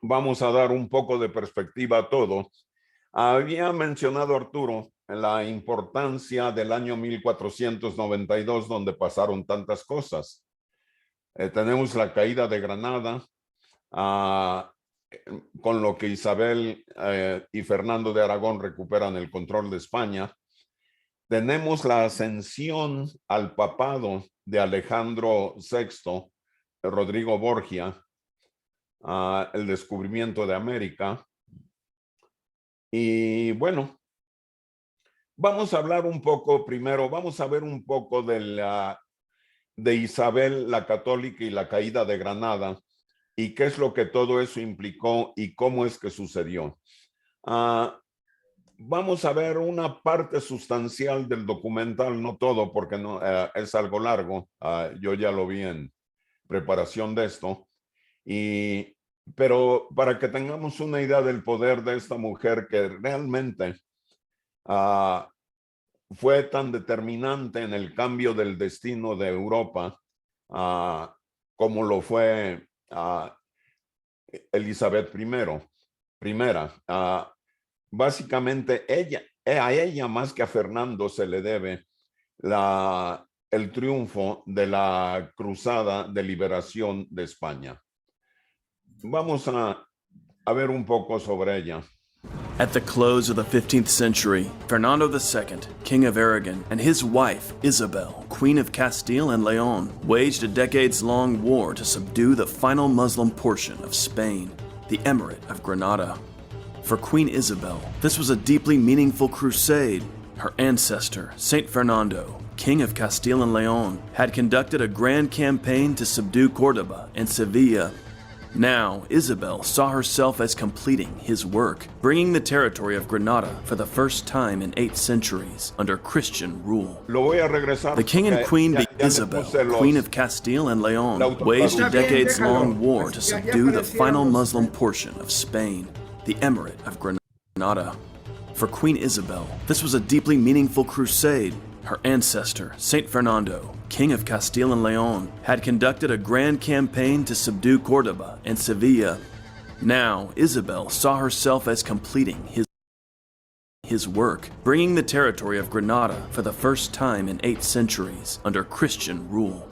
vamos a dar un poco de perspectiva a todo. Había mencionado Arturo la importancia del año 1492, donde pasaron tantas cosas. Tenemos la caída de Granada, con lo que Isabel y Fernando de Aragón recuperan el control de España. Tenemos la ascensión al papado de Alejandro VI, Rodrigo Borgia, el descubrimiento de América. Y bueno, vamos a hablar un poco primero, vamos a ver un poco de Isabel la Católica y la caída de Granada y qué es lo que todo eso implicó y cómo es que sucedió. Vamos a ver una parte sustancial del documental, no todo porque no, es algo largo. Yo ya lo vi en preparación de esto. Pero para que tengamos una idea del poder de esta mujer que realmente fue tan determinante en el cambio del destino de Europa como lo fue Elizabeth primera. Básicamente a ella más que a Fernando se le debe el triunfo de la cruzada de liberación de España. Vamos a ver un poco sobre ella. At the close of the 15th century, Fernando II, King of Aragon, and his wife, Isabel, Queen of Castile and Leon, waged a decades-long war to subdue the final Muslim portion of Spain, the Emirate of Granada. For Queen Isabel, this was a deeply meaningful crusade. Her ancestor, Saint Fernando, King of Castile and Leon, had conducted a grand campaign to subdue Córdoba and Sevilla. Now, Isabel saw herself as completing his work, bringing the territory of Granada for the first time in 8 centuries under Christian rule. The king and queen Isabel, Queen of Castile and Leon, waged a decades-long war to subdue the final Muslim portion of Spain, the Emirate of Granada. For Queen Isabel, this was a deeply meaningful crusade. Her ancestor, Saint Fernando, King of Castile and Leon, had conducted a grand campaign to subdue Córdoba and Sevilla. Now, Isabel saw herself as completing his work, bringing the territory of Granada for the first time in 8 centuries under Christian rule.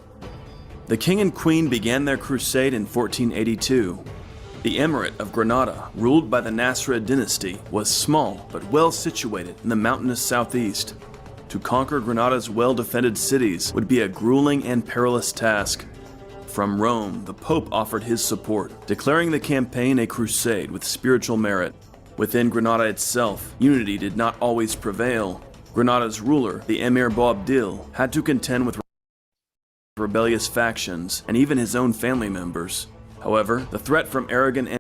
The king and queen began their crusade in 1482. The Emirate of Granada, ruled by the Nasrid dynasty, was small but well situated in the mountainous southeast. To conquer Granada's well-defended cities would be a grueling and perilous task. From Rome, the Pope offered his support, declaring the campaign a crusade with spiritual merit. Within Granada itself, unity did not always prevail. Granada's ruler, the Emir Boabdil, had to contend with rebellious factions and even his own family members. However, the threat from Aragon and...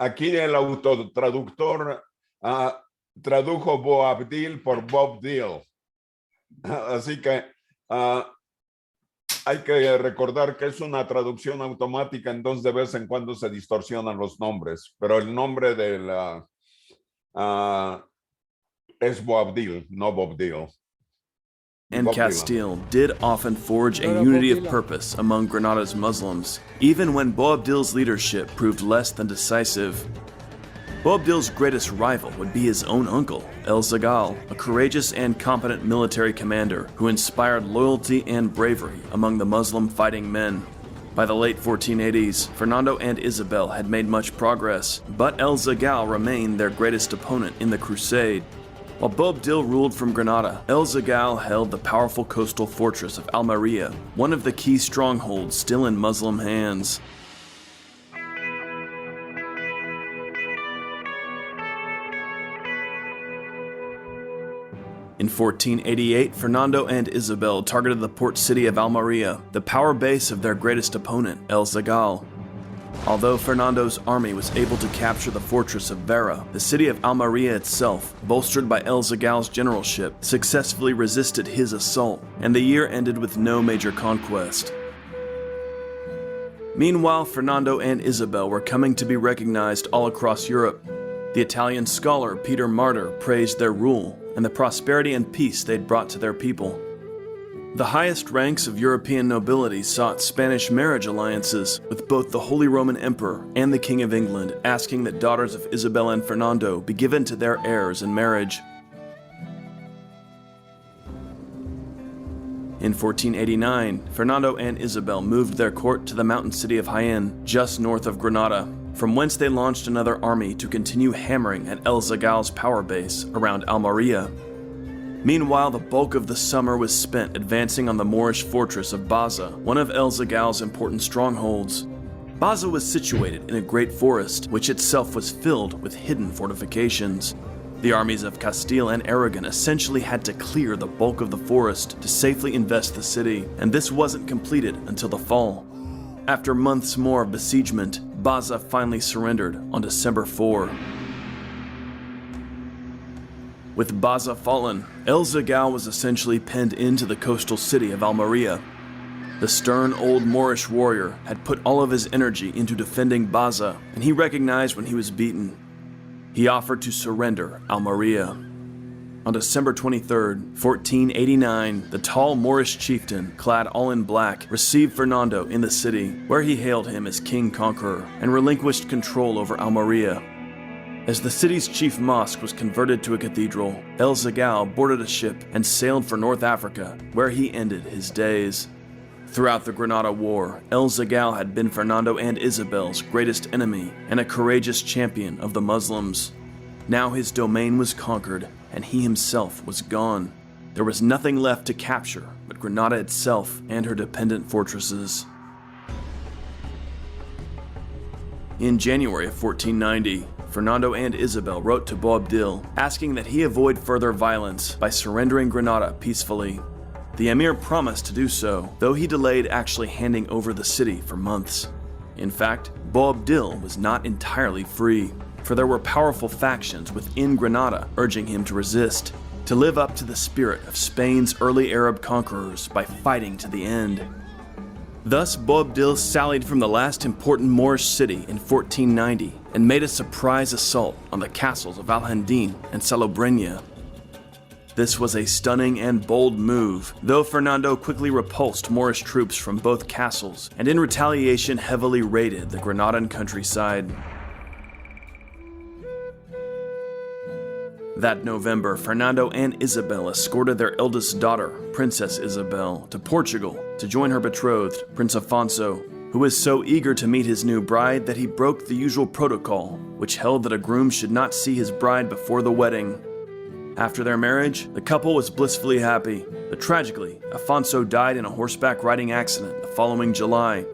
Aquí el autotraductor tradujo Boabdil por Boabdil. Así que hay que recordar que es una traducción automática, entonces de vez en cuando se distorsionan los nombres, pero el nombre de es Boabdil, no Boabdil. And Castile did often forge a unity of purpose among Granada's Muslims, even when Boabdil's leadership proved less than decisive. Boabdil's greatest rival would be his own uncle, El Zagal, a courageous and competent military commander who inspired loyalty and bravery among the Muslim fighting men. By the late 1480s, Fernando and Isabel had made much progress, but El Zagal remained their greatest opponent in the crusade. While Boabdil ruled from Granada, El Zagal held the powerful coastal fortress of Almería, one of the key strongholds still in Muslim hands. In 1488, Fernando and Isabel targeted the port city of Almería, the power base of their greatest opponent, El Zagal. Although Fernando's army was able to capture the fortress of Vera, the city of Almería itself, bolstered by El Zagal's generalship, successfully resisted his assault, and the year ended with no major conquest. Meanwhile, Fernando and Isabel were coming to be recognized all across Europe. The Italian scholar Peter Martyr praised their rule and the prosperity and peace they'd brought to their people. The highest ranks of European nobility sought Spanish marriage alliances with both the Holy Roman Emperor and the King of England, asking that daughters of Isabel and Fernando be given to their heirs in marriage. In 1489, Fernando and Isabel moved their court to the mountain city of Jaén, just north of Granada, from whence they launched another army to continue hammering at El Zagal's power base around Almería. Meanwhile, the bulk of the summer was spent advancing on the Moorish fortress of Baza, one of El Zagal's important strongholds. Baza was situated in a great forest, which itself was filled with hidden fortifications. The armies of Castile and Aragon essentially had to clear the bulk of the forest to safely invest the city, and this wasn't completed until the fall. After months more of besiegement, Baza finally surrendered on December 4. With Baza fallen, El Zagal was essentially penned into the coastal city of Almería. The stern old Moorish warrior had put all of his energy into defending Baza, and he recognized when he was beaten. He offered to surrender Almería. On December 23, 1489, the tall Moorish chieftain, clad all in black, received Fernando in the city, where he hailed him as king conqueror and relinquished control over Almería. As the city's chief mosque was converted to a cathedral, El Zagal boarded a ship and sailed for North Africa, where he ended his days. Throughout the Granada War, El Zagal had been Fernando and Isabel's greatest enemy and a courageous champion of the Muslims. Now his domain was conquered, and he himself was gone. There was nothing left to capture but Granada itself and her dependent fortresses. In January of 1490, Fernando and Isabel wrote to Boabdil, asking that he avoid further violence by surrendering Granada peacefully. The emir promised to do so, though he delayed actually handing over the city for months. In fact, Boabdil was not entirely free, for there were powerful factions within Granada urging him to resist, to live up to the spirit of Spain's early Arab conquerors by fighting to the end. Thus, Boabdil sallied from the last important Moorish city in 1490 and made a surprise assault on the castles of Alhandin and Salobreña. This was a stunning and bold move, though Fernando quickly repulsed Moorish troops from both castles and in retaliation heavily raided the Granadan countryside. That November, Fernando and Isabel escorted their eldest daughter, Princess Isabel, to Portugal to join her betrothed, Prince Afonso, who was so eager to meet his new bride that he broke the usual protocol, which held that a groom should not see his bride before the wedding. After their marriage, the couple was blissfully happy, but tragically, Afonso died in a horseback riding accident the following July.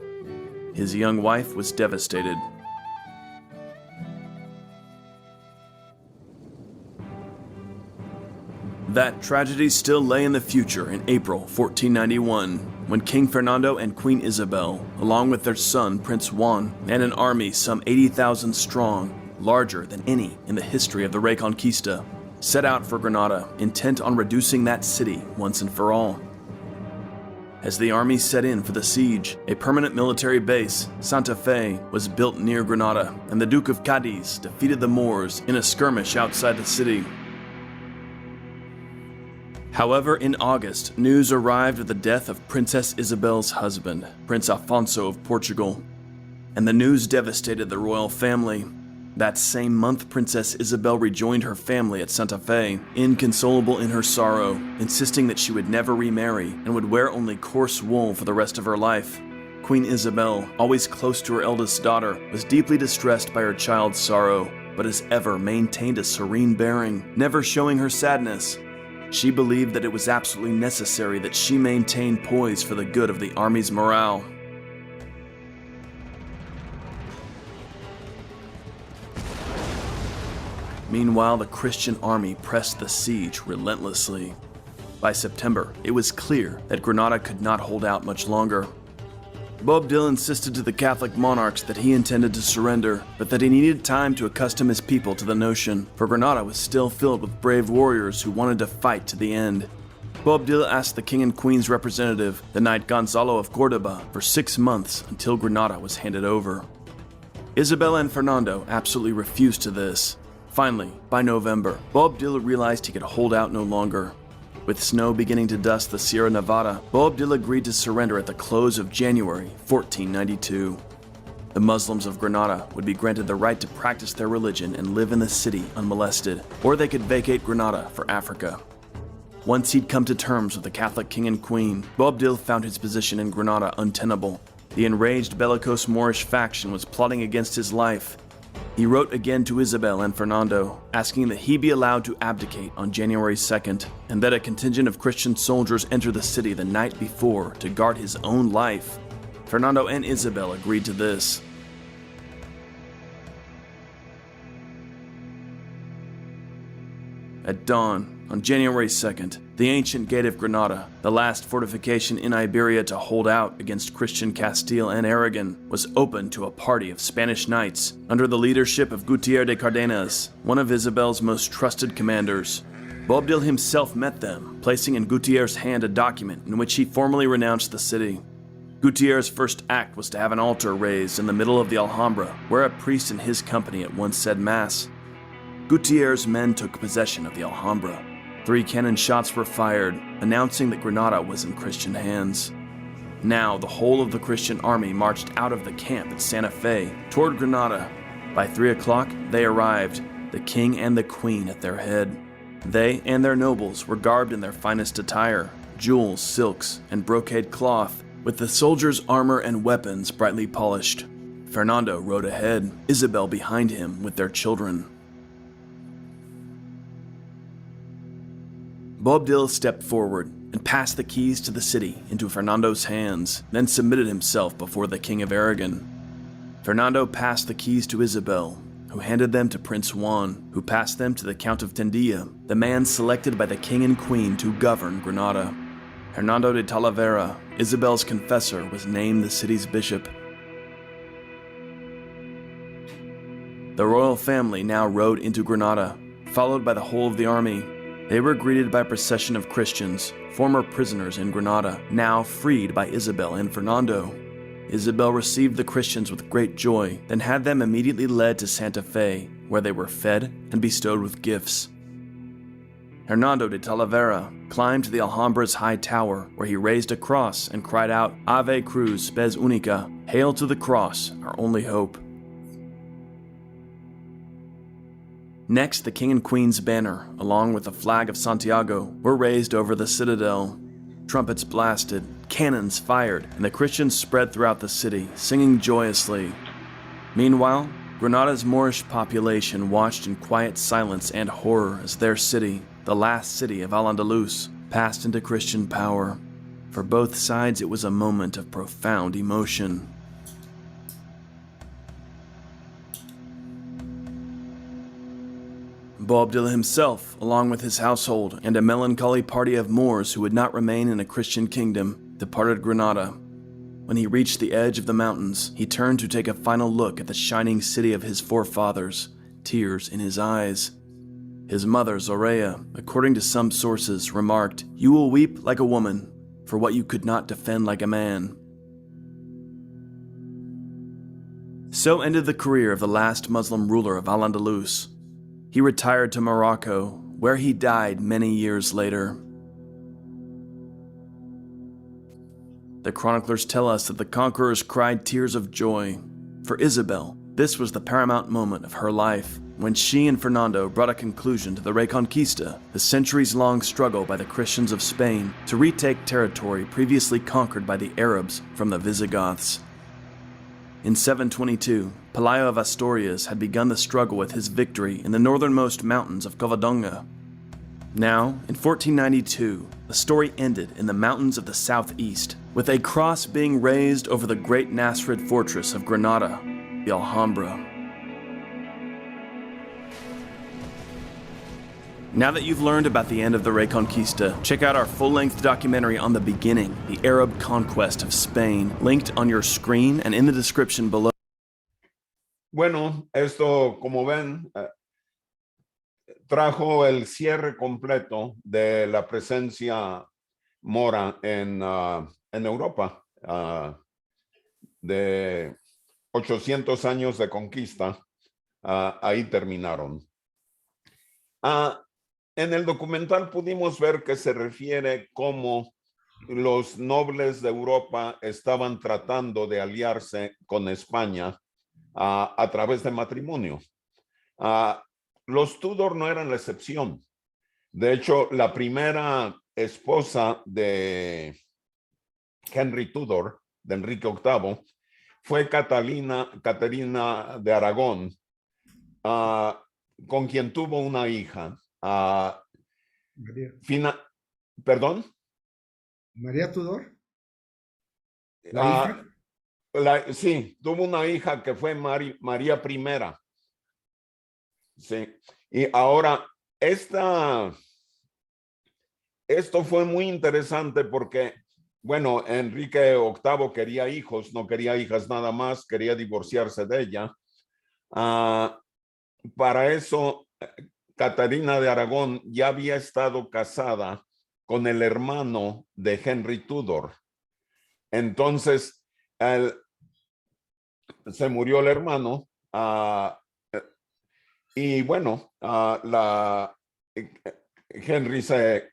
His young wife was devastated. That tragedy still lay in the future in April 1491, when King Fernando and Queen Isabel, along with their son Prince Juan, and an army some 80,000 strong, larger than any in the history of the Reconquista, set out for Granada, intent on reducing that city once and for all. As the army set in for the siege, a permanent military base, Santa Fe, was built near Granada, and the Duke of Cadiz defeated the Moors in a skirmish outside the city. However, in August, news arrived of the death of Princess Isabel's husband, Prince Afonso of Portugal, and the news devastated the royal family. That same month, Princess Isabel rejoined her family at Santa Fe, inconsolable in her sorrow, insisting that she would never remarry and would wear only coarse wool for the rest of her life. Queen Isabel, always close to her eldest daughter, was deeply distressed by her child's sorrow, but as ever maintained a serene bearing, never showing her sadness. She believed that it was absolutely necessary that she maintain poise for the good of the army's morale. Meanwhile, the Christian army pressed the siege relentlessly. By September, it was clear that Granada could not hold out much longer. Boabdil insisted to the Catholic monarchs that he intended to surrender, but that he needed time to accustom his people to the notion, for Granada was still filled with brave warriors who wanted to fight to the end. Boabdil asked the king and queen's representative, the knight Gonzalo of Cordoba, for 6 months until Granada was handed over. Isabel and Fernando absolutely refused to this. Finally, by November, Boabdil realized he could hold out no longer. With snow beginning to dust the Sierra Nevada, Boabdil agreed to surrender at the close of January 1492. The Muslims of Granada would be granted the right to practice their religion and live in the city unmolested, or they could vacate Granada for Africa. Once he'd come to terms with the Catholic king and queen, Boabdil found his position in Granada untenable. The enraged bellicose Moorish faction was plotting against his life. He wrote again to Isabel and Fernando, asking that he be allowed to abdicate on January 2nd, and that a contingent of Christian soldiers enter the city the night before to guard his own life. Fernando and Isabel agreed to this. At dawn, on January 2nd, the ancient gate of Granada, the last fortification in Iberia to hold out against Christian Castile and Aragon, was opened to a party of Spanish knights under the leadership of Gutierre de Cardenas, one of Isabel's most trusted commanders. Boabdil himself met them, placing in Gutierre's hand a document in which he formally renounced the city. Gutierre's first act was to have an altar raised in the middle of the Alhambra, where a priest in his company at once said Mass. Gutierre's men took possession of the Alhambra. 3 cannon shots were fired, announcing that Granada was in Christian hands. Now, the whole of the Christian army marched out of the camp at Santa Fe toward Granada. By 3 o'clock, they arrived, the king and the queen at their head. They and their nobles were garbed in their finest attire, jewels, silks, and brocade cloth, with the soldiers' armor and weapons brightly polished. Fernando rode ahead, Isabel behind him with their children. Boabdil stepped forward and passed the keys to the city into Fernando's hands, then submitted himself before the King of Aragon. Fernando passed the keys to Isabel, who handed them to Prince Juan, who passed them to the Count of Tendilla, the man selected by the king and queen to govern Granada. Hernando de Talavera, Isabel's confessor, was named the city's bishop. The royal family now rode into Granada, followed by the whole of the army. They were greeted by a procession of Christians, former prisoners in Granada, now freed by Isabel and Fernando. Isabel received the Christians with great joy, then had them immediately led to Santa Fe, where they were fed and bestowed with gifts. Hernando de Talavera climbed to the Alhambra's high tower, where he raised a cross and cried out, Ave Cruz, spes unica, hail to the cross, our only hope. Next, the king and queen's banner, along with the flag of Santiago, were raised over the citadel. Trumpets blasted, cannons fired, and the Christians spread throughout the city, singing joyously. Meanwhile, Granada's Moorish population watched in quiet silence and horror as their city, the last city of Al-Andalus, passed into Christian power. For both sides, it was a moment of profound emotion. Boabdil himself, along with his household and a melancholy party of Moors who would not remain in a Christian kingdom, departed Granada. When he reached the edge of the mountains, he turned to take a final look at the shining city of his forefathers, tears in his eyes. His mother, Zoraia, according to some sources, remarked, "You will weep like a woman, for what you could not defend like a man." So ended the career of the last Muslim ruler of Al-Andalus. He retired to Morocco, where he died many years later. The chroniclers tell us that the conquerors cried tears of joy. For Isabel, this was the paramount moment of her life, when she and Fernando brought a conclusion to the Reconquista, the centuries-long struggle by the Christians of Spain to retake territory previously conquered by the Arabs from the Visigoths. In 722, Pelayo of Asturias had begun the struggle with his victory in the northernmost mountains of Covadonga. Now, in 1492, the story ended in the mountains of the southeast, with a cross being raised over the great Nasrid fortress of Granada, the Alhambra. Now that you've learned about the end of the Reconquista, check out our full-length documentary on the beginning, the Arab conquest of Spain, linked on your screen and in the description below. Bueno, esto, como ven, trajo el cierre completo de la presencia mora en Europa, de 800 años de conquista, ahí terminaron. En el documental pudimos ver que se refiere cómo los nobles de Europa estaban tratando de aliarse con España a través de matrimonio. Uh, los Tudor no eran la excepción. De hecho, la primera esposa de Henry Tudor, de Enrique VIII, fue Caterina de Aragón, con quien tuvo una hija. María. ¿Perdón? María Tudor, la hija. Sí, tuvo una hija que fue María I. Sí. Y ahora, esto fue muy interesante porque, bueno, Enrique VIII quería hijos, no quería hijas nada más, quería divorciarse de ella. Para eso, Catarina de Aragón ya había estado casada con el hermano de Henry Tudor. Entonces, se murió el hermano y bueno, Henry se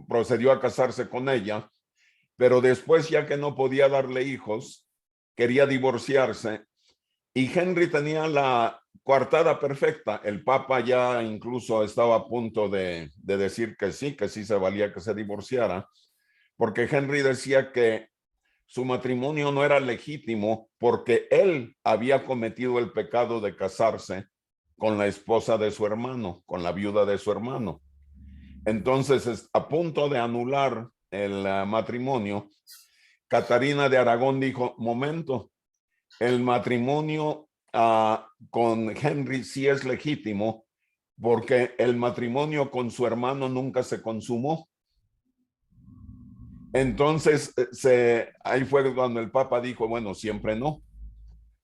procedió a casarse con ella, pero después, ya que no podía darle hijos, quería divorciarse. Y Henry tenía la coartada perfecta. El Papa ya incluso estaba a punto de decir que sí se valía que se divorciara, porque Henry decía que su matrimonio no era legítimo porque él había cometido el pecado de casarse con la esposa de su hermano, con la viuda de su hermano. Entonces, a punto de anular el matrimonio, Catarina de Aragón dijo: momento, el matrimonio con Henry sí es legítimo porque el matrimonio con su hermano nunca se consumó. Entonces, ahí fue cuando el Papa dijo: bueno, siempre no,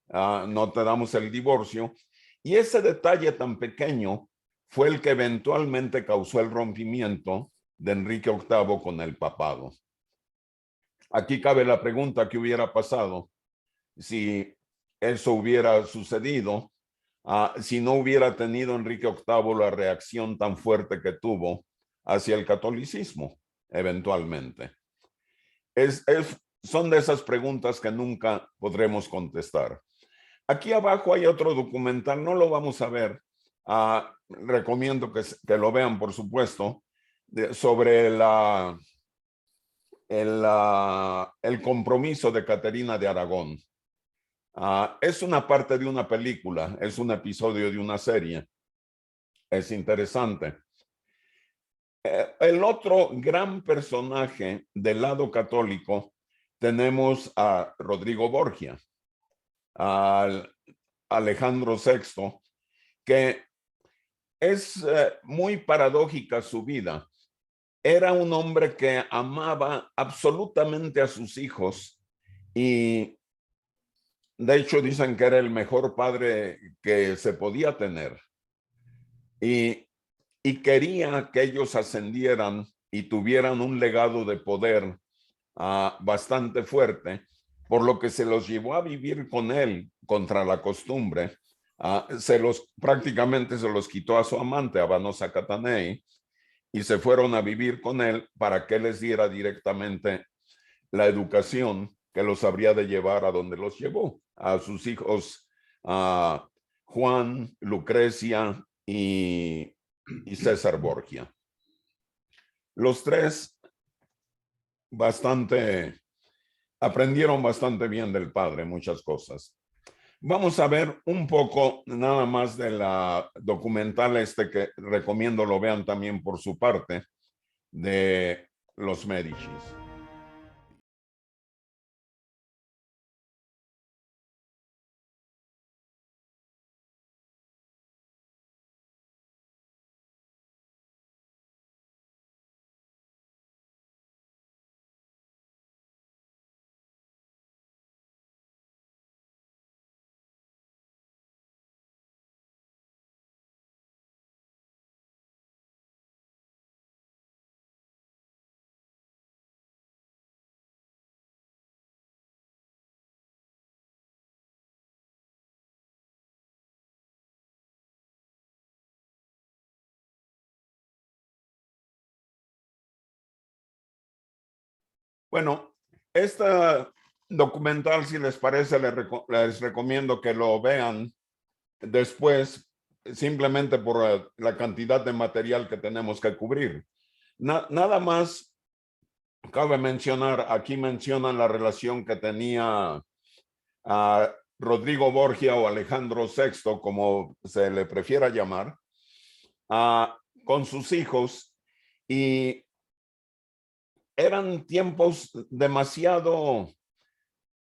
no te damos el divorcio. Y ese detalle tan pequeño fue el que eventualmente causó el rompimiento de Enrique VIII con el papado. Aquí cabe la pregunta: ¿qué hubiera pasado si eso hubiera sucedido, si no hubiera tenido Enrique VIII la reacción tan fuerte que tuvo hacia el catolicismo eventualmente? Son de esas preguntas que nunca podremos contestar. Aquí abajo hay otro documental, no lo vamos a ver, recomiendo que lo vean, por supuesto, sobre el compromiso de Caterina de Aragón. Es una parte de una película, es un episodio de una serie. Es interesante. El otro gran personaje del lado católico, tenemos a Rodrigo Borgia, a Alejandro VI, que es muy paradójica su vida. Era un hombre que amaba absolutamente a sus hijos y de hecho dicen que era el mejor padre que se podía tener. Y quería que ellos ascendieran y tuvieran un legado de poder bastante fuerte, por lo que se los llevó a vivir con él contra la costumbre. Prácticamente se los quitó a su amante, a Vanosa Catanei, y se fueron a vivir con él para que les diera directamente la educación que los habría de llevar a donde los llevó, a sus hijos Juan, Lucrecia y César Borgia. Los tres aprendieron bastante bien del padre muchas cosas. Vamos a ver un poco nada más de la documental que recomiendo lo vean también por su parte, de los Médicis. Bueno, este documental, si les parece, les recomiendo que lo vean después, simplemente por la cantidad de material que tenemos que cubrir. Nada más cabe mencionar, aquí mencionan la relación que tenía a Rodrigo Borgia o Alejandro VI, como se le prefiera llamar, con sus hijos, y eran tiempos demasiado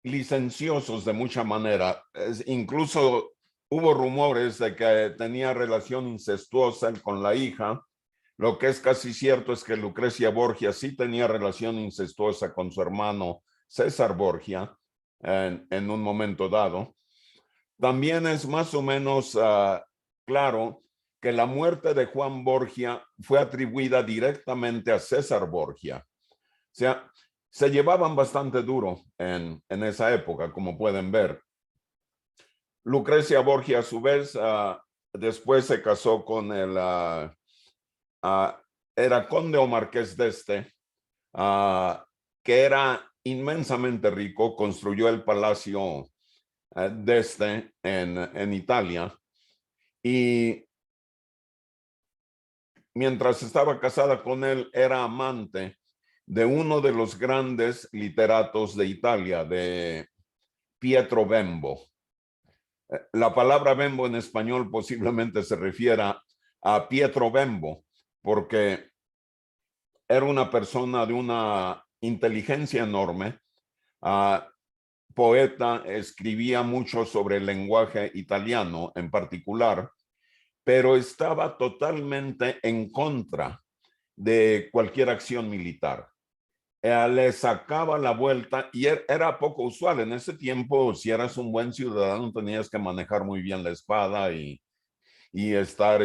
licenciosos de mucha manera. Incluso hubo rumores de que tenía relación incestuosa con la hija. Lo que es casi cierto es que Lucrecia Borgia sí tenía relación incestuosa con su hermano César Borgia en un momento dado. También es más o menos claro que la muerte de Juan Borgia fue atribuida directamente a César Borgia. O sea, se llevaban bastante duro en esa época, como pueden ver. Lucrecia Borgia, a su vez, después se casó con el, era conde o marqués de este, que era inmensamente rico, construyó el palacio de este en Italia, y mientras estaba casada con él, era amante de uno de los grandes literatos de Italia, de Pietro Bembo. La palabra Bembo en español posiblemente se refiera a Pietro Bembo, porque era una persona de una inteligencia enorme, poeta, escribía mucho sobre el lenguaje italiano en particular, pero estaba totalmente en contra de cualquier acción militar. Le sacaba la vuelta y era poco usual. En ese tiempo, si eras un buen ciudadano, tenías que manejar muy bien la espada y estar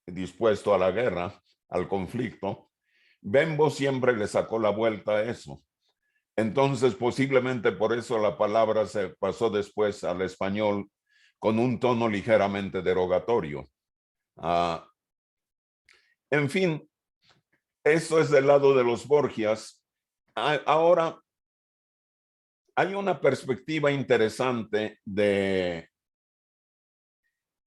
dispuesto a la guerra, al conflicto. Bembo siempre le sacó la vuelta a eso. Entonces, posiblemente por eso la palabra se pasó después al español con un tono ligeramente derogatorio. En fin, eso es del lado de los Borgias. Ahora, hay una perspectiva interesante del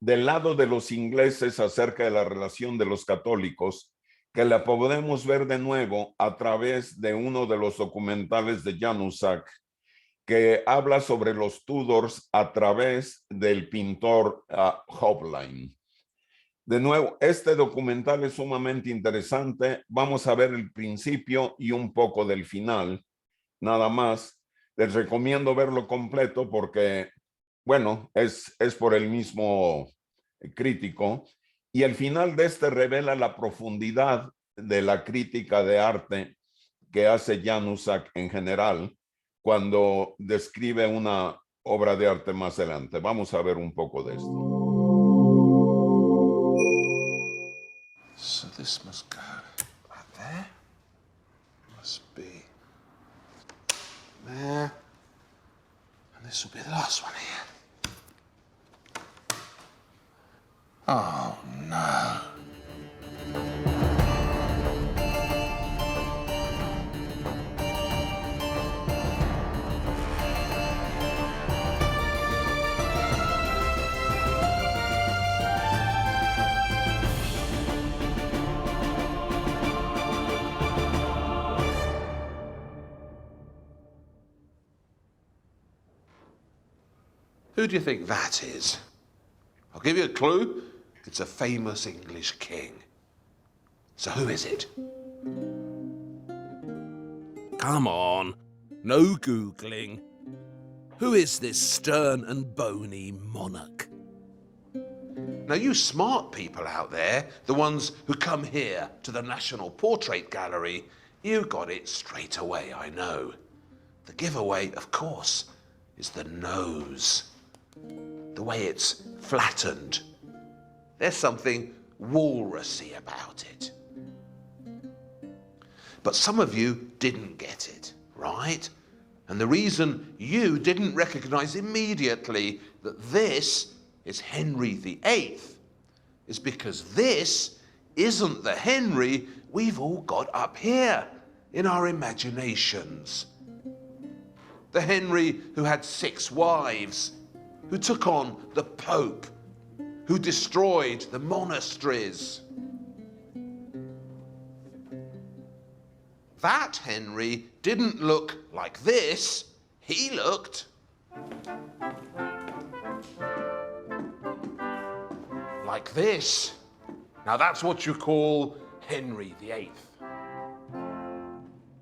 lado de los ingleses acerca de la relación de los católicos, que la podemos ver de nuevo a través de uno de los documentales de Januszak, que habla sobre los Tudors a través del pintor Hopline. De nuevo, este documental es sumamente interesante. Vamos a ver el principio y un poco del final, nada más. Les recomiendo verlo completo porque, bueno, es por el mismo crítico. Y el final de este revela la profundidad de la crítica de arte que hace Januszak en general cuando describe una obra de arte más adelante. Vamos a ver un poco de esto. So this must go right there. Must be there. And this will be the last one here. Oh, no. Who do you think that is? I'll give you a clue. It's a famous English king. So who is it? Come on, no Googling. Who is this stern and bony monarch? Now, you smart people out there, the ones who come here to the National Portrait Gallery, you got it straight away, I know. The giveaway, of course, is the nose. The way it's flattened. There's something walrusy about it. But some of you didn't get it, right? And the reason you didn't recognize immediately that this is Henry VIII is because this isn't the Henry we've all got up here. in our imaginations. The Henry who had 6 wives, who took on the Pope, who destroyed the monasteries. That Henry didn't look like this. He looked like this. Now that's what you call Henry VIII.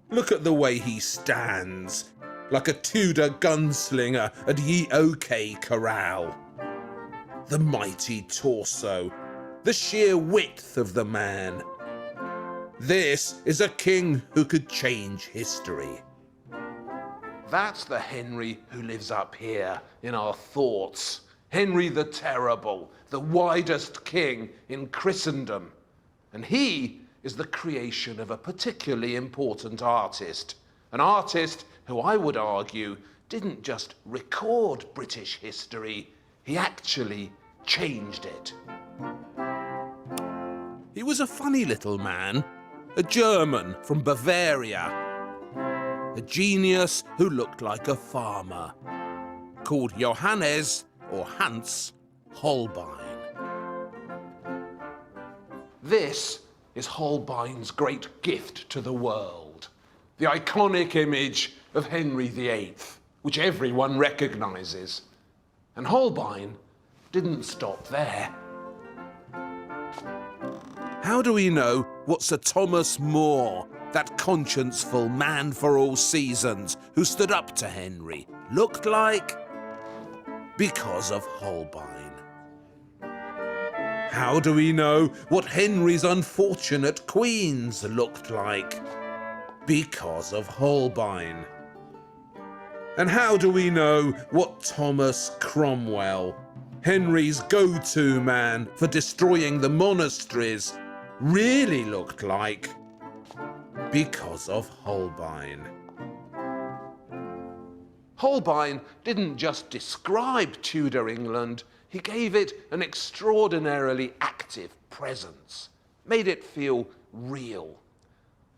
Look at the way he stands, like a Tudor gunslinger at Ye OK Corral. The mighty torso, the sheer width of the man. This is a king who could change history. That's the Henry who lives up here in our thoughts. Henry the Terrible, the widest king in Christendom. And he is the creation of a particularly important artist. An artist who I would argue didn't just record British history, he actually changed it. He was a funny little man, a German from Bavaria, a genius who looked like a farmer, called Johannes or Hans Holbein. This is Holbein's great gift to the world, the iconic image of Henry VIII, which everyone recognizes. And Holbein didn't stop there. How do we know what Sir Thomas More, that conscienceful man for all seasons who stood up to Henry, looked like? Because of Holbein. How do we know what Henry's unfortunate queens looked like? Because of Holbein. And how do we know what Thomas Cromwell, Henry's go-to man for destroying the monasteries, really looked like? Because of Holbein. Holbein didn't just describe Tudor England, he gave it an extraordinarily active presence, made it feel real.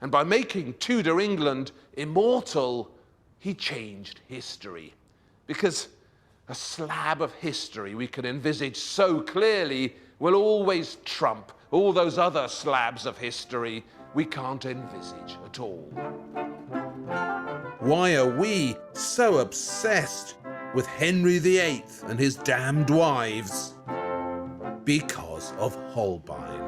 And by making Tudor England immortal, he changed history. Because a slab of history we can envisage so clearly will always trump all those other slabs of history we can't envisage at all. Why are we so obsessed with Henry VIII and his damned wives? Because of Holbein.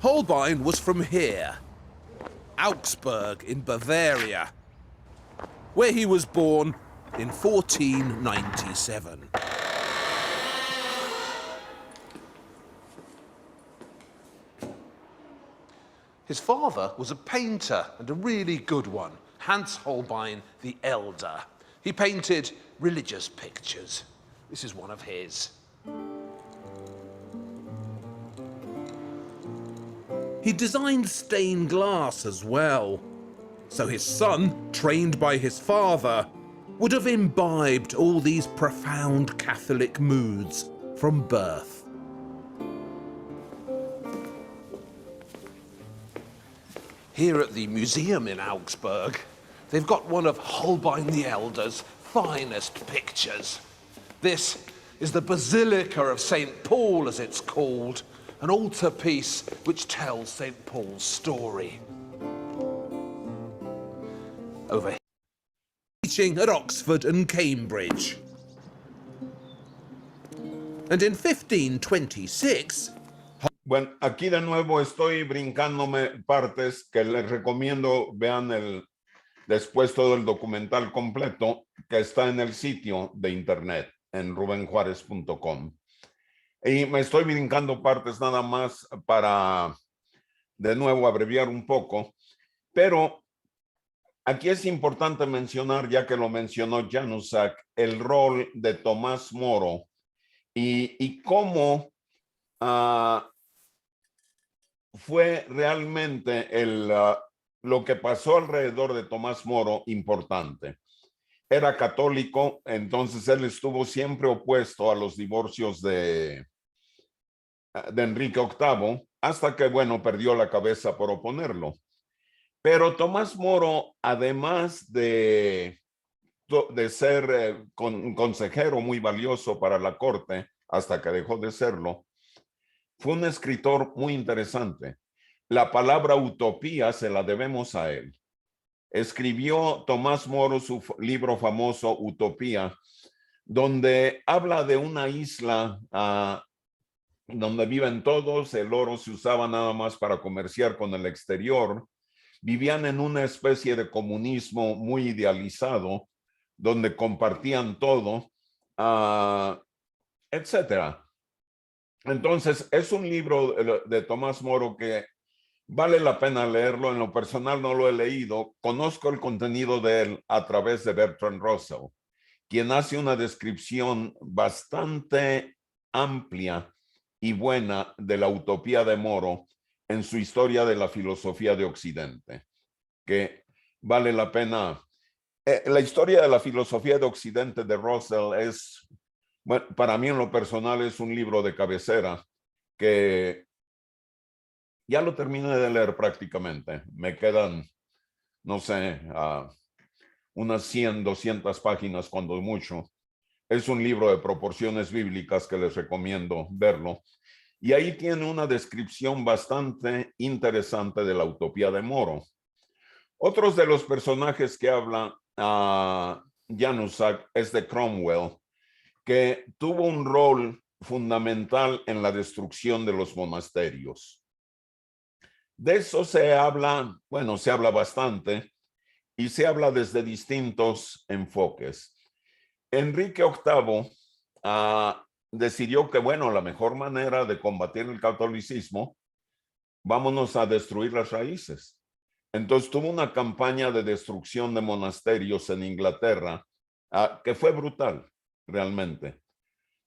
Holbein was from here, Augsburg in Bavaria, where he was born in 1497. His father was a painter, and a really good one, Hans Holbein the Elder. He painted religious pictures. This is one of his. He designed stained glass as well, so his son, trained by his father, would have imbibed all these profound Catholic moods from birth. Here at the museum in Augsburg, they've got one of Holbein the Elder's finest pictures. This is the Basilica of St. Paul, as it's called, an altarpiece which tells St. Paul's story. Over here, Teaching at Oxford and Cambridge. And in 1526, Bueno, aquí de nuevo estoy brincándome partes que les recomiendo vean después todo el documental completo que está en el sitio de internet en rubenjuarez.com. Y me estoy brincando partes nada más para de nuevo abreviar un poco, pero aquí es importante mencionar, ya que lo mencionó Januszak, el rol de Tomás Moro y cómo fue realmente lo que pasó alrededor de Tomás Moro importante. Era católico, entonces él estuvo siempre opuesto a los divorcios de de Enrique VIII, hasta que, bueno, perdió la cabeza por oponerlo. Pero Tomás Moro, además de ser un consejero muy valioso para la corte, hasta que dejó de serlo, fue un escritor muy interesante. La palabra utopía se la debemos a él. Escribió Tomás Moro su libro famoso, Utopía, donde habla de una isla donde viven todos, el oro se usaba nada más para comerciar con el exterior, vivían en una especie de comunismo muy idealizado, donde compartían todo, etcétera. Entonces, es un libro de Tomás Moro que vale la pena leerlo. En lo personal no lo he leído. Conozco el contenido de él a través de Bertrand Russell, quien hace una descripción bastante amplia y buena de la utopía de Moro en su historia de la filosofía de Occidente, que vale la pena. La historia de la filosofía de Occidente de Russell es, bueno, para mí en lo personal es un libro de cabecera que ya lo terminé de leer prácticamente. Me quedan, no sé, unas 100, 200 páginas cuando mucho. Es un libro de proporciones bíblicas que les recomiendo verlo. Y ahí tiene una descripción bastante interesante de la utopía de Moro. Otros de los personajes que habla Januszak es de Cromwell, que tuvo un rol fundamental en la destrucción de los monasterios. De eso se habla, bueno, se habla bastante y se habla desde distintos enfoques. Enrique VIII decidió que, bueno, la mejor manera de combatir el catolicismo, vámonos a destruir las raíces. Entonces tuvo una campaña de destrucción de monasterios en Inglaterra que fue brutal, realmente.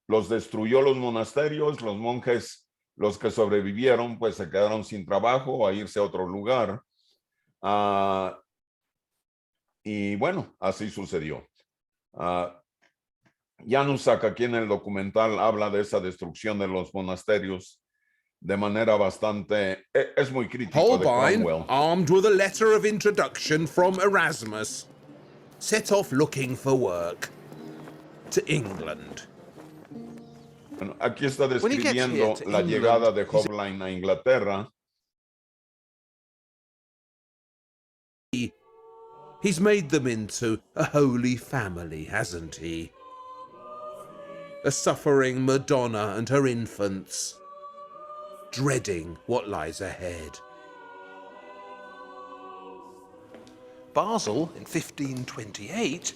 Los destruyó los monasterios, los monjes, los que sobrevivieron, pues se quedaron sin trabajo a irse a otro lugar. Y bueno, así sucedió. Januszak aquí en el documental habla de esa destrucción de los monasterios de manera bastante, es muy crítico de Holbein, Cromwell. armed with a letter of introduction from Erasmus, set off looking for work to England. Bueno, aquí está When he gets here describiendo to la England, llegada de he's- Holbein a Inglaterra. He's made them into a holy family, hasn't he? A suffering Madonna and her infants, dreading what lies ahead. Basel in 1528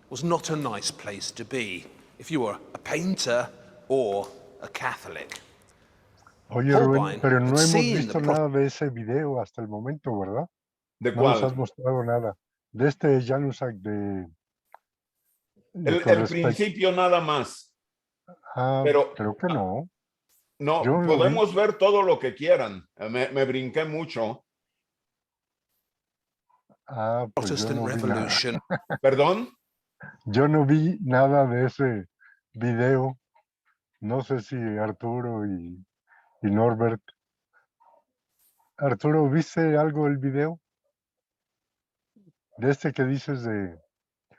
was not a nice place to be if you were a painter or a Catholic. Oye, Rubén, Holbein pero no had hemos seen visto the nada de ese video hasta el momento, ¿verdad? ¿De No nos cuál? has mostrado nada. De este Januszak de con El respecto. principio nada más. Pero Creo que no. no, Yo lo vi. podemos ver todo lo que quieran. Me brinqué mucho. Pues yo Protestant no vi nada. Revolution. ¿Perdón? Yo no vi nada de ese video. No sé si Arturo y Norbert. Arturo, ¿viste algo del video? De este que dices De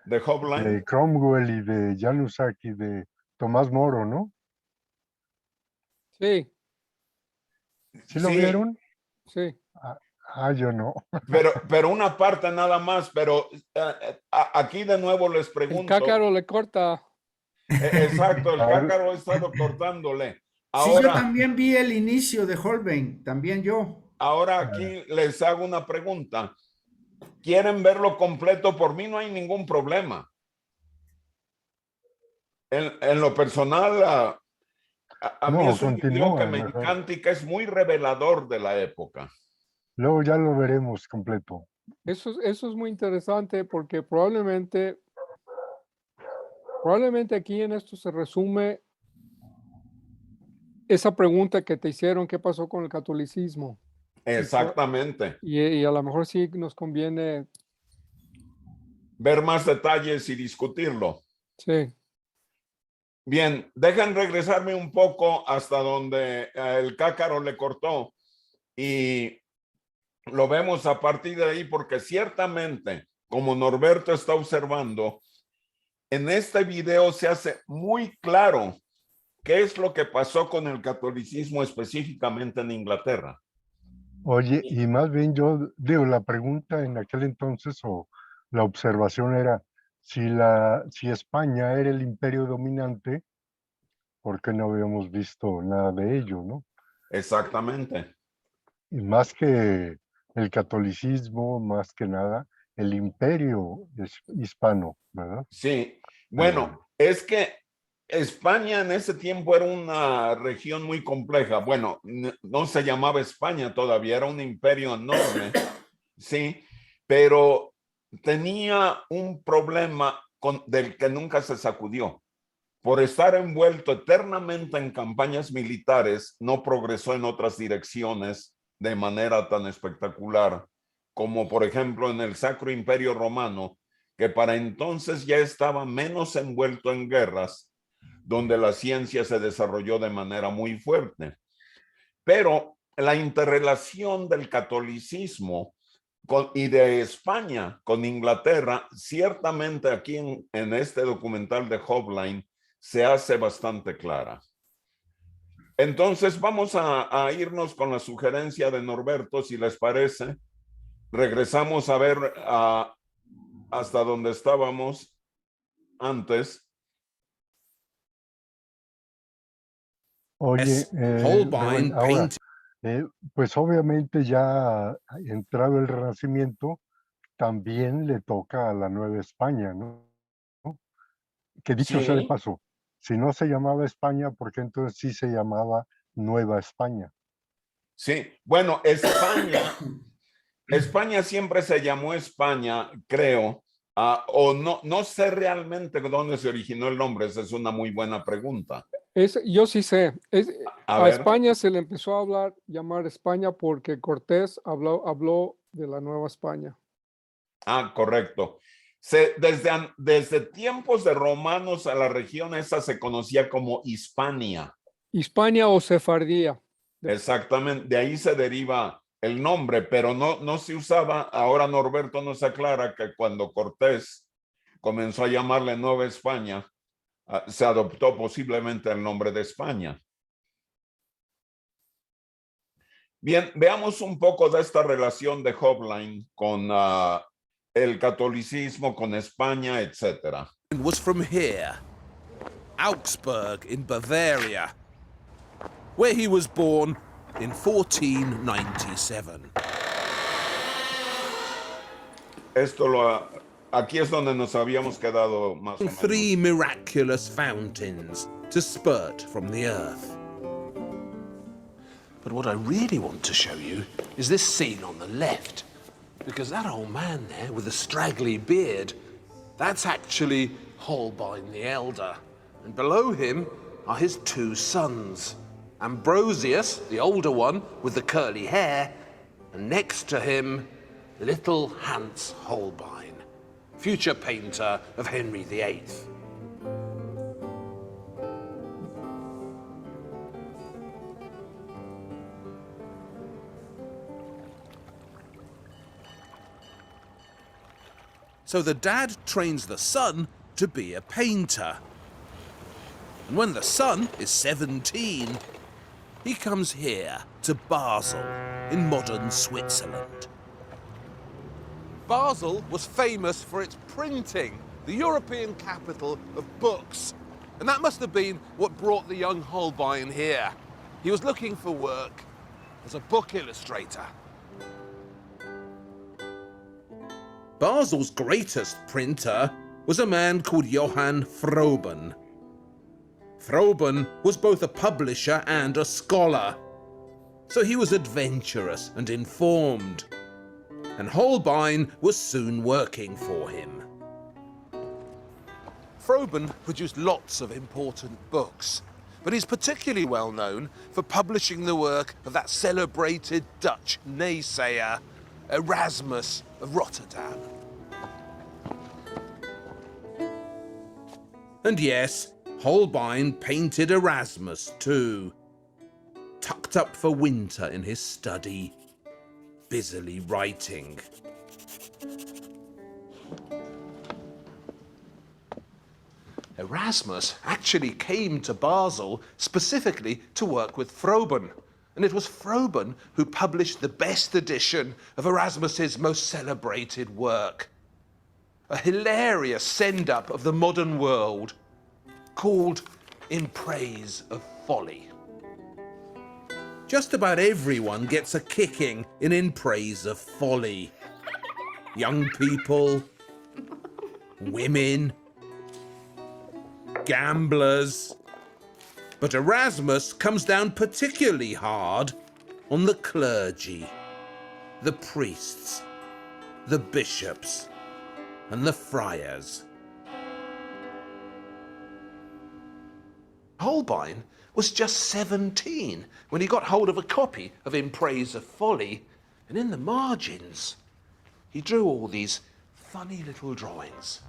de Holbein. Cromwell y de Januszak y de Tomás Moro, ¿no? Sí, ¿Sí lo Sí, vieron? sí. Yo no. pero una parte nada más. Pero aquí de nuevo les El pregunto. cácaro le corta. Exacto, el A ver. cácaro ha estado cortándole. Sí, yo Ahora, también vi el inicio de Holbein, también yo. ahora aquí les hago una pregunta. ¿Quieren verlo completo? Por mí no hay ningún problema. En lo personal, a mí No, es un video que continúa me mejor. encanta y que es muy revelador de la época. Luego ya lo veremos completo. Eso es muy interesante porque probablemente aquí en esto se resume esa pregunta que te hicieron, ¿qué pasó con el catolicismo? Exactamente. Y a lo mejor sí nos conviene, Ver más detalles y discutirlo. sí. Bien, dejen regresarme un poco hasta donde el cácaro le cortó y lo vemos a partir de ahí porque ciertamente, como Norberto está observando, en este video se hace muy claro qué es lo que pasó con el catolicismo específicamente en Inglaterra. Oye, y más bien yo digo, la pregunta en aquel entonces o la observación era si España era el imperio dominante, ¿por qué no habíamos visto nada de ello, no? Exactamente. Y más que el catolicismo, más que nada, el imperio hispano, ¿verdad? Sí. Eh, Bueno, es que España en ese tiempo era una región muy compleja. Bueno, no se llamaba España todavía, era un imperio enorme, sí, pero tenía un problema del que nunca se sacudió. Por estar envuelto eternamente en campañas militares, no progresó en otras direcciones de manera tan espectacular como, por ejemplo, en el Sacro Imperio Romano, que para entonces ya estaba menos envuelto en guerras, donde la ciencia se desarrolló de manera muy fuerte. Pero la interrelación del catolicismo y de España con Inglaterra, ciertamente aquí en este documental de Hobline se hace bastante clara. Entonces vamos a irnos con la sugerencia de Norberto, si les parece. Regresamos a ver hasta donde estábamos antes. Oye, Holbein ahora, painted. pues obviamente ya entrado el Renacimiento, también le toca a la Nueva España, ¿no? Que dicho sea de Sí, paso, si no se llamaba España, ¿por qué entonces sí se llamaba Nueva España? sí. Bueno, España siempre se llamó España, creo, o no sé realmente dónde se originó el nombre, esa es una muy buena pregunta. Yo sí sé. A A ver, España se le empezó a llamar España porque Cortés habló de la Nueva España. correcto. Desde tiempos de romanos a la región esa se conocía como Hispania. Hispania o Sefardía. Exactamente, de ahí se deriva el nombre, pero no se usaba. Ahora Norberto nos aclara que cuando Cortés comenzó a llamarle Nueva España, se adoptó posiblemente el nombre de España. Bien, veamos un poco de esta relación de Hobline con el catolicismo, con España, etcétera. Was from here, Augsburg in Bavaria, where he was born in 1497. Aquí es donde nos habíamos quedado más o menos. 3 miraculous fountains to spurt from the earth. But what I really want to show you is this scene on the left. Because that old man there with the straggly beard, that's actually Holbein the Elder. And below him are his 2 sons. Ambrosius, the older one, with the curly hair, and next to him, little Hans Holbein, future painter of Henry VIII. So the dad trains the son to be a painter. And when the son is 17, he comes here to Basel in modern Switzerland. Basel was famous for its printing, the European capital of books. And that must have been what brought the young Holbein here. He was looking for work as a book illustrator. Basel's greatest printer was a man called Johann Froben. Froben was both a publisher and a scholar, so he was adventurous and informed, and Holbein was soon working for him. Froben produced lots of important books, but he's particularly well known for publishing the work of that celebrated Dutch naysayer, Erasmus of Rotterdam. And yes, Holbein painted Erasmus too, tucked up for winter in his study, busily writing. Erasmus actually came to Basel specifically to work with Froben, and it was Froben who published the best edition of Erasmus's most celebrated work, a hilarious send-up of the modern world called In Praise of Folly. Just about everyone gets a kicking in Praise of Folly. Young people, women, gamblers. But Erasmus comes down particularly hard on the clergy, the priests, the bishops, and the friars. Holbein was just 17 when he got hold of a copy of In Praise of Folly, and in the margins, he drew all these funny little drawings.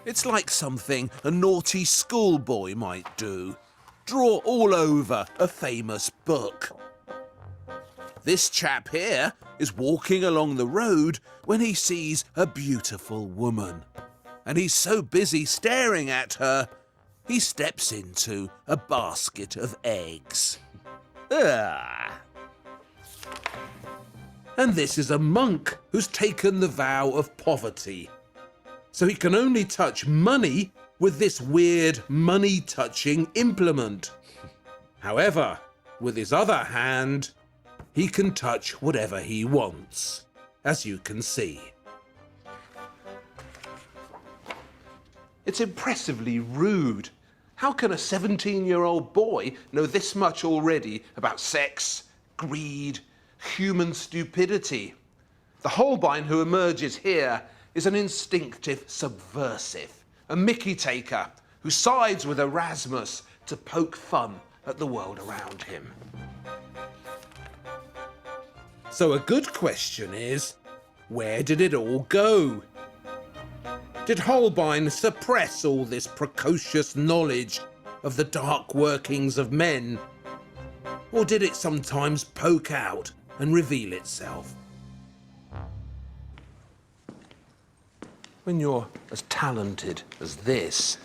It's like something a naughty schoolboy might do. Draw all over a famous book. This chap here is walking along the road when he sees a beautiful woman. And he's so busy staring at her, he steps into a basket of eggs. Ah. And this is a monk who's taken the vow of poverty. So he can only touch money with this weird money-touching implement. However, with his other hand, he can touch whatever he wants, as you can see. It's impressively rude. How can a 17-year-old boy know this much already about sex, greed, human stupidity? The Holbein who emerges here is an instinctive subversive, a mickey-taker who sides with Erasmus to poke fun at the world around him. So a good question is, where did it all go? Did Holbein suppress all this precocious knowledge of the dark workings of men? Or did it sometimes poke out and reveal itself? When you're as talented as this,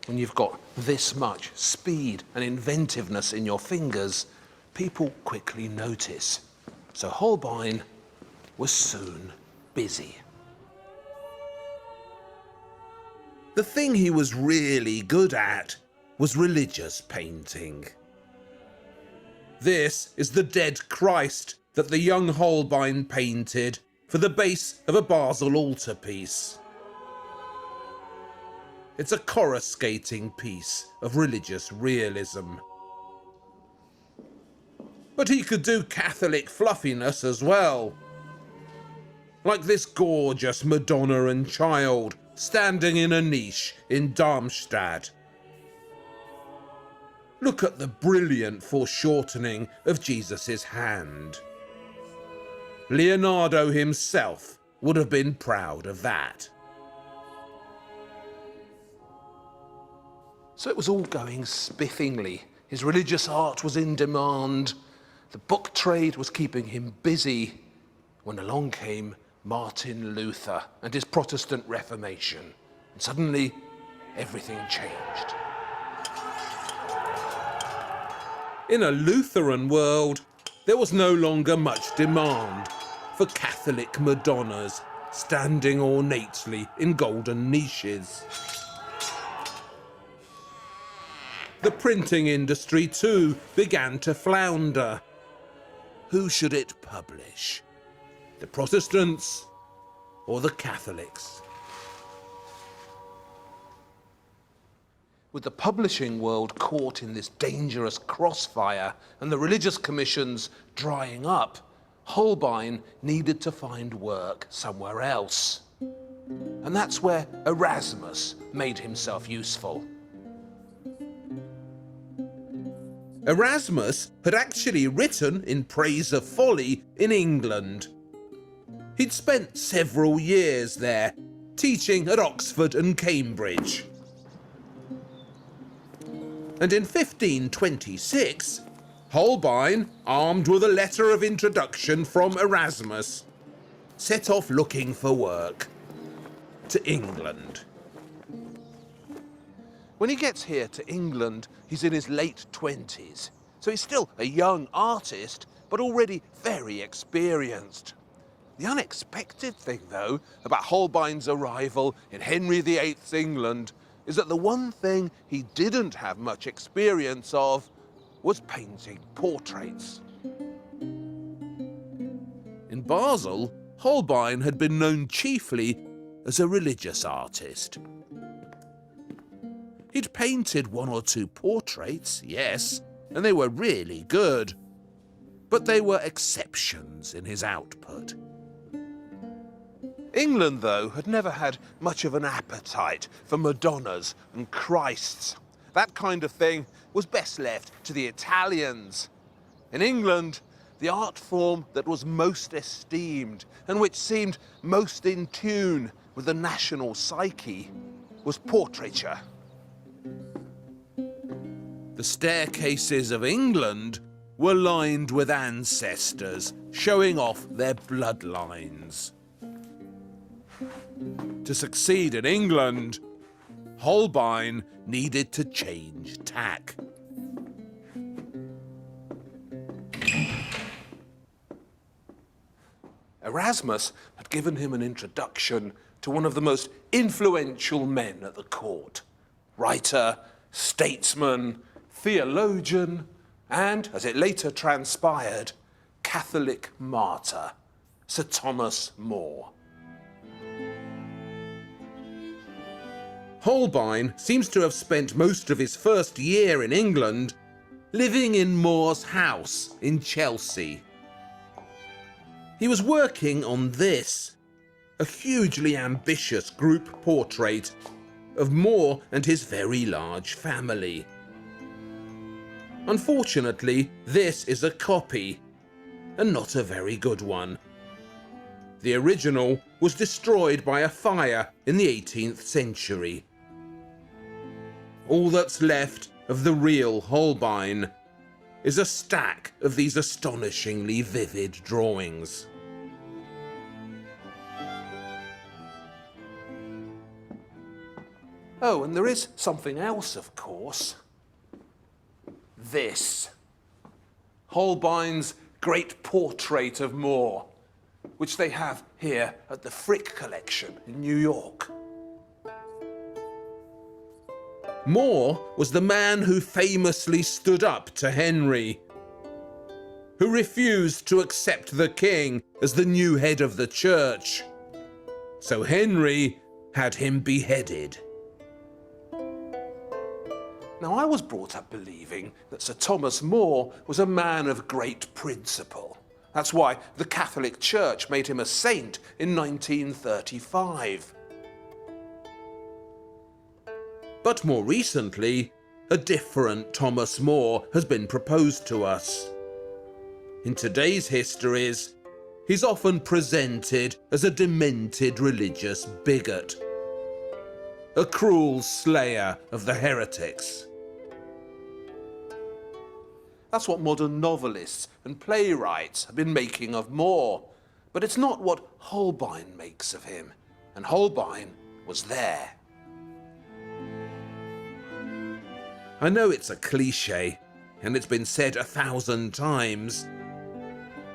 when you've got this much speed and inventiveness in your fingers, people quickly notice. So Holbein was soon busy. The thing he was really good at was religious painting. This is the dead Christ that the young Holbein painted for the base of a Basel altarpiece. It's a coruscating piece of religious realism. But he could do Catholic fluffiness as well. Like this gorgeous Madonna and Child standing in a niche in Darmstadt. Look at the brilliant foreshortening of Jesus' hand. Leonardo himself would have been proud of that. So it was all going spiffingly. His religious art was in demand. The book trade was keeping him busy when along came Martin Luther and his Protestant Reformation. And suddenly, everything changed. In a Lutheran world, there was no longer much demand for Catholic Madonnas standing ornately in golden niches. The printing industry too began to flounder. Who should it publish? The Protestants or the Catholics? With the publishing world caught in this dangerous crossfire and the religious commissions drying up, Holbein needed to find work somewhere else. And that's where Erasmus made himself useful. Erasmus had actually written In Praise of Folly in England. He'd spent several years there, teaching at Oxford and Cambridge. And in 1526, Holbein, armed with a letter of introduction from Erasmus, set off looking for work to England. When he gets here to England, he's in his late 20s. So he's still a young artist, but already very experienced. The unexpected thing, though, about Holbein's arrival in Henry VIII's England is that the one thing he didn't have much experience of was painting portraits. In Basel, Holbein had been known chiefly as a religious artist. He'd painted one or two portraits, yes, and they were really good, but they were exceptions in his output. England, though, had never had much of an appetite for Madonnas and Christs. That kind of thing was best left to the Italians. In England, the art form that was most esteemed and which seemed most in tune with the national psyche was portraiture. The staircases of England were lined with ancestors showing off their bloodlines. To succeed in England, Holbein needed to change tack. Erasmus had given him an introduction to one of the most influential men at the court. Writer, statesman, theologian, and, as it later transpired, Catholic martyr, Sir Thomas More. Holbein seems to have spent most of his first year in England living in More's house in Chelsea. He was working on this, a hugely ambitious group portrait of More and his very large family. Unfortunately, this is a copy, and not a very good one. The original was destroyed by a fire in the 18th century. All that's left of the real Holbein is a stack of these astonishingly vivid drawings. Oh, and there is something else, of course. This. Holbein's great portrait of More, which they have here at the Frick Collection in New York. More was the man who famously stood up to Henry, who refused to accept the king as the new head of the church. So Henry had him beheaded. Now, I was brought up believing that Sir Thomas More was a man of great principle. That's why the Catholic Church made him a saint in 1935. But more recently, a different Thomas More has been proposed to us. In today's histories, he's often presented as a demented religious bigot, a cruel slayer of the heretics. That's what modern novelists and playwrights have been making of More, but it's not what Holbein makes of him, and Holbein was there. I know it's a cliche, and it's been said 1,000 times,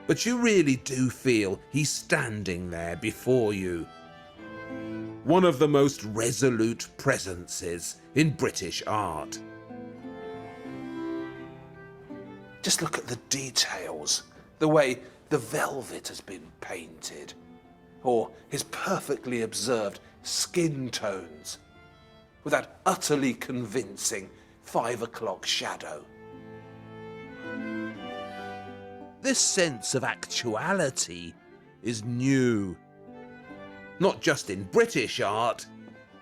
but you really do feel he's standing there before you. One of the most resolute presences in British art. Just look at the details, the way the velvet has been painted, or his perfectly observed skin tones, with that utterly convincing 5 o'clock shadow. This sense of actuality is new. Not just in British art,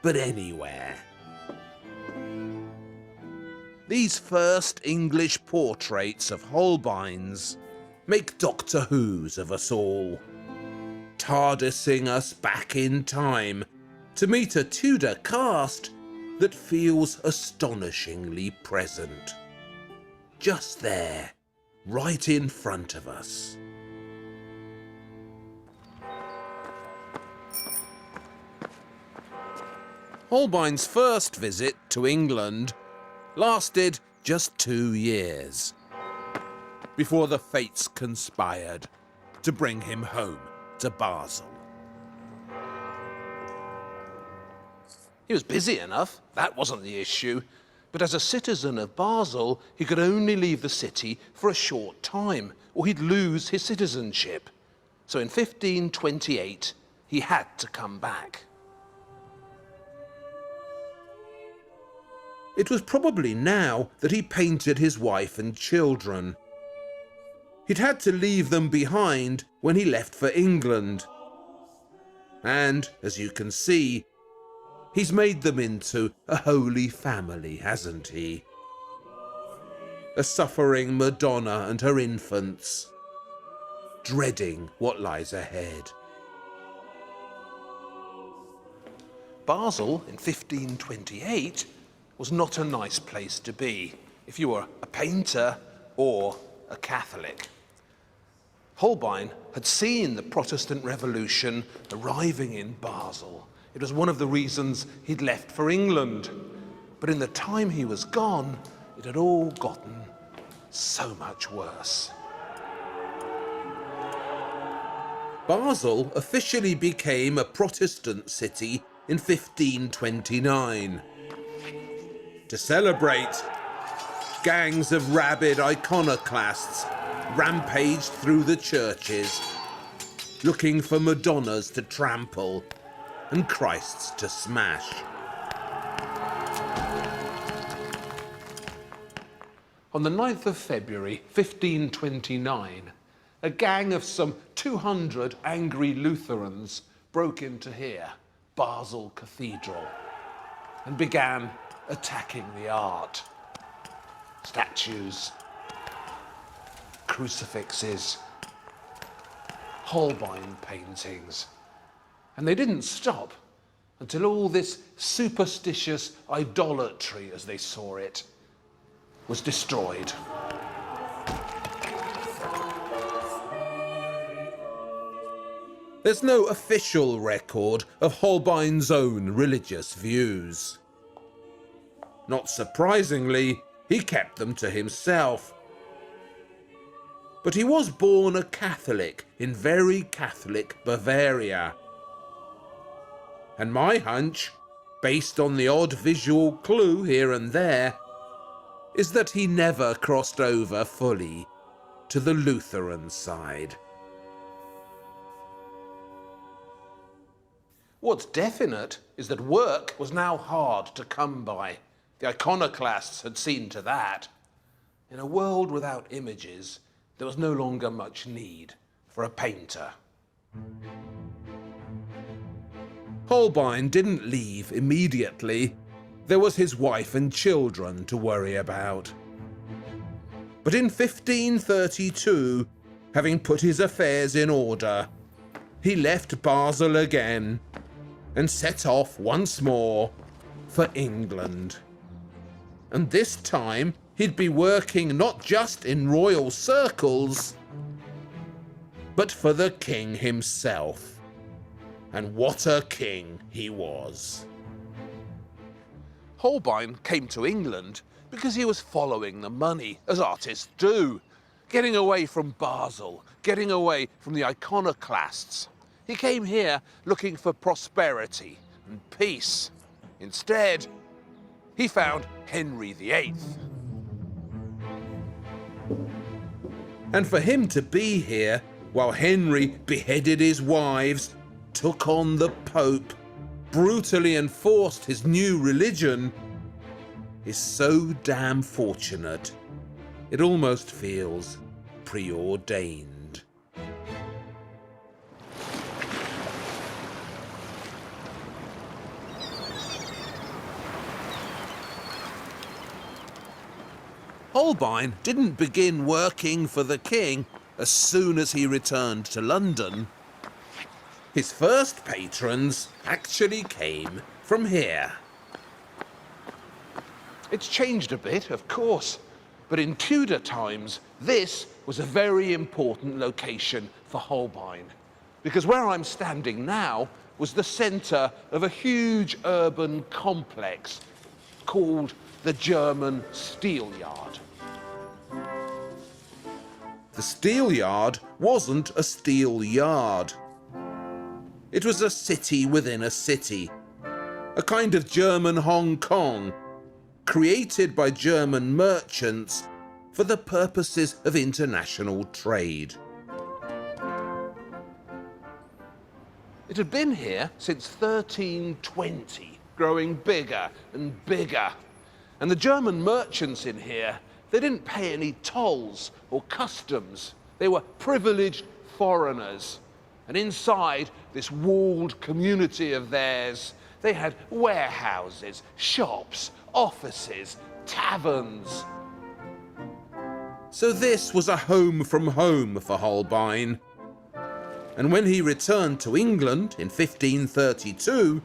but anywhere. These first English portraits of Holbein's make Doctor Who's of us all, TARDISing us back in time to meet a Tudor cast that feels astonishingly present. Just there, right in front of us. Holbein's first visit to England lasted just 2 years before the fates conspired to bring him home to Basel. He was busy enough, that wasn't the issue, but as a citizen of Basel, he could only leave the city for a short time, or he'd lose his citizenship. So in 1528, he had to come back. It was probably now that he painted his wife and children. He'd had to leave them behind when he left for England. And, as you can see, he's made them into a holy family, hasn't he? A suffering Madonna and her infants, dreading what lies ahead. Basel in 1528 was not a nice place to be if you were a painter or a Catholic. Holbein had seen the Protestant Revolution arriving in Basel. It was one of the reasons he'd left for England. But in the time he was gone, it had all gotten so much worse. Basel officially became a Protestant city in 1529. To celebrate, gangs of rabid iconoclasts rampaged through the churches, looking for Madonnas to trample and Christs to smash. On the 9th of February, 1529, a gang of some 200 angry Lutherans broke into here, Basel Cathedral, and began attacking the art. Statues, crucifixes, Holbein paintings. And they didn't stop until all this superstitious idolatry, as they saw it, was destroyed. There's no official record of Holbein's own religious views. Not surprisingly, he kept them to himself. But he was born a Catholic in very Catholic Bavaria. And my hunch, based on the odd visual clue here and there, is that he never crossed over fully to the Lutheran side. What's definite is that work was now hard to come by. The iconoclasts had seen to that. In a world without images, there was no longer much need for a painter. Holbein didn't leave immediately. There was his wife and children to worry about. But in 1532, having put his affairs in order, he left Basel again and set off once more for England. And this time, he'd be working not just in royal circles, but for the king himself. And what a king he was. Holbein came to England because he was following the money, as artists do, getting away from Basel, getting away from the iconoclasts. He came here looking for prosperity and peace. Instead, he found Henry VIII. And for him to be here while Henry beheaded his wives, took on the Pope, brutally enforced his new religion, is so damn fortunate, it almost feels preordained. Holbein didn't begin working for the king as soon as he returned to London. His first patrons actually came from here. It's changed a bit, of course, but in Tudor times, this was a very important location for Holbein, because where I'm standing now was the centre of a huge urban complex called the German Steelyard. The Steelyard wasn't a steel yard. It was a city within a city, a kind of German Hong Kong, created by German merchants for the purposes of international trade. It had been here since 1320, growing bigger and bigger. And the German merchants in here, they didn't pay any tolls or customs. They were privileged foreigners. And inside this walled community of theirs, they had warehouses, shops, offices, taverns. So this was a home from home for Holbein. And when he returned to England in 1532,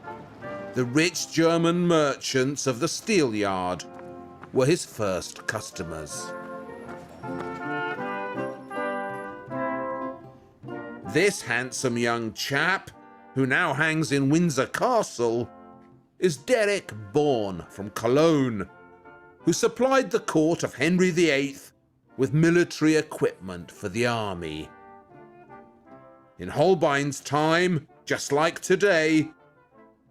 the rich German merchants of the Steelyard were his first customers. This handsome young chap, who now hangs in Windsor Castle, is Derek Bourne from Cologne, who supplied the court of Henry VIII with military equipment for the army. In Holbein's time, just like today,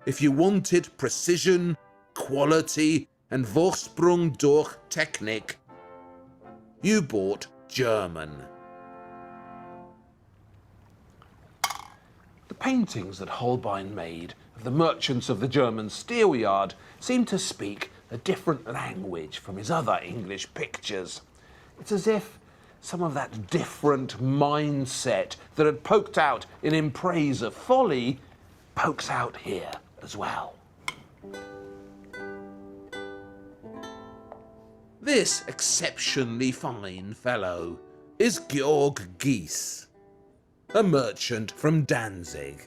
if you wanted precision, quality, and Vorsprung durch Technik, you bought German. The paintings that Holbein made of the merchants of the German Steelyard seem to speak a different language from his other English pictures. It's as if some of that different mindset that had poked out in Praise of Folly pokes out here as well. This exceptionally fine fellow is Georg Gies, a merchant from Danzig.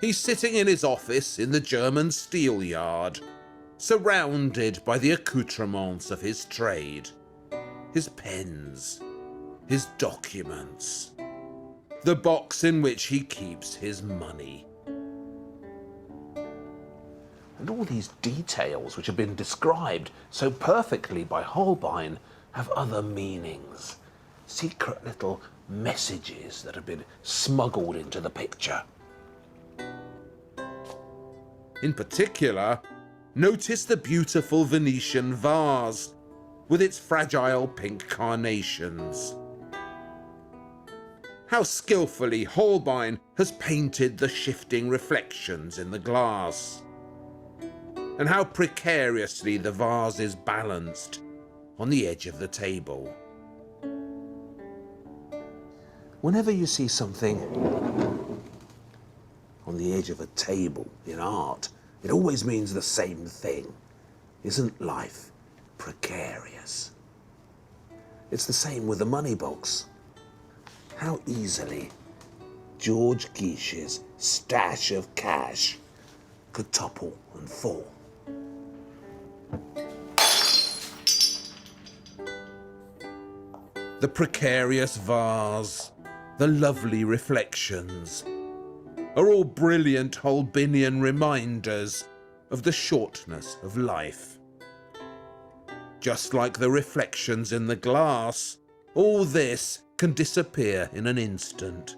He's sitting in his office in the German Steelyard, surrounded by the accoutrements of his trade. His pens, his documents, the box in which he keeps his money. And all these details which have been described so perfectly by Holbein have other meanings, secret little messages that have been smuggled into the picture. In particular, notice the beautiful Venetian vase with its fragile pink carnations. How skillfully Holbein has painted the shifting reflections in the glass, and how precariously the vase is balanced on the edge of the table. Whenever you see something on the edge of a table in art, it always means the same thing. Isn't life precarious? It's the same with the money box. How easily George Gies's stash of cash could topple and fall. The precarious vase, the lovely reflections, are all brilliant Holbeinian reminders of the shortness of life. Just like the reflections in the glass, all this can disappear in an instant.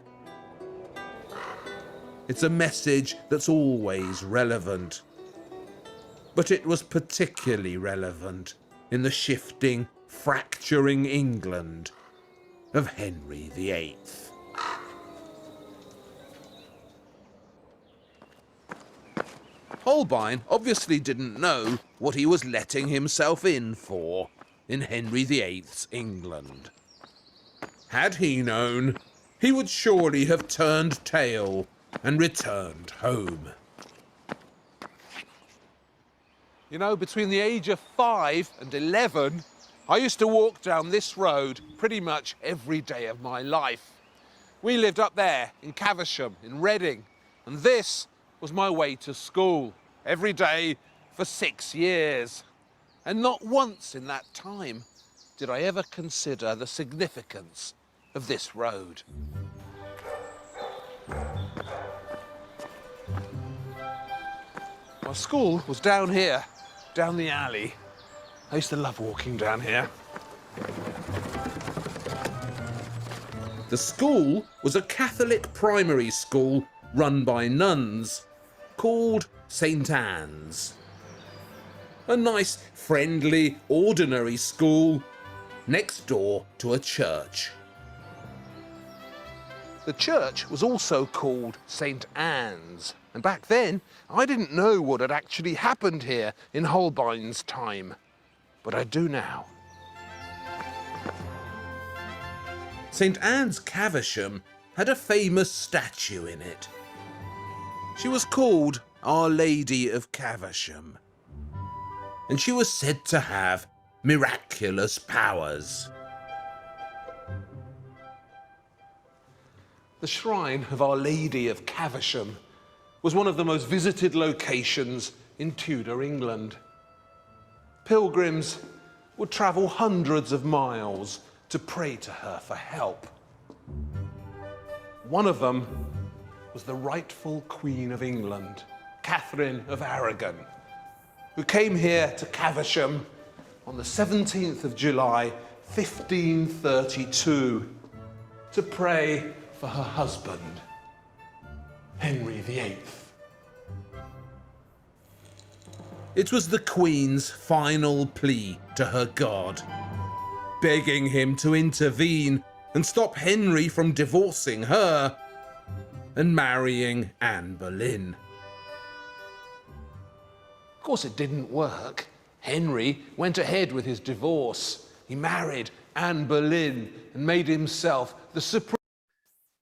It's a message that's always relevant, but it was particularly relevant in the shifting, fracturing England of Henry VIII. Holbein obviously didn't know what he was letting himself in for in Henry VIII's England. Had he known, he would surely have turned tail and returned home. You know, between the age of 5 and 11, I used to walk down this road pretty much every day of my life. We lived up there in Caversham, in Reading, and this was my way to school every day for 6 years. And not once in that time did I ever consider the significance of this road. My school was down here, down the alley. I used to love walking down here. The school was a Catholic primary school run by nuns called St. Anne's. A nice, friendly, ordinary school next door to a church. The church was also called St. Anne's, and back then I didn't know what had actually happened here in Holbein's time, but I do now. St. Anne's, Caversham had a famous statue in it. She was called Our Lady of Caversham, and she was said to have miraculous powers. The shrine of Our Lady of Caversham was one of the most visited locations in Tudor England. Pilgrims would travel hundreds of miles to pray to her for help. One of them was the rightful Queen of England, Catherine of Aragon, who came here to Caversham on the 17th of July, 1532, to pray for her husband, Henry VIII. It was the Queen's final plea to her God, begging him to intervene and stop Henry from divorcing her and marrying Anne Boleyn. Of course, it didn't work. Henry went ahead with his divorce. He married Anne Boleyn and made himself the supreme.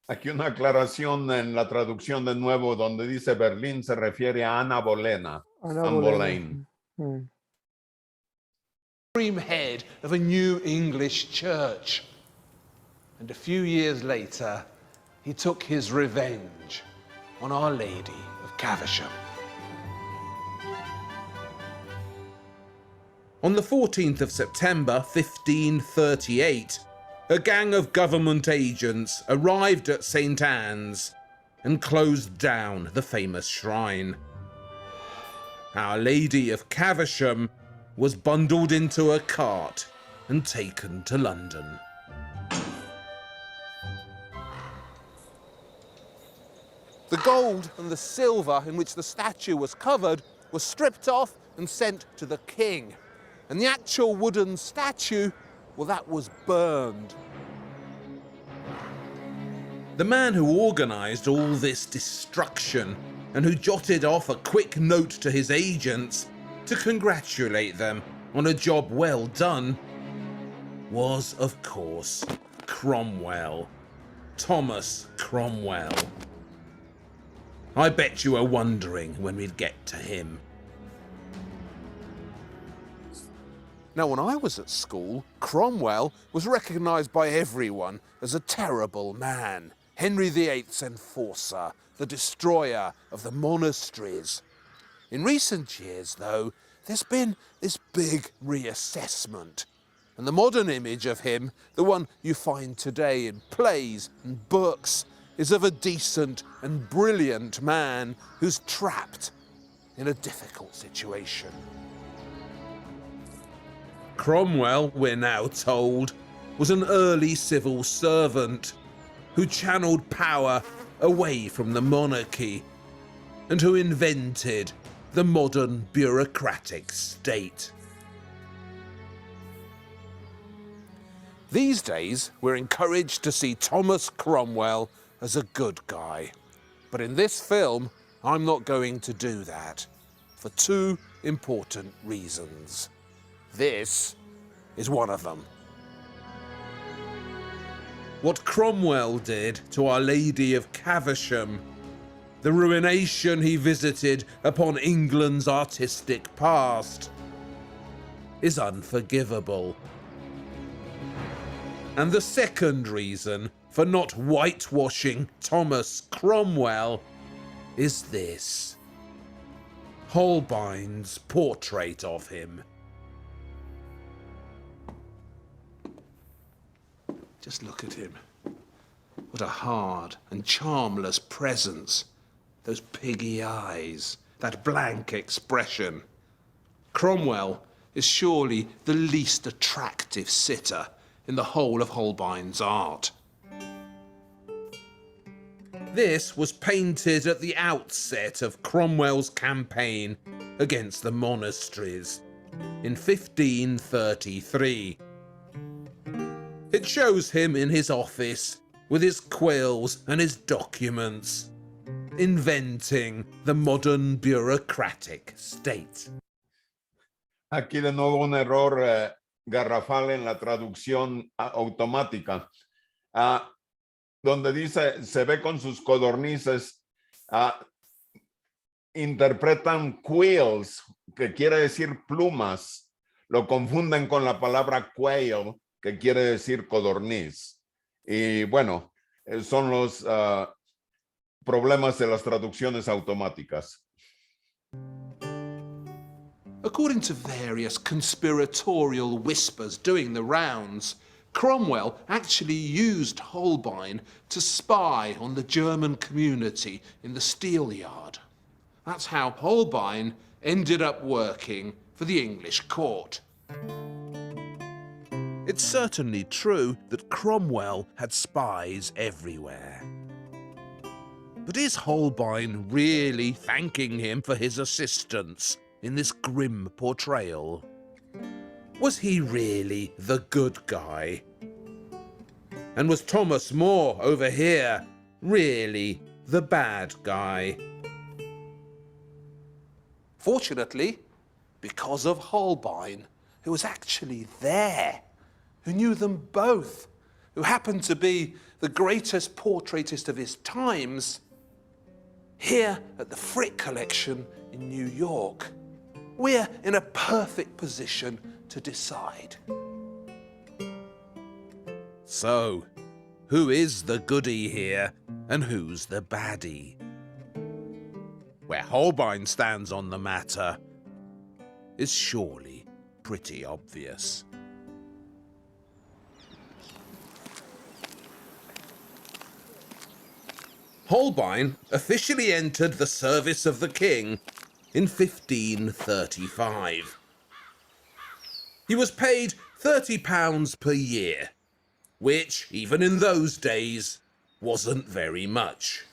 Aquí una aclaración en la traducción de nuevo donde dice Berlín se refiere a Ana Bolena. Anne Boleyn. Head of a new English church. And a few years later, he took his revenge on Our Lady of Caversham. On the 14th of September 1538, a gang of government agents arrived at St. Anne's and closed down the famous shrine. Our Lady of Caversham was bundled into a cart and taken to London. The gold and the silver in which the statue was covered was stripped off and sent to the king. And the actual wooden statue, well, that was burned. The man who organised all this destruction and who jotted off a quick note to his agents to congratulate them on a job well done was, of course, Cromwell. Thomas Cromwell. I bet you were wondering when we'd get to him. Now, when I was at school, Cromwell was recognised by everyone as a terrible man. Henry VIII's enforcer, the destroyer of the monasteries. In recent years, though, there's been this big reassessment. And the modern image of him, the one you find today in plays and books, is of a decent and brilliant man who's trapped in a difficult situation. Cromwell, we're now told, was an early civil servant who channeled power away from the monarchy and who invented the modern bureaucratic state. These days, we're encouraged to see Thomas Cromwell as a good guy. But in this film, I'm not going to do that for two important reasons. This is one of them. What Cromwell did to Our Lady of Caversham, the ruination he visited upon England's artistic past, is unforgivable. And the second reason for not whitewashing Thomas Cromwell is this: Holbein's portrait of him. Just look at him. What a hard and charmless presence. Those piggy eyes, that blank expression. Cromwell is surely the least attractive sitter in the whole of Holbein's art. This was painted at the outset of Cromwell's campaign against the monasteries in 1533. It shows him in his office with his quills and his documents, inventing the modern bureaucratic state. Aquí de nuevo un error garrafal en la traducción automática, donde dice se ve con sus codornices, interpretan quills, que quiere decir plumas, lo confunden con la palabra quail, que quiere decir codorniz. Y bueno, son los problemas de las traducciones automáticas. According to various conspiratorial whispers doing the rounds, Cromwell actually used Holbein to spy on the German community in the Steelyard. That's how Holbein ended up working for the English court. It's certainly true that Cromwell had spies everywhere. But is Holbein really thanking him for his assistance in this grim portrayal? Was he really the good guy? And was Thomas More over here really the bad guy? Fortunately, because of Holbein, who was actually there, who knew them both, who happened to be the greatest portraitist of his times, here at the Frick Collection in New York, we're in a perfect position to decide. So, who is the goodie here and who's the baddie? Where Holbein stands on the matter is surely pretty obvious. Holbein officially entered the service of the king in 1535. He was paid £30 per year, which, even in those days, wasn't very much.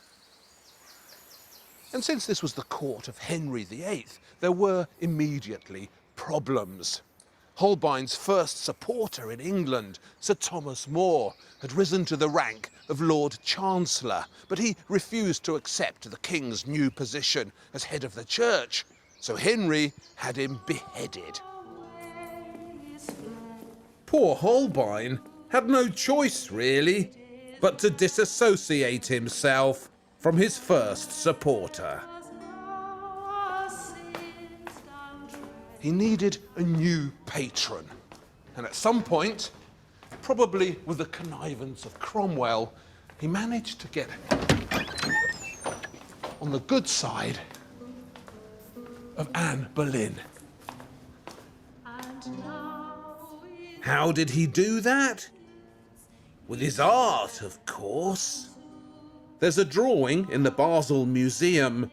And since this was the court of Henry VIII, there were immediately problems. Holbein's first supporter in England, Sir Thomas More, had risen to the rank of Lord Chancellor, but he refused to accept the king's new position as head of the church, so Henry had him beheaded. Poor Holbein had no choice, really, but to disassociate himself from his first supporter. He needed a new patron, and at some point, probably with the connivance of Cromwell, he managed to get on the good side of Anne Boleyn. How did he do that? With his art, of course. There's a drawing in the Basel Museum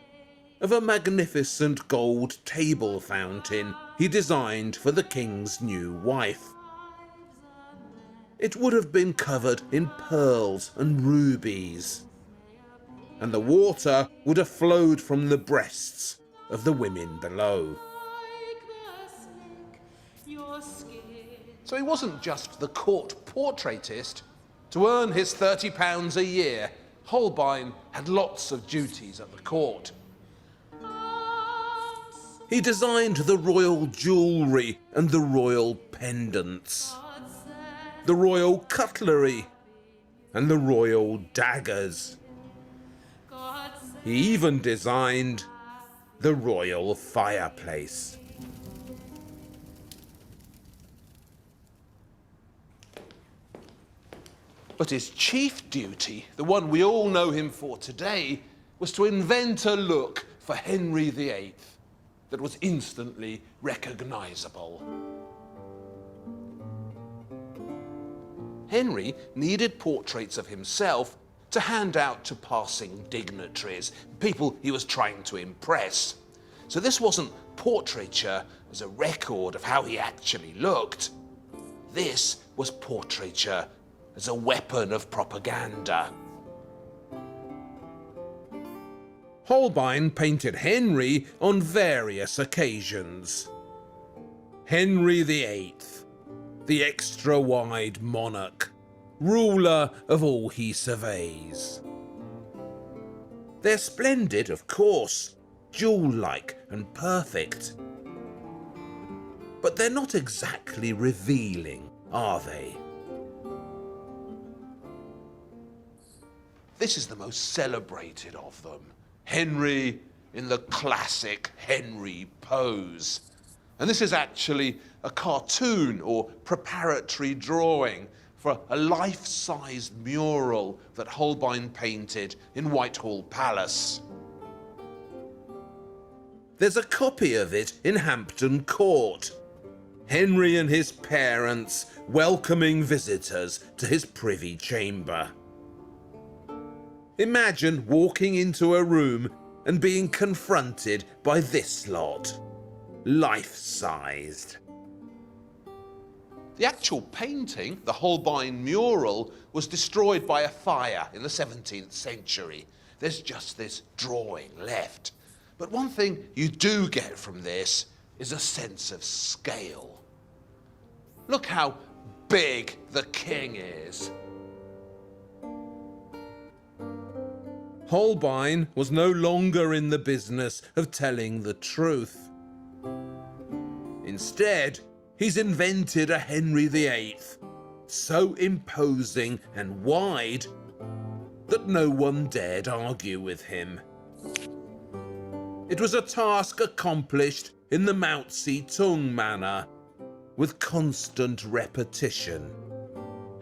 of a magnificent gold table fountain he designed for the king's new wife. It would have been covered in pearls and rubies, and the water would have flowed from the breasts of the women below. So he wasn't just the court portraitist. To earn his £30 a year, Holbein had lots of duties at the court. He designed the royal jewellery and the royal pendants, the royal cutlery and the royal daggers. He even designed the royal fireplace. But his chief duty, the one we all know him for today, was to invent a look for Henry VIII that was instantly recognizable. Henry needed portraits of himself to hand out to passing dignitaries, people he was trying to impress. So this wasn't portraiture as a record of how he actually looked. This was portraiture as a weapon of propaganda. Holbein painted Henry on various occasions. Henry VIII, the extra-wide monarch, ruler of all he surveys. They're splendid, of course, jewel-like and perfect. But they're not exactly revealing, are they? This is the most celebrated of them. Henry in the classic Henry pose. And this is actually a cartoon or preparatory drawing for a life-sized mural that Holbein painted in Whitehall Palace. There's a copy of it in Hampton Court. Henry and his parents welcoming visitors to his privy chamber. Imagine walking into a room and being confronted by this lot. Life-sized. The actual painting, the Holbein mural, was destroyed by a fire in the 17th century. There's just this drawing left. But one thing you do get from this is a sense of scale. Look how big the king is. Holbein was no longer in the business of telling the truth. Instead, he's invented a Henry VIII, so imposing and wide that no one dared argue with him. It was a task accomplished in the Mao Zedong manner, with constant repetition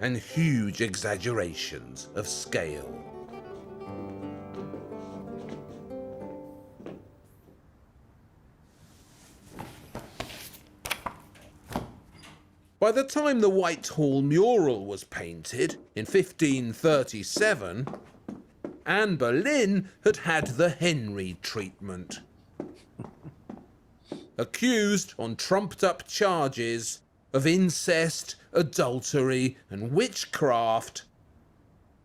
and huge exaggerations of scale. By the time the Whitehall mural was painted in 1537, Anne Boleyn had had the Henry treatment. Accused on trumped-up charges of incest, adultery and witchcraft,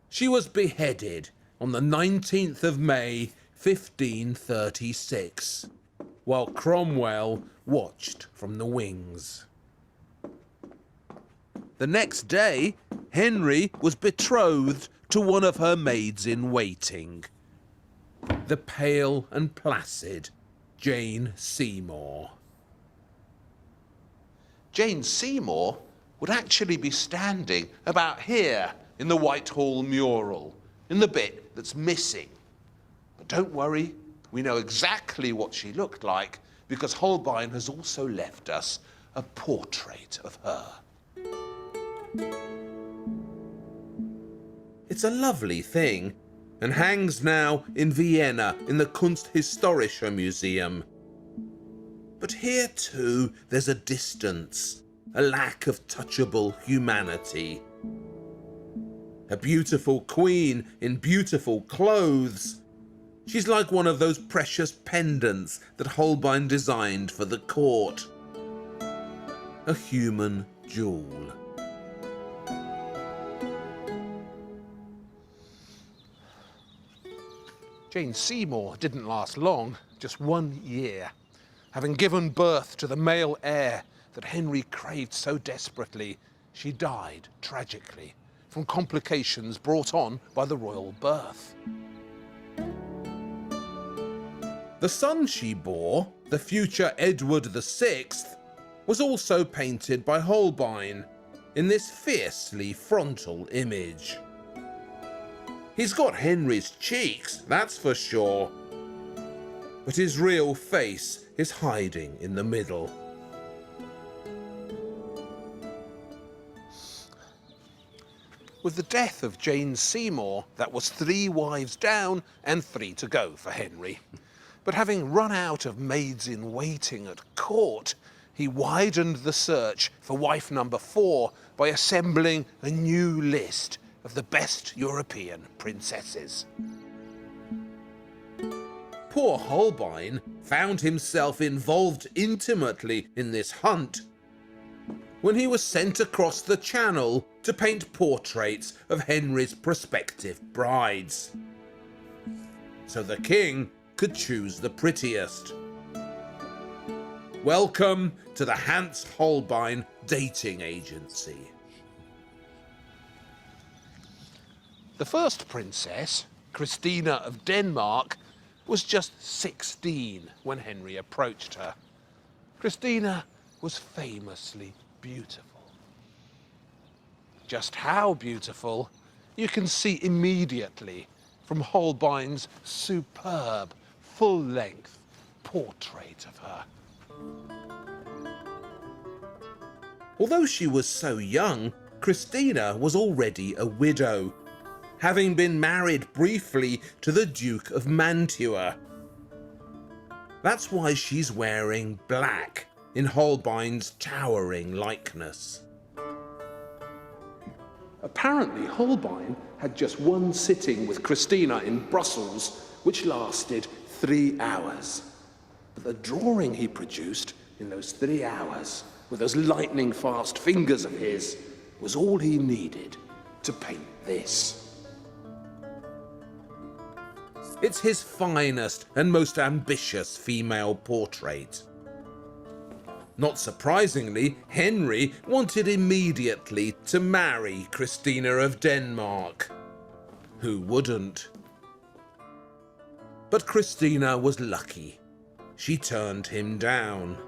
she was beheaded on the 19th of May, 1536, while Cromwell watched from the wings. The next day, Henry was betrothed to one of her maids-in-waiting, the pale and placid Jane Seymour. Jane Seymour would actually be standing about here in the Whitehall mural, in the bit that's missing. But don't worry, we know exactly what she looked like because Holbein has also left us a portrait of her. It's a lovely thing and hangs now in Vienna in the Kunsthistorische Museum. But here too there's a distance, a lack of touchable humanity. A beautiful queen in beautiful clothes. She's like one of those precious pendants that Holbein designed for the court. A human jewel. Jane Seymour didn't last long, just 1 year. Having given birth to the male heir that Henry craved so desperately, she died tragically from complications brought on by the royal birth. The son she bore, the future Edward VI, was also painted by Holbein in this fiercely frontal image. He's got Henry's cheeks, that's for sure. But his real face is hiding in the middle. With the death of Jane Seymour, that was 3 wives down and 3 to go for Henry. But having run out of maids-in-waiting at court, he widened the search for wife number 4 by assembling a new list of the best European princesses. Poor Holbein found himself involved intimately in this hunt when he was sent across the Channel to paint portraits of Henry's prospective brides, so the king could choose the prettiest. Welcome to the Hans Holbein Dating Agency. The first princess, Christina of Denmark, was just 16 when Henry approached her. Christina was famously beautiful. Just how beautiful you can see immediately from Holbein's superb, full-length portrait of her. Although she was so young, Christina was already a widow, having been married briefly to the Duke of Mantua. That's why she's wearing black in Holbein's towering likeness. Apparently, Holbein had just one sitting with Christina in Brussels, which lasted 3 hours. But the drawing he produced in those 3 hours, with those lightning-fast fingers of his, was all he needed to paint this. It's his finest and most ambitious female portrait. Not surprisingly, Henry wanted immediately to marry Christina of Denmark. Who wouldn't? But Christina was lucky. She turned him down.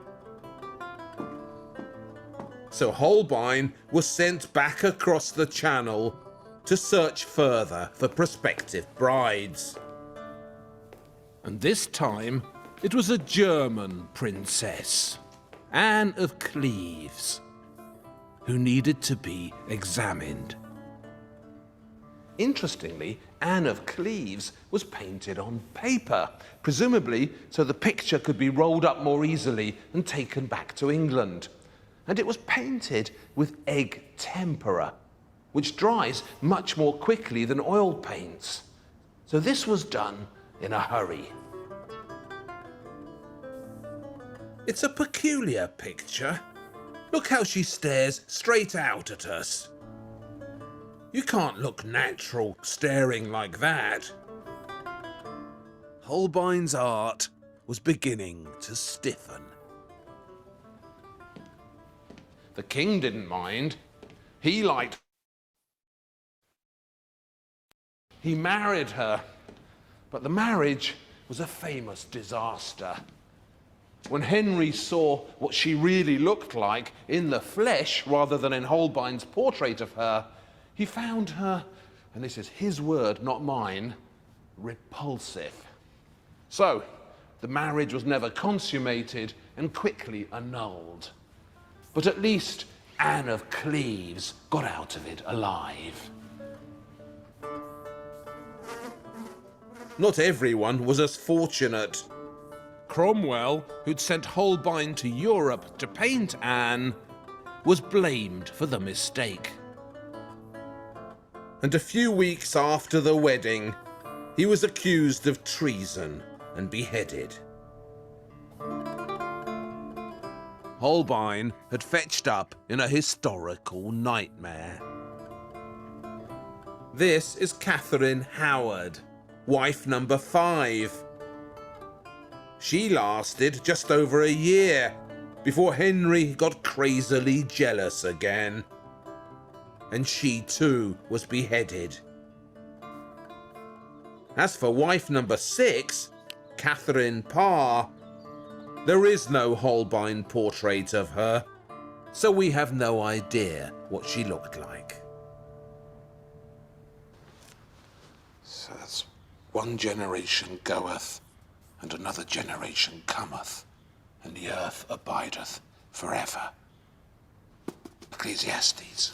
So Holbein was sent back across the Channel to search further for prospective brides. And this time, it was a German princess, Anne of Cleves, who needed to be examined. Interestingly, Anne of Cleves was painted on paper, presumably so the picture could be rolled up more easily and taken back to England. And it was painted with egg tempera, which dries much more quickly than oil paints. So this was done in a hurry. It's a peculiar picture. Look how she stares straight out at us. You can't look natural staring like that. Holbein's art was beginning to stiffen. The king didn't mind. He married her, but the marriage was a famous disaster. When Henry saw what she really looked like in the flesh rather than in Holbein's portrait of her, he found her, and this is his word, not mine, repulsive. So, the marriage was never consummated and quickly annulled. But at least Anne of Cleves got out of it alive. Not everyone was as fortunate. Cromwell, who'd sent Holbein to Europe to paint Anne, was blamed for the mistake. And a few weeks after the wedding, he was accused of treason and beheaded. Holbein had fetched up in a historical nightmare. This is Catherine Howard, wife number 5. She lasted just over a year before Henry got crazily jealous again. And she too was beheaded. As for wife number 6, Catherine Parr, there is no Holbein portrait of her, so we have no idea what she looked like. So that's one generation goeth, and another generation cometh, and the earth abideth forever. Ecclesiastes.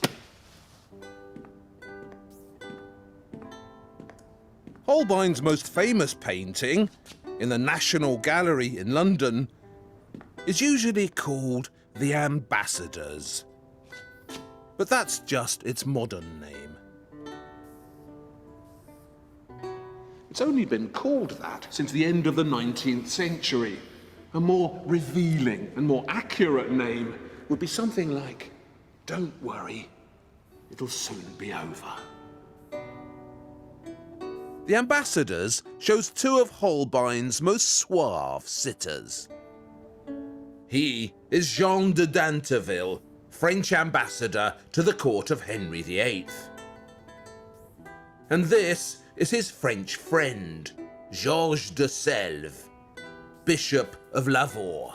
Holbein's most famous painting, in the National Gallery in London, is usually called The Ambassadors. But that's just its modern name. It's only been called that since the end of the 19th century. A more revealing and more accurate name would be something like, "Don't worry, it'll soon be over." The Ambassadors shows two of Holbein's most suave sitters. He is Jean de Danteville, French ambassador to the court of Henry VIII. And this is his French friend, Georges de Selve, Bishop of Lavaux.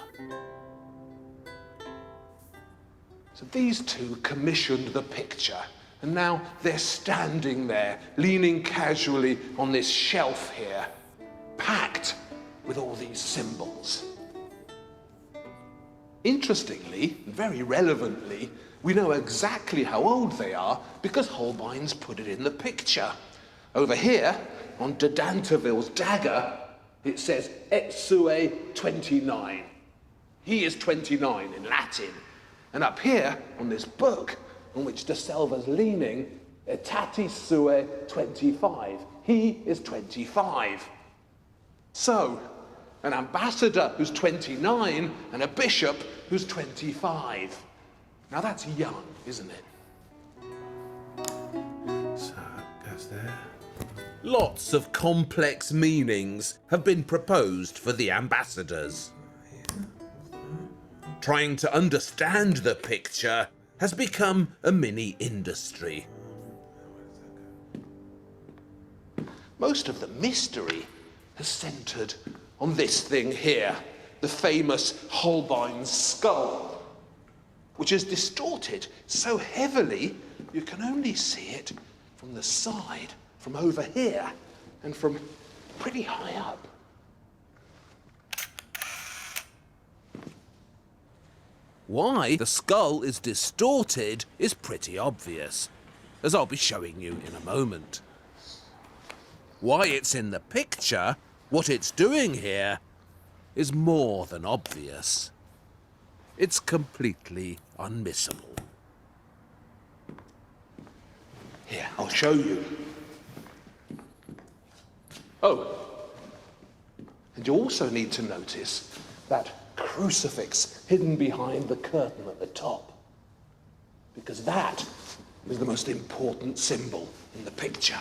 So these two commissioned the picture, and now they're standing there, leaning casually on this shelf here, packed with all these symbols. Interestingly, and very relevantly, we know exactly how old they are because Holbein's put it in the picture. Over here, on de Danteville's dagger, it says XVIII 29. He is 29 in Latin. And up here, on this book, on which de Selva's leaning, Aetati sue 25. He is 25. So, an ambassador who's 29 and a bishop who's 25. Now that's young, isn't it? So, goes there. Lots of complex meanings have been proposed for the ambassadors. Trying to understand the picture has become a mini industry. Most of the mystery has centred on this thing here, the famous Holbein's skull, which is distorted so heavily you can only see it from the side, from over here, and from pretty high up. Why the skull is distorted is pretty obvious, as I'll be showing you in a moment. Why it's in the picture, what it's doing here, is more than obvious. It's completely unmissable. Here, I'll show you. Oh, and you also need to notice that crucifix hidden behind the curtain at the top, because that is the most important symbol in the picture.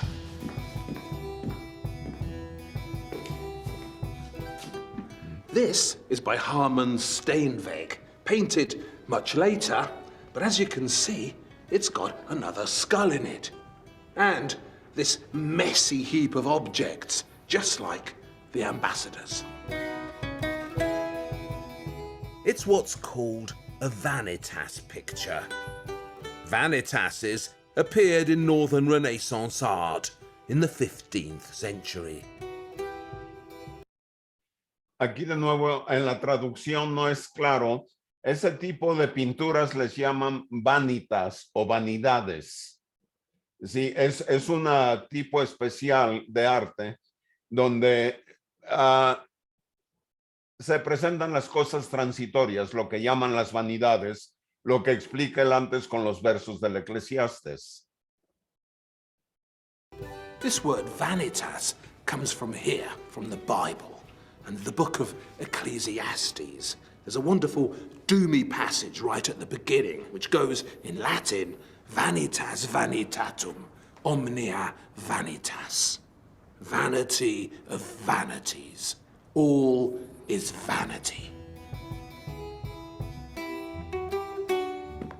This is by Harman Steenweg, painted much later, but as you can see, it's got another skull in it. And this messy heap of objects, just like the ambassadors. It's what's called a vanitas picture. Vanitases appeared in Northern Renaissance art in the 15th century. Aquí de nuevo en la traducción no es claro. Ese tipo de pinturas les llaman vanitas o vanidades. Sí, es un tipo especial de arte donde se presentan las cosas transitorias, lo que llaman las vanidades, lo que explica él antes con los versos del Eclesiastes. This word vanitas comes from here, from the Bible and the book of Ecclesiastes. There's a wonderful doomy passage right at the beginning, which goes in Latin, vanitas vanitatum, omnia vanitas. Vanity of vanities. All is vanity.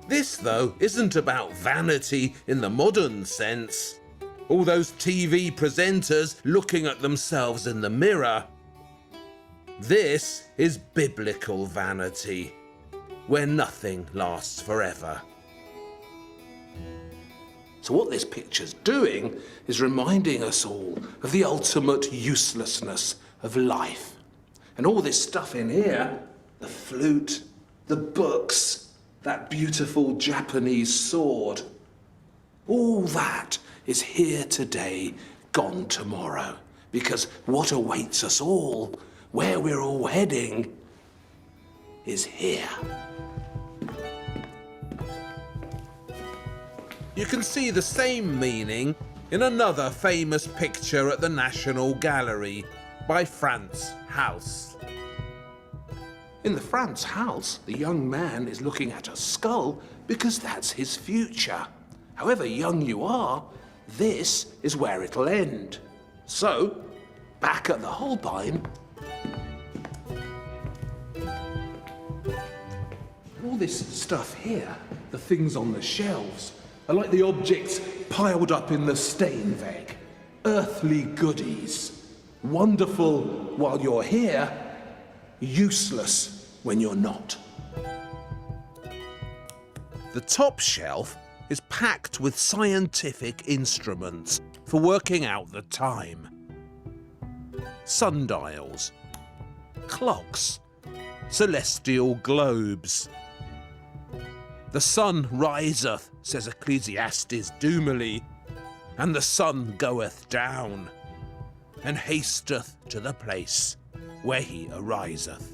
This, though, isn't about vanity in the modern sense. All those TV presenters looking at themselves in the mirror. This is biblical vanity, where nothing lasts forever. So what this picture's doing is reminding us all of the ultimate uselessness of life. And all this stuff in here, the flute, the books, that beautiful Japanese sword, all that is here today, gone tomorrow. because what awaits us all, where we're all heading, is here. You can see the same meaning in another famous picture at the National Gallery by Frans Hals. In the Frans Hals, the young man is looking at a skull because that's his future. However young you are, this is where it'll end. So, back at the Holbein, all this stuff here, the things on the shelves, are like the objects piled up in the Steenweg. Earthly goodies. Wonderful while you're here, useless when you're not. The top shelf is packed with scientific instruments for working out the time. Sundials, clocks, celestial globes. The sun riseth, says Ecclesiastes doomily, and the sun goeth down, and hasteth to the place where he ariseth.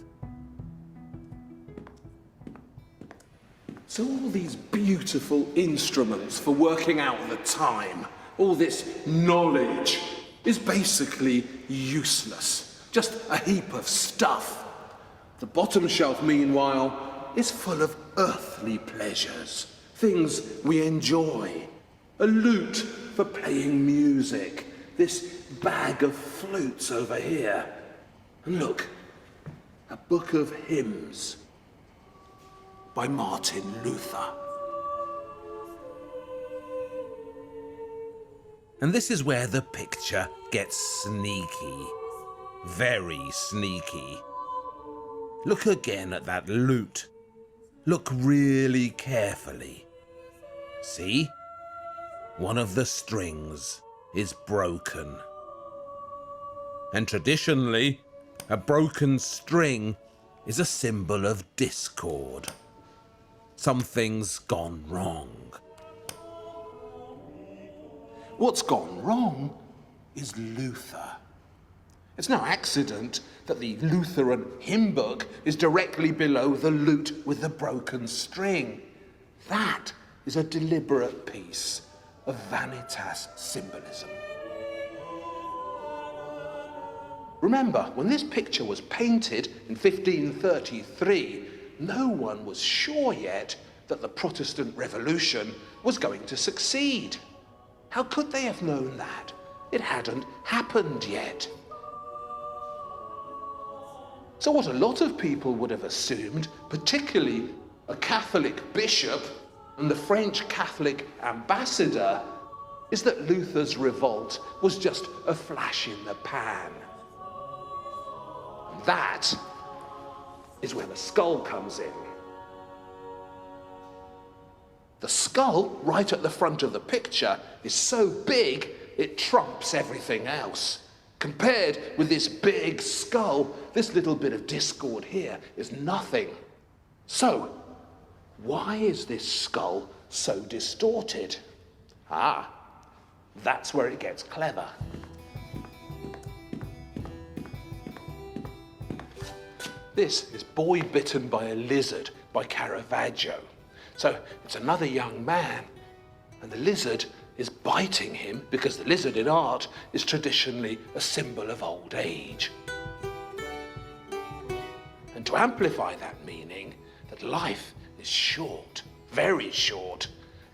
So all these beautiful instruments for working out the time, all this knowledge, is basically useless. Just a heap of stuff. The bottom shelf, meanwhile, is full of earthly pleasures, things we enjoy. A lute for playing music, this bag of flutes over here. And look, a book of hymns by Martin Luther. And this is where the picture gets sneaky. Very sneaky. Look again at that lute. Look really carefully. See? One of the strings is broken. And traditionally, a broken string is a symbol of discord. Something's gone wrong. What's gone wrong is Luther. It's no accident that the Lutheran hymn book is directly below the lute with the broken string. That is a deliberate piece of vanitas symbolism. Remember, when this picture was painted in 1533, no one was sure yet that the Protestant Revolution was going to succeed. How could they have known that? It hadn't happened yet. So what a lot of people would have assumed, particularly a Catholic bishop and the French Catholic ambassador, is that Luther's revolt was just a flash in the pan. And that is where the skull comes in. The skull, right at the front of the picture, is so big it trumps everything else. Compared with this big skull, this little bit of discord here is nothing. So, why is this skull so distorted? Ah, that's where it gets clever. This is Boy Bitten by a Lizard by Caravaggio. So it's another young man, and the lizard is biting him because the lizard in art is traditionally a symbol of old age. And to amplify that meaning, that life is short, very short,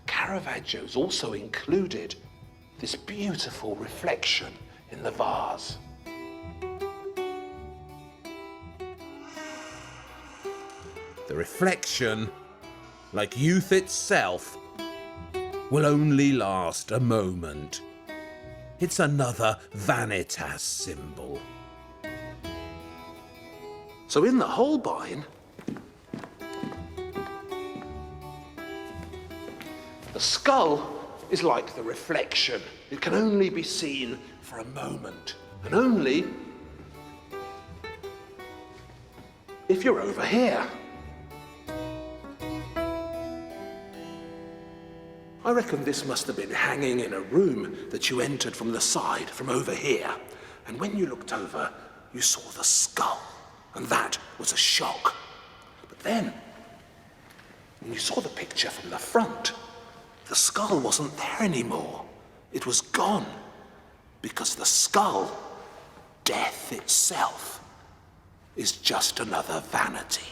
Caravaggio's also included this beautiful reflection in the vase. The reflection, like youth itself, will only last a moment. It's another vanitas symbol. So in the Holbein, the skull is like the reflection. It can only be seen for a moment, and only if you're over here. I reckon this must have been hanging in a room that you entered from the side, from over here. And when you looked over, you saw the skull, and that was a shock. But then, when you saw the picture from the front, the skull wasn't there anymore. It was gone, because the skull, death itself, is just another vanity.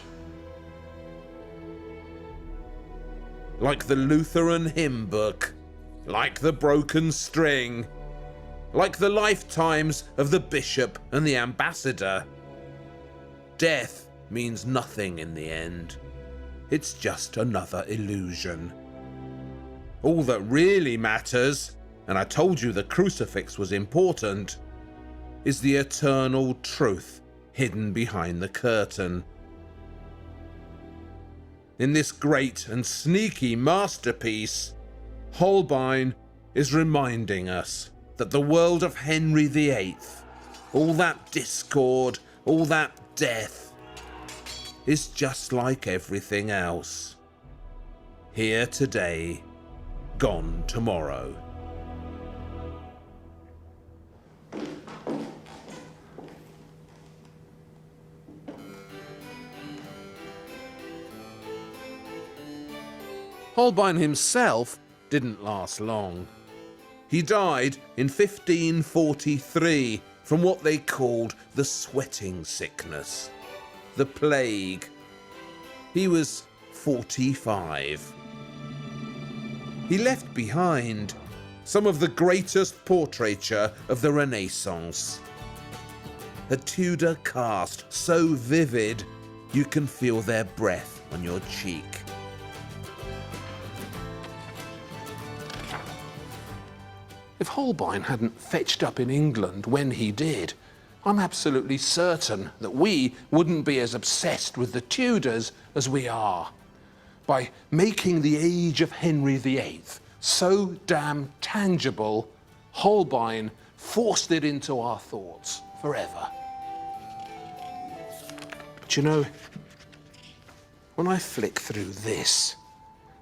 Like the Lutheran hymn book, like the broken string, like the lifetimes of the bishop and the ambassador. Death means nothing in the end. It's just another illusion. All that really matters, and I told you the crucifix was important, is the eternal truth hidden behind the curtain. In this great and sneaky masterpiece, Holbein is reminding us that the world of Henry VIII, all that discord, all that death, is just like everything else. Here today, gone tomorrow. Holbein himself didn't last long. He died in 1543 from what they called the sweating sickness, the plague. He was 45. He left behind some of the greatest portraiture of the Renaissance. A Tudor cast so vivid you can feel their breath on your cheek. If Holbein hadn't fetched up in England when he did, I'm absolutely certain that we wouldn't be as obsessed with the Tudors as we are. By making the age of Henry VIII so damn tangible, Holbein forced it into our thoughts forever. But you know, when I flick through this,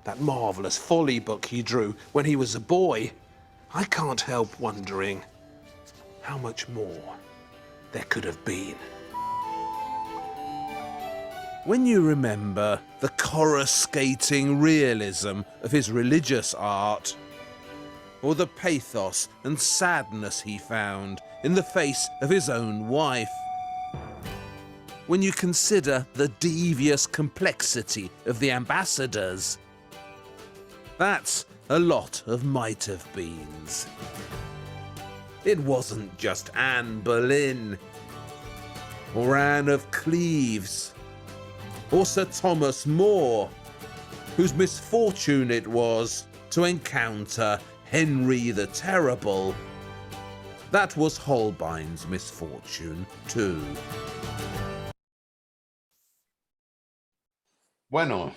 that marvellous folly book he drew when he was a boy, I can't help wondering how much more there could have been. When you remember the coruscating realism of his religious art, or the pathos and sadness he found in the face of his own wife, when you consider the devious complexity of the ambassadors, that's a lot of might-have-beens. It wasn't just Anne Boleyn, or Anne of Cleves, or Sir Thomas More, whose misfortune it was to encounter Henry the Terrible. That was Holbein's misfortune too. Bueno,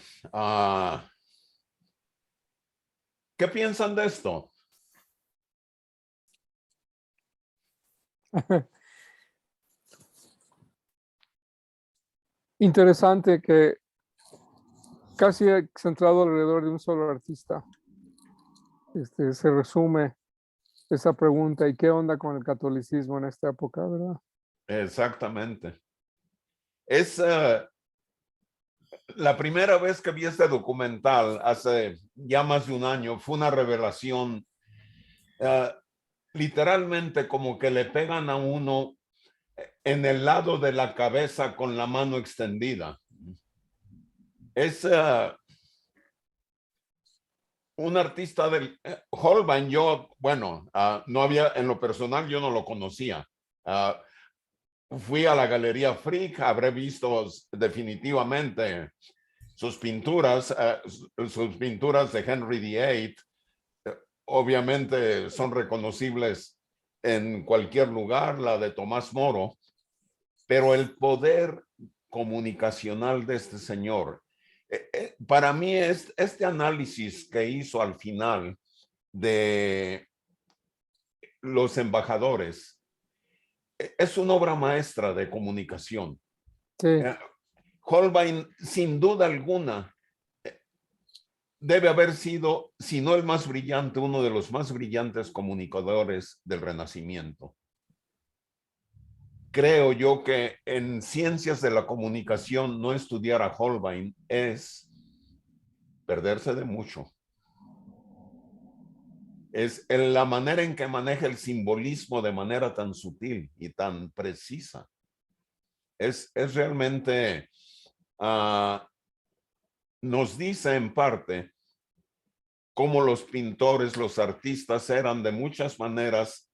¿qué piensan de esto? Interesante que casi centrado alrededor de un solo artista. Se resume esa pregunta, ¿y qué onda con el catolicismo en esta época, verdad? Exactamente. Es la primera vez que vi este documental hace ya más de un año, fue una revelación. Literalmente como que le pegan a uno en el lado de la cabeza con la mano extendida. Es un artista del Holbein. Yo, bueno, no había, en lo personal yo no lo conocía. Fui a la Galería Frick, habré visto definitivamente sus pinturas de Henry VIII. Obviamente son reconocibles en cualquier lugar, la de Tomás Moro, pero el poder comunicacional de este señor, para mí es este análisis que hizo al final de los embajadores, es una obra maestra de comunicación. Sí. Holbein, sin duda alguna, debe haber sido, si no el más brillante, uno de los más brillantes comunicadores del Renacimiento. creo yo que en ciencias de la comunicación no estudiar a Holbein es perderse de mucho. Es en la manera en que maneja el simbolismo de manera tan sutil y tan precisa. Es realmente, nos dice en parte cómo los pintores, los artistas eran de muchas maneras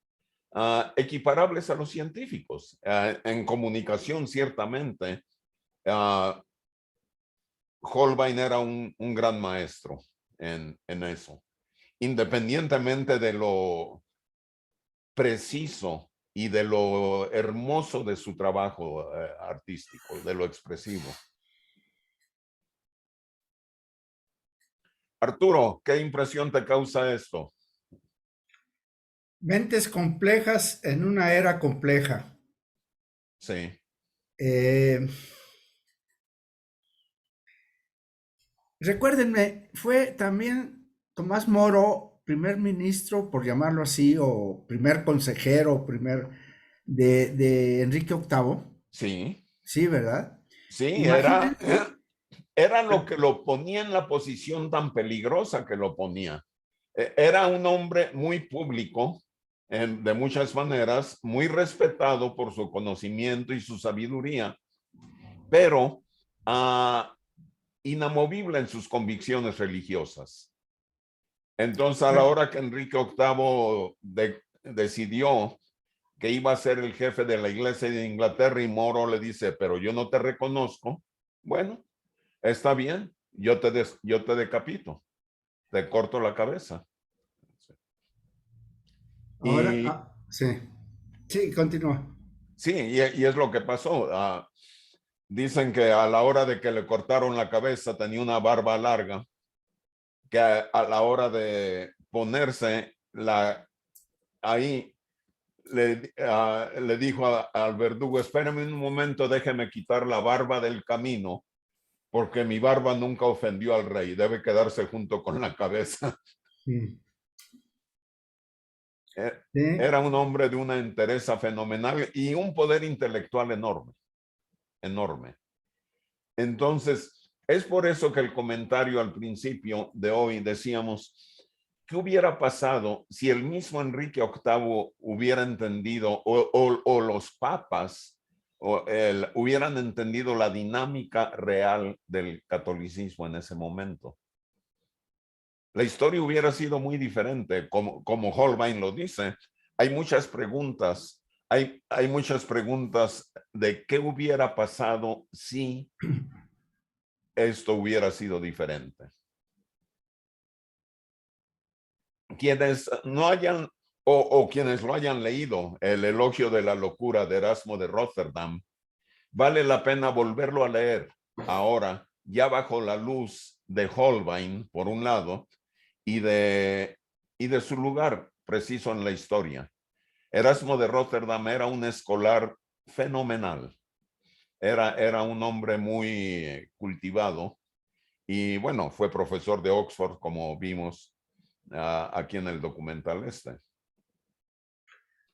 equiparables a los científicos. En comunicación, ciertamente, Holbein era un gran maestro en eso, independientemente de lo preciso y de lo hermoso de su trabajo artístico, de lo expresivo. Arturo, ¿qué impresión te causa esto? Mentes complejas en una era compleja. Sí. Recuérdenme, fue también Tomás Moro, primer ministro, por llamarlo así, o primer consejero, de Enrique VIII. Sí. Sí, ¿verdad? Sí, Imagínense. era lo que lo ponía en la posición tan peligrosa que lo ponía. Era un hombre muy público, de muchas maneras, muy respetado por su conocimiento y su sabiduría, pero inamovible en sus convicciones religiosas. Entonces, a la hora que Enrique VIII decidió que iba a ser el jefe de la iglesia de Inglaterra, y Moro le dice, pero yo no te reconozco, bueno, está bien, yo te decapito, te corto la cabeza. Ahora, sí. Sí, continúa. Sí, y es lo que pasó. Dicen que a la hora de que le cortaron la cabeza tenía una barba larga, que a la hora de ponerse ahí, le dijo al verdugo, espérame un momento, déjeme quitar la barba del camino, porque mi barba nunca ofendió al rey, debe quedarse junto con la cabeza. Sí. Sí. Era un hombre de una entereza fenomenal y un poder intelectual enorme, enorme. Entonces, es por eso que el comentario al principio de hoy decíamos, ¿qué hubiera pasado si el mismo Enrique VIII hubiera entendido o los papas hubieran entendido la dinámica real del catolicismo en ese momento? La historia hubiera sido muy diferente, como Holbein lo dice. Hay muchas preguntas, hay muchas preguntas de qué hubiera pasado si esto hubiera sido diferente. Quienes no hayan, o quienes lo hayan leído, el elogio de la locura de Erasmo de Rotterdam, vale la pena volverlo a leer ahora, ya bajo la luz de Holbein, por un lado, y de su lugar preciso en la historia. Erasmo de Rotterdam era un escolar fenomenal. Era un hombre muy cultivado y bueno, fue profesor de Oxford, como vimos aquí en el documental este.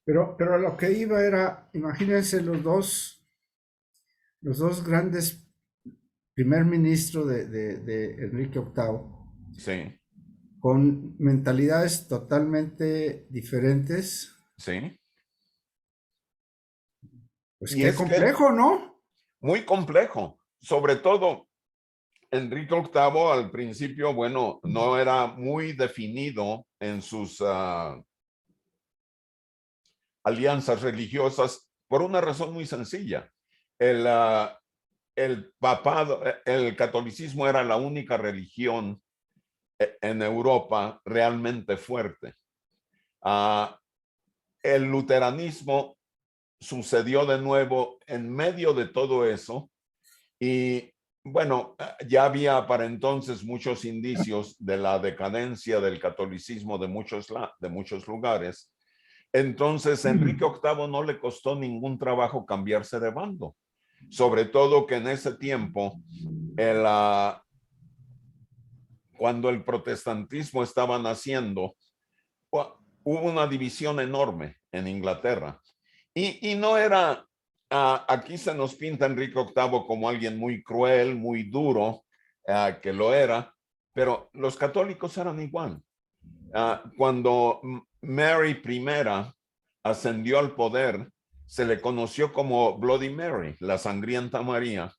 Pero a lo que iba era, imagínense los dos grandes primer ministro de Enrique VIII, Sí, con mentalidades totalmente diferentes. sí. Pues Y qué es que complejo, ¿no? muy complejo, sobre todo Enrique VIII al principio, bueno, no era muy definido en sus alianzas religiosas por una razón muy sencilla. El papado, el catolicismo era la única religión en Europa realmente fuerte. El luteranismo sucedió de nuevo en medio de todo eso y bueno, ya había para entonces muchos indicios de la decadencia del catolicismo de muchos lugares. Entonces, Enrique VIII no le costó ningún trabajo cambiarse de bando, sobre todo que en ese tiempo, cuando el protestantismo estaba naciendo, hubo una división enorme en Inglaterra. Y no era aquí se nos pinta Enrique VIII como alguien muy cruel, muy duro, que lo era, pero los católicos eran igual. Cuando Mary I ascendió al poder, se le conoció como Bloody Mary, la sangrienta María,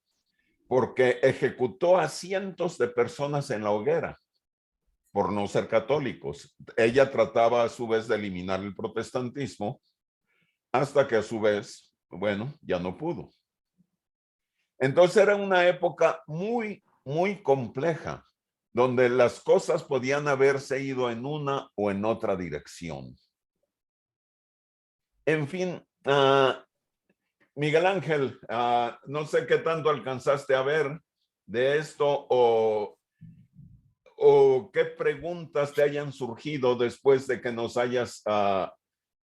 porque ejecutó a cientos de personas en la hoguera por no ser católicos. Ella trataba a su vez de eliminar el protestantismo, hasta que a su vez, bueno, ya no pudo. Entonces era una época muy, muy compleja, donde las cosas podían haberse ido en una o en otra dirección. En fin, Miguel Ángel, no sé qué tanto alcanzaste a ver de esto o qué preguntas te hayan surgido después de que nos hayas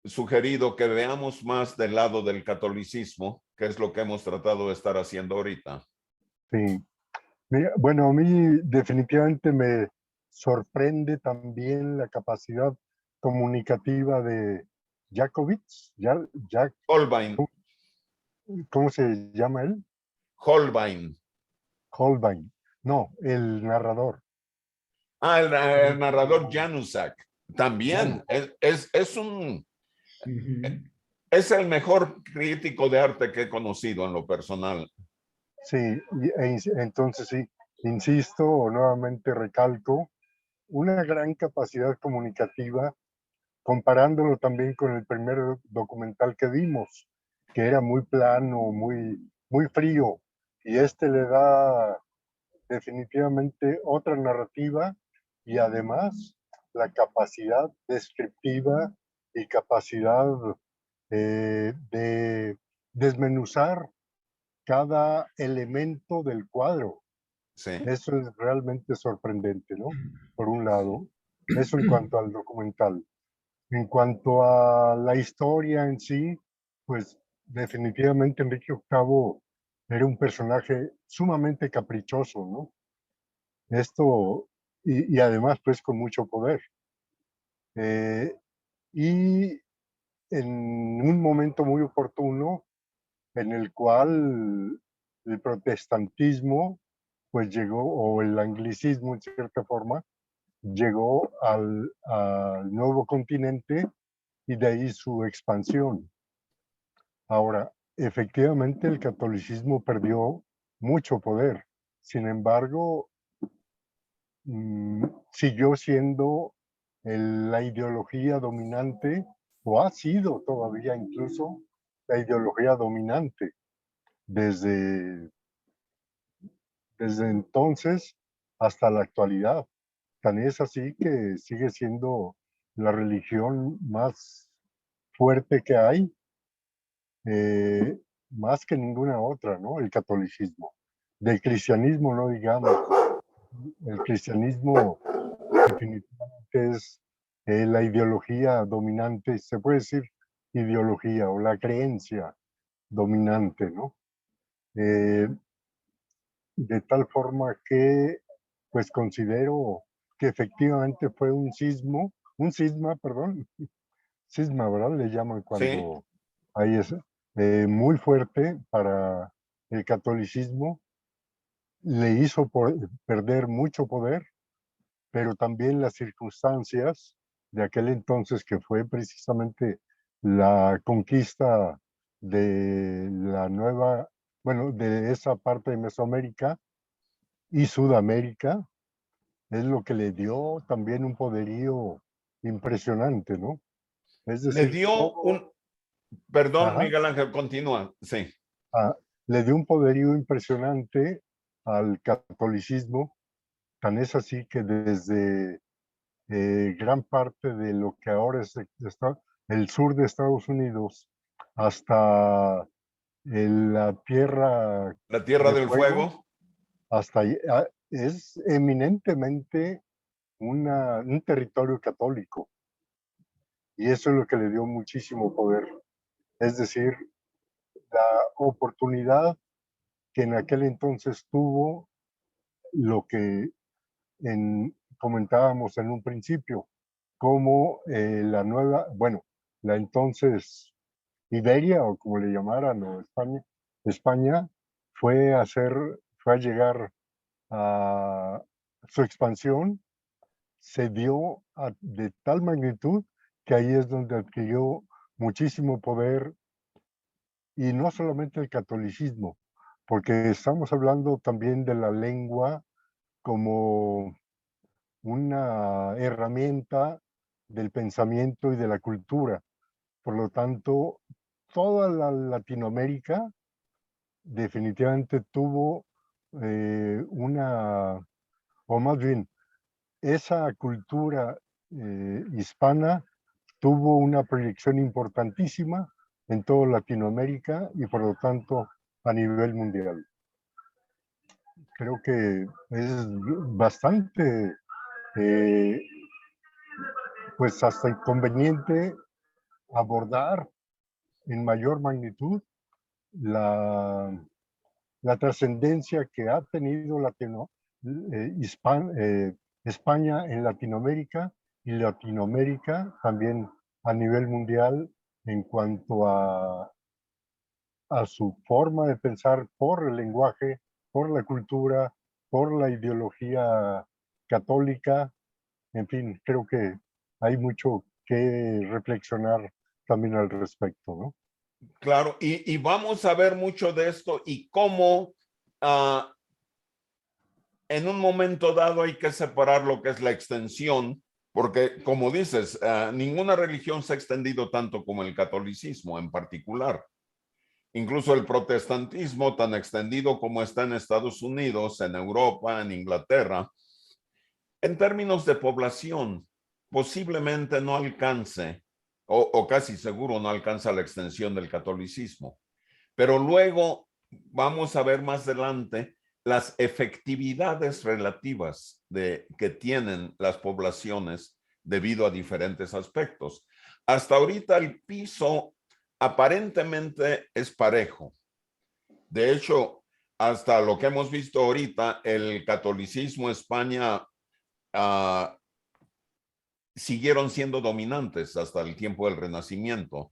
sugerido que veamos más del lado del catolicismo, que es lo que hemos tratado de estar haciendo ahorita. Sí. Mira, bueno, a mí definitivamente me sorprende también la capacidad comunicativa de Jacobitz. Holbein, ¿Cómo se llama él? Holbein. Holbein. No, el narrador. El narrador Januszak. También es Ujú. el mejor crítico de arte que he conocido en lo personal. Sí, entonces sí, insisto, o nuevamente recalco, una gran capacidad comunicativa, comparándolo también con el primer documental que vimos, que era muy plano, muy frío, y este le da definitivamente otra narrativa y además la capacidad descriptiva y capacidad de desmenuzar cada elemento del cuadro. Sí. Eso es realmente sorprendente, ¿no? Por un lado, eso en cuanto al documental. En cuanto a la historia en sí, pues definitivamente Enrique VIII era un personaje sumamente caprichoso, ¿no? Esto, y además pues con mucho poder. Y en un momento muy oportuno en el cual el protestantismo pues llegó, o el anglicismo en cierta forma, llegó al nuevo continente y de ahí su expansión. Ahora, efectivamente el catolicismo perdió mucho poder, sin embargo, siguió siendo la ideología dominante, o ha sido todavía incluso la ideología dominante desde, desde entonces hasta la actualidad. Tan es así que sigue siendo la religión más fuerte que hay, eh, más que ninguna otra, ¿no? El catolicismo. Del cristianismo no digamos. El cristianismo definitivamente es la ideología dominante, se puede decir ideología o la creencia dominante, ¿no? Eh, de tal forma que pues considero que efectivamente fue un cisma, perdón, cisma, ¿verdad? Le llaman Sí. cuando hay eso, muy fuerte para el catolicismo, le hizo perder mucho poder, pero también las circunstancias de aquel entonces, que fue precisamente la conquista de la nueva, bueno, de esa parte de Mesoamérica y Sudamérica, es lo que le dio también un poderío impresionante, ¿no? Es Le decir, dio todo, perdón, ajá, Miguel Ángel, continúa. Sí. le dio un poderío impresionante al catolicismo, tan es así que desde gran parte de lo que ahora es el sur de Estados Unidos hasta la Tierra La Tierra de del Fuego, Fuego. hasta ahí, es eminentemente un territorio católico, y eso es lo que le dio muchísimo poder. Es decir, la oportunidad que en aquel entonces tuvo lo que comentábamos en un principio, como la nueva, bueno, la entonces Iberia, o como le llamaran, o España fue a llegar a su expansión, se dio de tal magnitud que ahí es donde adquirió muchísimo poder, y no solamente el catolicismo, porque estamos hablando también de la lengua como una herramienta del pensamiento y de la cultura. Por lo tanto, toda la Latinoamérica definitivamente tuvo o más bien, esa cultura hispana tuvo una proyección importantísima en toda Latinoamérica y por lo tanto a nivel mundial. Creo que es bastante, pues hasta inconveniente abordar en mayor magnitud la, la trascendencia que ha tenido España en Latinoamérica, y Latinoamérica también a nivel mundial en cuanto a su forma de pensar por el lenguaje, por la cultura, por la ideología católica. En fin, creo que hay mucho que reflexionar también al respecto, ¿no? Claro, y vamos a ver mucho de esto y cómo en un momento dado hay que separar lo que es la extensión, porque como dices, ninguna religión se ha extendido tanto como el catolicismo en particular. Incluso el protestantismo, tan extendido como está en Estados Unidos, en Europa, en Inglaterra, en términos de población, posiblemente no alcance, o casi seguro no alcanza la extensión del catolicismo. Pero luego vamos a ver más adelante las efectividades relativas que tienen las poblaciones debido a diferentes aspectos. Hasta ahorita el piso aparentemente es parejo. De hecho, hasta lo que hemos visto ahorita, el catolicismo, España, siguieron siendo dominantes hasta el tiempo del Renacimiento,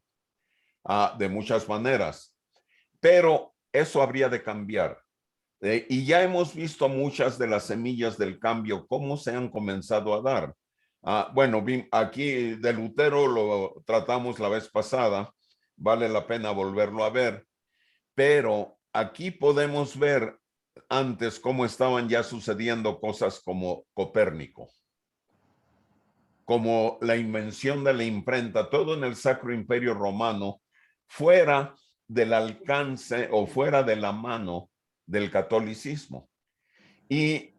de muchas maneras. Pero eso habría de cambiar. Y ya hemos visto muchas de las semillas del cambio, cómo se han comenzado a dar. Bueno, aquí de Lutero lo tratamos la vez pasada, vale la pena volverlo a ver, pero aquí podemos ver antes cómo estaban ya sucediendo cosas como Copérnico, como la invención de la imprenta, todo en el Sacro Imperio Romano, fuera del alcance o fuera de la mano del catolicismo. Y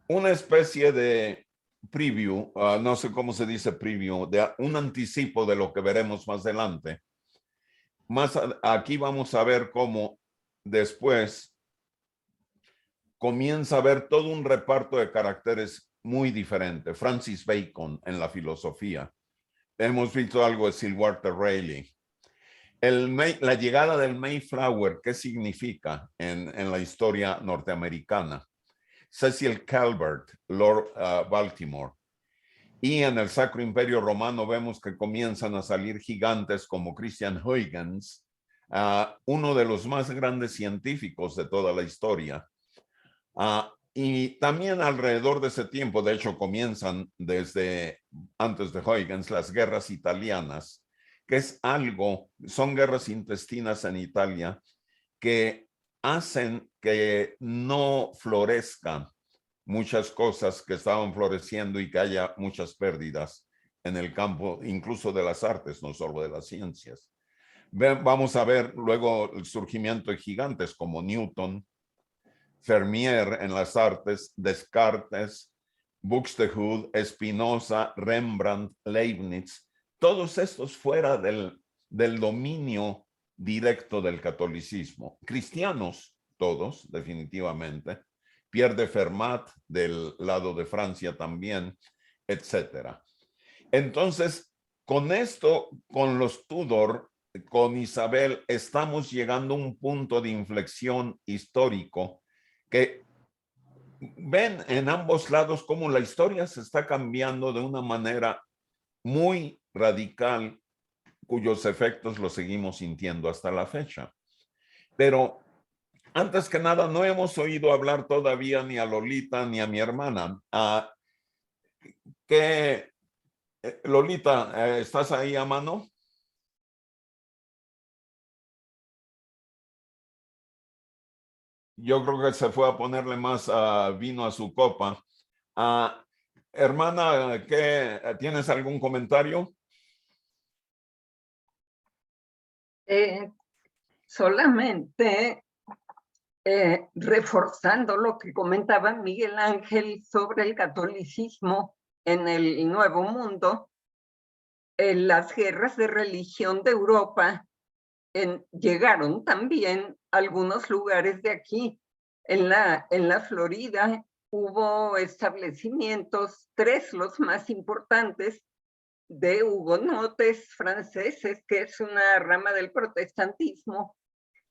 una especie de preview, no sé cómo se dice preview, de un anticipo de lo que veremos más adelante. Aquí vamos a ver cómo después comienza a haber todo un reparto de caracteres muy diferente. Francis Bacon en la filosofía. Hemos visto algo de Sir Walter Raleigh. La llegada del Mayflower, ¿qué significa en la historia norteamericana? Cecil Calvert, Lord Baltimore. Y en el Sacro Imperio Romano vemos que comienzan a salir gigantes como Christian Huygens, uno de los más grandes científicos de toda la historia. Y también alrededor de ese tiempo, de hecho, comienzan desde antes de Huygens las guerras italianas, que son guerras intestinas en Italia que hacen que no florezcan muchas cosas que estaban floreciendo y que haya muchas pérdidas en el campo, incluso de las artes, no solo de las ciencias. Vamos a ver luego el surgimiento de gigantes como Newton, Fermier en las artes, Descartes, Buxtehude, Spinoza, Rembrandt, Leibniz, todos estos fuera del dominio directo del catolicismo. Cristianos todos, definitivamente. Pierre de Fermat del lado de Francia también, etcétera. Entonces, con esto, con los Tudor, con Isabel, estamos llegando a un punto de inflexión histórico que ven en ambos lados cómo la historia se está cambiando de una manera muy radical cuyos efectos los seguimos sintiendo hasta la fecha. Pero antes que nada, no hemos oído hablar todavía ni a Lolita ni a mi hermana. Lolita, ¿estás ahí a mano? Yo creo que se fue a ponerle más vino a su copa. Hermana, ¿tienes algún comentario? Solamente reforzando lo que comentaba Miguel Ángel sobre el catolicismo en el Nuevo Mundo, las guerras de religión de Europa llegaron también a algunos lugares de aquí. En la Florida hubo establecimientos, 3 los más importantes, de hugonotes franceses, que es una rama del protestantismo,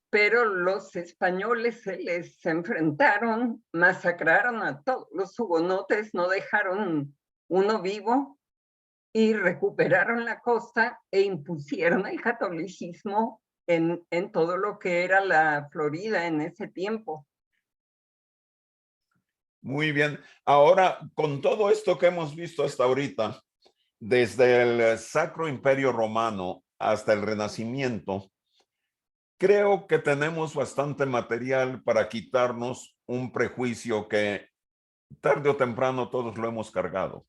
pero los españoles se les enfrentaron, masacraron a todos los hugonotes, no dejaron uno vivo, y recuperaron la costa e impusieron el catolicismo en todo lo que era la Florida en ese tiempo. Muy bien. Ahora, con todo esto que hemos visto hasta ahorita, desde el Sacro Imperio Romano hasta el Renacimiento, creo que tenemos bastante material para quitarnos un prejuicio que tarde o temprano todos lo hemos cargado.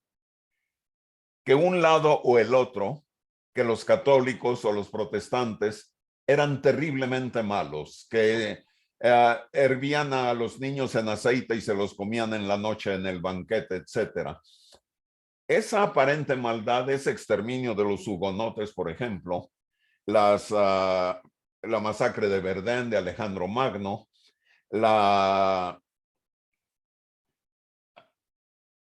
Que un lado o el otro, que los católicos o los protestantes eran terriblemente malos, que hervían a los niños en aceite y se los comían en la noche en el banquete, etcétera. Esa aparente maldad, ese exterminio de los hugonotes, por ejemplo, la masacre de Verdun, de Alejandro Magno,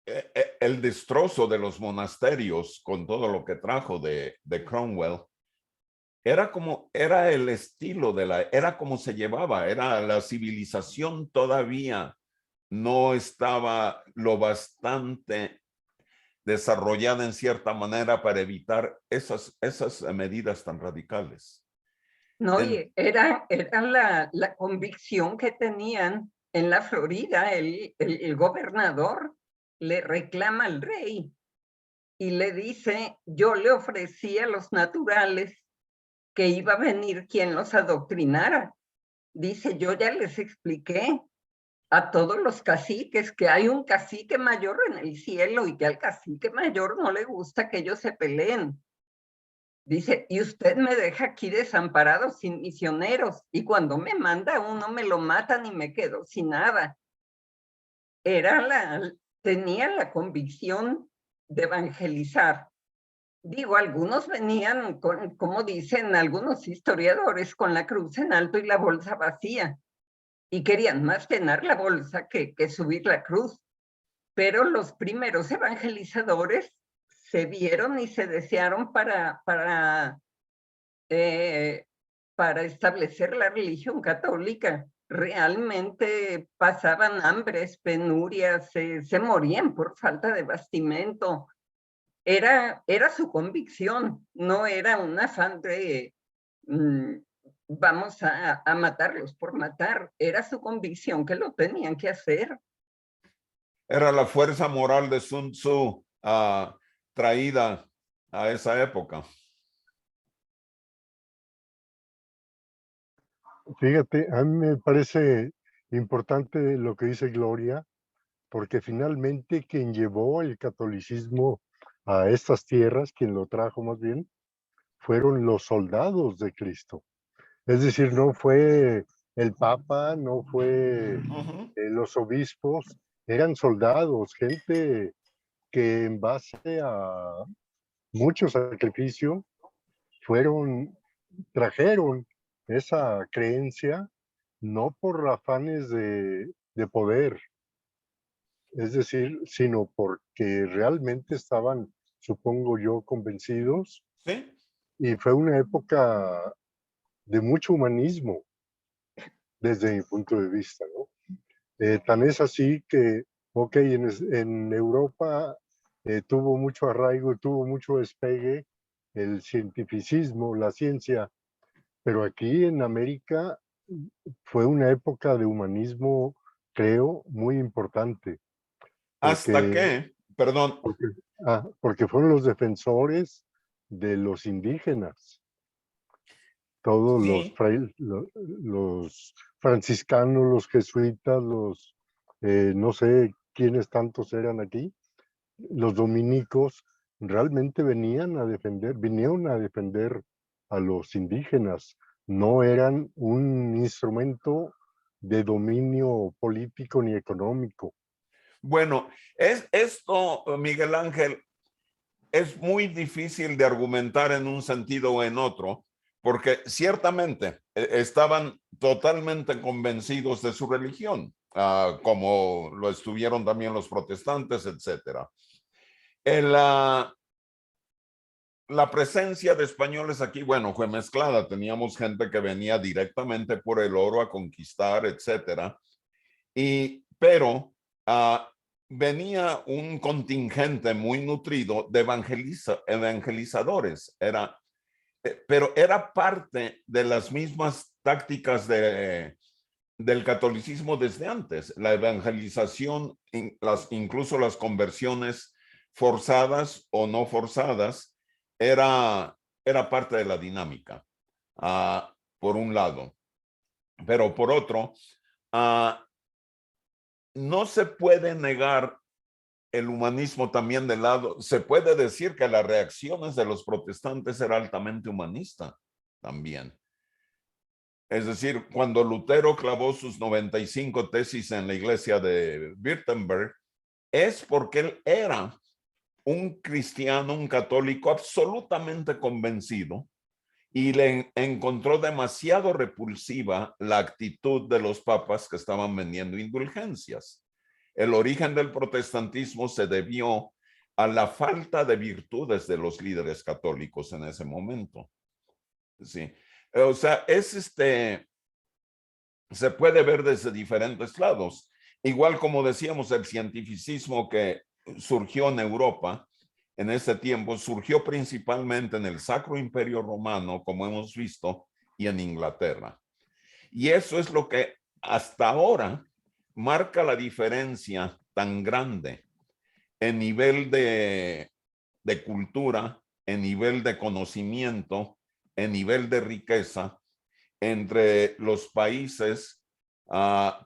el destrozo de los monasterios con todo lo que trajo de Cromwell, era el estilo era como se llevaba, era la civilización todavía no estaba lo bastante desarrollada en cierta manera para evitar esas medidas tan radicales. No, y era la convicción que tenían en la Florida. El gobernador le reclama al rey y le dice: yo le ofrecí a los naturales que iba a venir quien los adoctrinara. Dice: yo ya les expliqué a todos los caciques que hay un cacique mayor en el cielo y que al cacique mayor no le gusta que ellos se peleen. Dice: y usted me deja aquí desamparado sin misioneros, y cuando me manda uno me lo matan y me quedo sin nada. Tenía la convicción de evangelizar. Digo, algunos venían, como dicen algunos historiadores, con la cruz en alto y la bolsa vacía, y querían más llenar la bolsa que subir la cruz. Pero los primeros evangelizadores se vieron y se desearon para establecer la religión católica. Realmente pasaban hambres, penurias, se morían por falta de bastimento. Era su convicción, no era un afán de vamos a matarlos por matar. Era su convicción que lo tenían que hacer. Era la fuerza moral de Sun Tzu traída a esa época. Fíjate, a mí me parece importante lo que dice Gloria, porque finalmente quien llevó el catolicismo a estas tierras, quien lo trajo más bien, fueron los soldados de Cristo. Es decir, no fue el Papa, no fue los obispos, eran soldados, gente que en base a mucho sacrificio trajeron esa creencia no por afanes de poder, es decir, sino porque realmente estaban, supongo yo, convencidos. Sí. Y fue una época de mucho humanismo, desde mi punto de vista, ¿no? Tan es así que, ok, en Europa tuvo mucho arraigo, tuvo mucho despegue el cientificismo, la ciencia, pero aquí en América fue una época de humanismo, creo, muy importante, ¿Hasta porque, qué? Perdón, porque fueron los defensores de los indígenas, todos sí. los franciscanos, los jesuitas, no sé quiénes tantos eran aquí, los dominicos, realmente vinieron a defender a los indígenas, no eran un instrumento de dominio político ni económico. Bueno, esto, Miguel Ángel, es muy difícil de argumentar en un sentido o en otro, porque ciertamente estaban totalmente convencidos de su religión, como lo estuvieron también los protestantes, etc. La presencia de españoles aquí, bueno, fue mezclada. Teníamos gente que venía directamente por el oro a conquistar, etcétera. Pero venía un contingente muy nutrido de evangelizadores. Pero era parte de las mismas tácticas del catolicismo desde antes. La evangelización, incluso las conversiones forzadas o no forzadas, era parte de la dinámica, por un lado. Pero por otro, no se puede negar el humanismo también de lado. Se puede decir que las reacciones de los protestantes eran altamente humanistas también. Es decir, cuando Lutero clavó sus 95 tesis en la iglesia de Wittenberg, es porque él era un cristiano, un católico absolutamente convencido y le encontró demasiado repulsiva la actitud de los papas que estaban vendiendo indulgencias. El origen del protestantismo se debió a la falta de virtudes de los líderes católicos en ese momento. Sí. O sea, se puede ver desde diferentes lados. Igual como decíamos, el cientificismo que surgió en Europa en ese tiempo surgió principalmente en el Sacro Imperio Romano, como hemos visto, y en Inglaterra. Y eso es lo que hasta ahora marca la diferencia tan grande en nivel de cultura, en nivel de conocimiento, en nivel de riqueza entre los países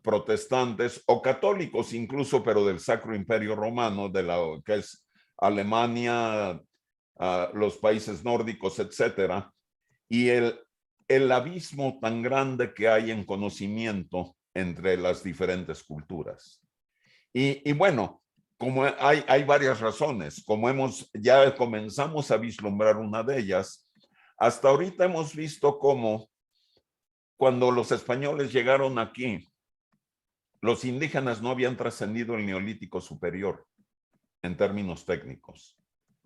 protestantes o católicos incluso, pero del Sacro Imperio Romano, de lo que es Alemania, los países nórdicos, etcétera, y el abismo tan grande que hay en conocimiento entre las diferentes culturas. Y bueno, como hay varias razones, como ya comenzamos a vislumbrar una de ellas, hasta ahorita hemos visto cómo cuando los españoles llegaron aquí, los indígenas no habían trascendido el Neolítico superior en términos técnicos,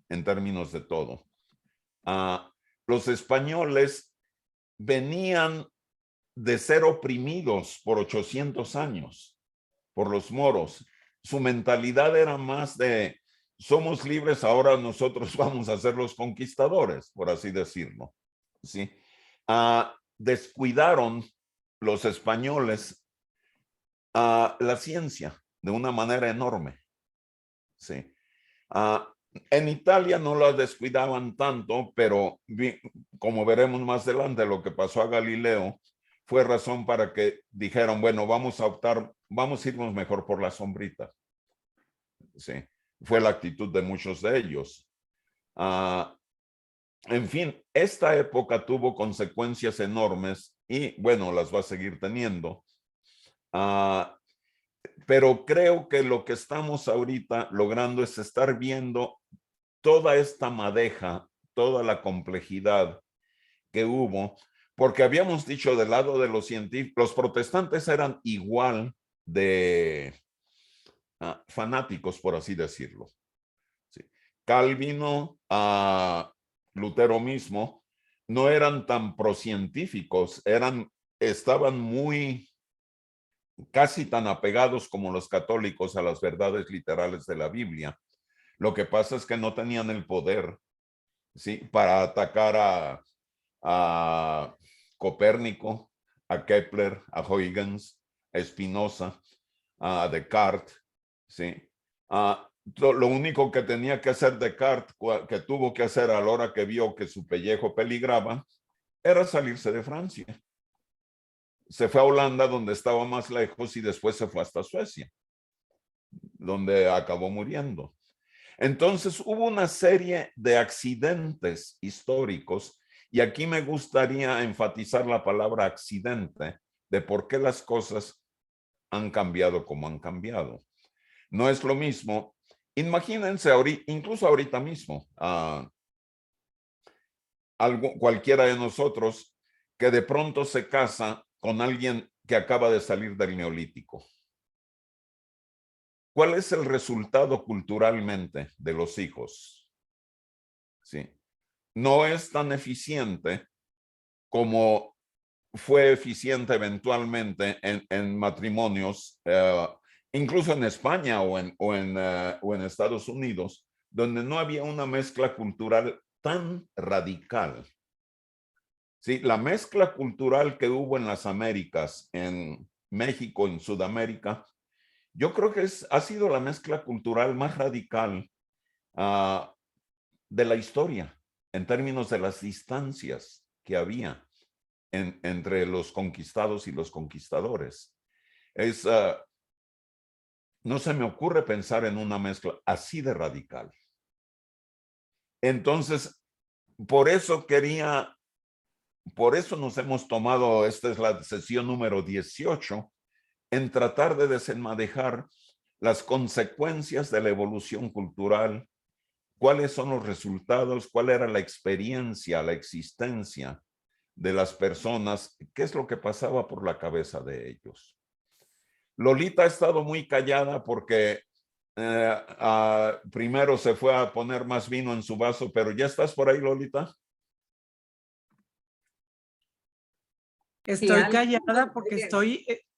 en términos de todo. Los españoles venían de ser oprimidos por 800 años por los moros. Su mentalidad era más de somos libres, ahora nosotros vamos a ser los conquistadores, por así decirlo. ¿Sí? Descuidaron los españoles la ciencia de una manera enorme. Sí. En Italia no la descuidaban tanto, pero como veremos más adelante, lo que pasó a Galileo fue razón para que dijeron, bueno, vamos a irnos mejor por la sombrita. Sí. Fue la actitud de muchos de ellos. En fin, esta época tuvo consecuencias enormes y bueno, las va a seguir teniendo. Pero creo que lo que estamos ahorita logrando es estar viendo toda esta madeja, toda la complejidad que hubo, porque habíamos dicho del lado de los científicos, los protestantes eran igual de fanáticos, por así decirlo. Sí. Calvino, Lutero mismo, no eran tan procientíficos, estaban casi tan apegados como los católicos a las verdades literales de la Biblia. Lo que pasa es que no tenían el poder ¿sí? Para atacar a Copérnico, a Kepler, a Huygens, a Spinoza, a Descartes, ¿sí? Lo único que tenía que hacer Descartes, que tuvo que hacer a la hora que vio que su pellejo peligraba, era salirse de Francia. Se fue a Holanda, donde estaba más lejos, y después se fue hasta Suecia, donde acabó muriendo. Entonces hubo una serie de accidentes históricos, y aquí me gustaría enfatizar la palabra accidente, de por qué las cosas han cambiado como han cambiado. No es lo mismo, imagínense, incluso ahorita mismo, cualquiera de nosotros que de pronto se casa con alguien que acaba de salir del Neolítico. ¿Cuál es el resultado culturalmente de los hijos? Sí. No es tan eficiente como fue eficiente eventualmente en matrimonios, incluso en España o en Estados Unidos, donde no había una mezcla cultural tan radical. Sí, la mezcla cultural que hubo en las Américas, en México, en Sudamérica, yo creo que ha sido la mezcla cultural más radical de la historia, en términos de las distancias que había entre los conquistados y los conquistadores. No se me ocurre pensar en una mezcla así de radical. Entonces, por eso nos hemos tomado, esta es la sesión número 18, en tratar de desenmadejar las consecuencias de la evolución cultural, cuáles son los resultados, cuál era la experiencia, la existencia de las personas, qué es lo que pasaba por la cabeza de ellos. Lolita ha estado muy callada porque primero se fue a poner más vino en su vaso, pero ¿ya estás por ahí, Lolita? Estoy callada porque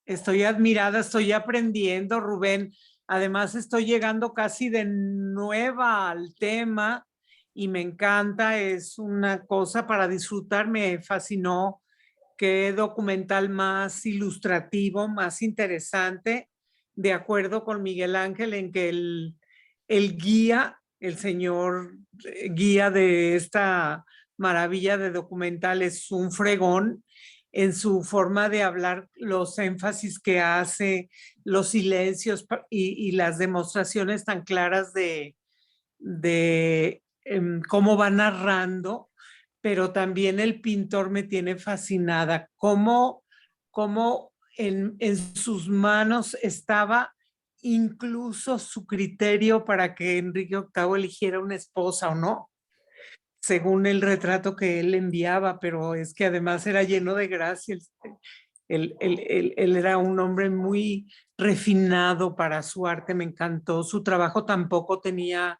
estoy admirada, estoy aprendiendo, Rubén. Además, estoy llegando casi de nueva al tema y me encanta, es una cosa para disfrutar, me fascinó. Qué documental más ilustrativo, más interesante, de acuerdo con Miguel Ángel en que el guía, el señor guía de esta maravilla de documental es un fregón en su forma de hablar, los énfasis que hace, los silencios y las demostraciones tan claras de cómo va narrando, pero también el pintor me tiene fascinada, cómo en sus manos estaba incluso su criterio para que Enrique VIII eligiera una esposa o no, según el retrato que él enviaba, pero es que además era lleno de gracia. Él era un hombre muy refinado para su arte, me encantó. Su trabajo tampoco tenía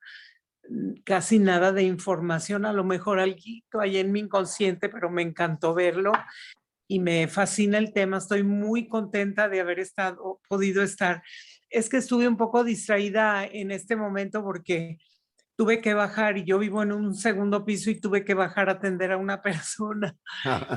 casi nada de información, a lo mejor algo ahí en mi inconsciente, pero me encantó verlo y me fascina el tema. Estoy muy contenta de haber podido estar. Es que estuve un poco distraída en este momento porque tuve que bajar y yo vivo en un segundo piso y tuve que bajar a atender a una persona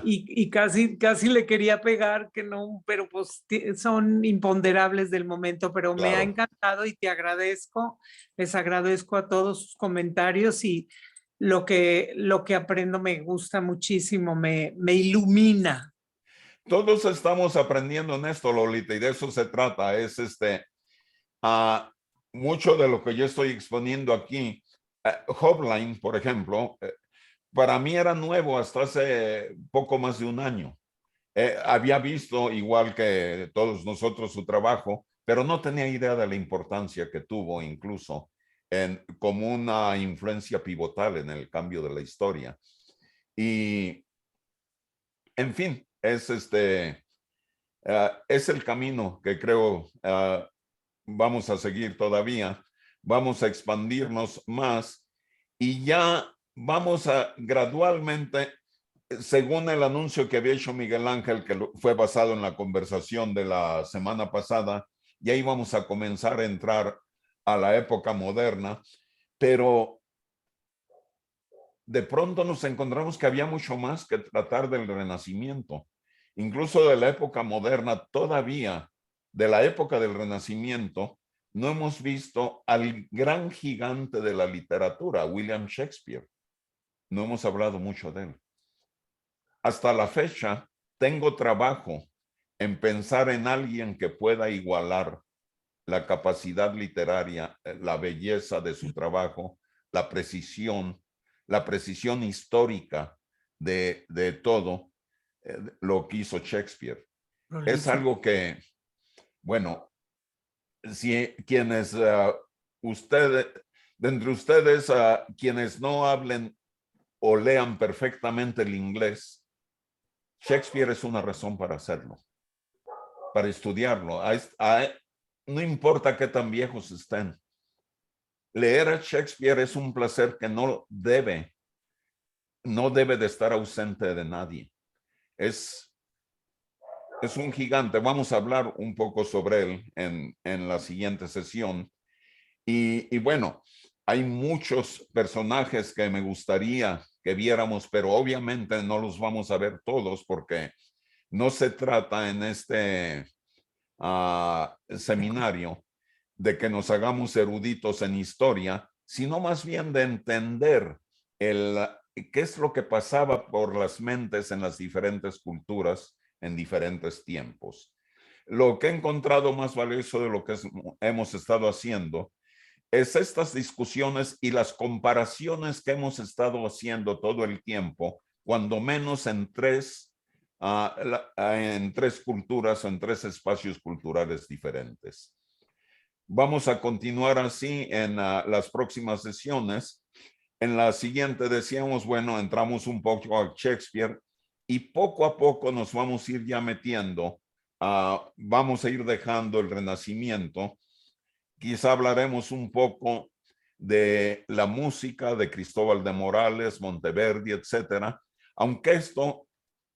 y casi le quería pegar, que no, pero pues son imponderables del momento, pero claro. Me ha encantado y te agradezco, les agradezco a todos sus comentarios y lo que aprendo me gusta muchísimo, me ilumina. Todos estamos aprendiendo en esto, Lolita, y de eso se trata, es mucho de lo que yo estoy exponiendo aquí. Hobline, por ejemplo, para mí era nuevo hasta hace poco más de un año. Había visto, igual que todos nosotros, su trabajo, pero no tenía idea de la importancia que tuvo incluso como una influencia pivotal en el cambio de la historia. Y, en fin, es el camino que creo vamos a seguir todavía. Vamos a expandirnos más y ya vamos a gradualmente, según el anuncio que había hecho Miguel Ángel, que fue basado en la conversación de la semana pasada, ya íbamos a comenzar a entrar a la época moderna, pero de pronto nos encontramos que había mucho más que tratar del Renacimiento, incluso de la época moderna. Todavía de la época del Renacimiento no hemos visto al gran gigante de la literatura, William Shakespeare. No hemos hablado mucho de él. Hasta la fecha tengo trabajo en pensar en alguien que pueda igualar la capacidad literaria, la belleza de su trabajo, la precisión histórica de todo lo que hizo Shakespeare. Es algo que, bueno, si quienes ustedes, de entre ustedes, quienes no hablen o lean perfectamente el inglés, Shakespeare es una razón para hacerlo, para estudiarlo. No importa qué tan viejos estén. Leer a Shakespeare es un placer que no debe de estar ausente de nadie. Es un gigante. Vamos a hablar un poco sobre él en la siguiente sesión. Y bueno, hay muchos personajes que me gustaría que viéramos, pero obviamente no los vamos a ver todos porque no se trata en este seminario de que nos hagamos eruditos en historia, sino más bien de entender qué es lo que pasaba por las mentes en las diferentes culturas en diferentes tiempos. Lo que he encontrado más valioso de lo que hemos estado haciendo es estas discusiones y las comparaciones que hemos estado haciendo todo el tiempo, cuando menos en tres culturas o en tres espacios culturales diferentes. Vamos a continuar así en las próximas sesiones. En la siguiente decíamos, bueno, entramos un poco a Shakespeare y poco a poco nos vamos a ir ya metiendo, vamos a ir dejando el Renacimiento. Quizá hablaremos un poco de la música de Cristóbal de Morales, Monteverdi, etcétera, aunque esto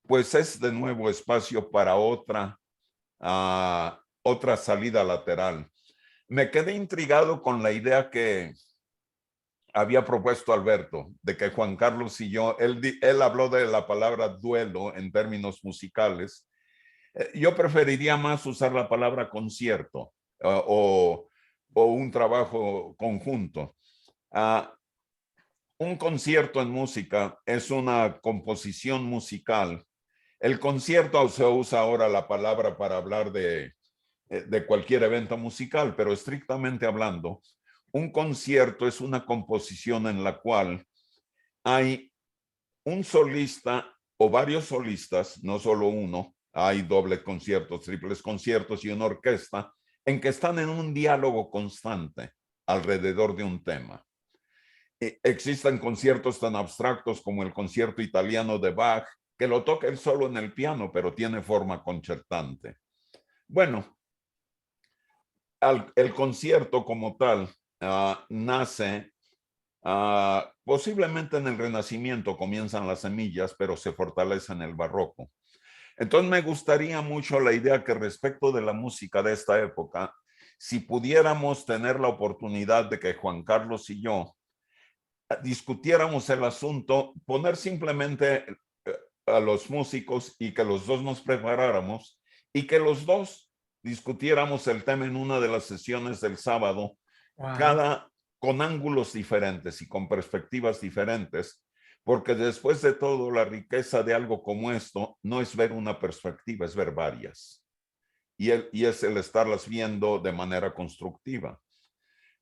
pues es de nuevo espacio para otra salida lateral. Me quedé intrigado con la idea que había propuesto Alberto, de que Juan Carlos y yo, él habló de la palabra duelo en términos musicales. Yo preferiría más usar la palabra concierto o un trabajo conjunto. Un concierto en música es una composición musical. El concierto se usa ahora la palabra para hablar de cualquier evento musical, pero estrictamente hablando, un concierto es una composición en la cual hay un solista o varios solistas, no solo uno, hay dobles conciertos, triples conciertos y una orquesta, en que están en un diálogo constante alrededor de un tema. Existen conciertos tan abstractos como el concierto italiano de Bach, que lo toca él solo en el piano, pero tiene forma concertante. Bueno, el concierto como tal nace posiblemente en el Renacimiento, comienzan las semillas, pero se fortalece en el Barroco. Entonces me gustaría mucho la idea que respecto de la música de esta época, si pudiéramos tener la oportunidad de que Juan Carlos y yo discutiéramos el asunto, poner simplemente a los músicos y que los dos nos preparáramos y que los dos discutiéramos el tema en una de las sesiones del sábado, con ángulos diferentes y con perspectivas diferentes, porque después de todo la riqueza de algo como esto no es ver una perspectiva, es ver varias. Y es el estarlas viendo de manera constructiva.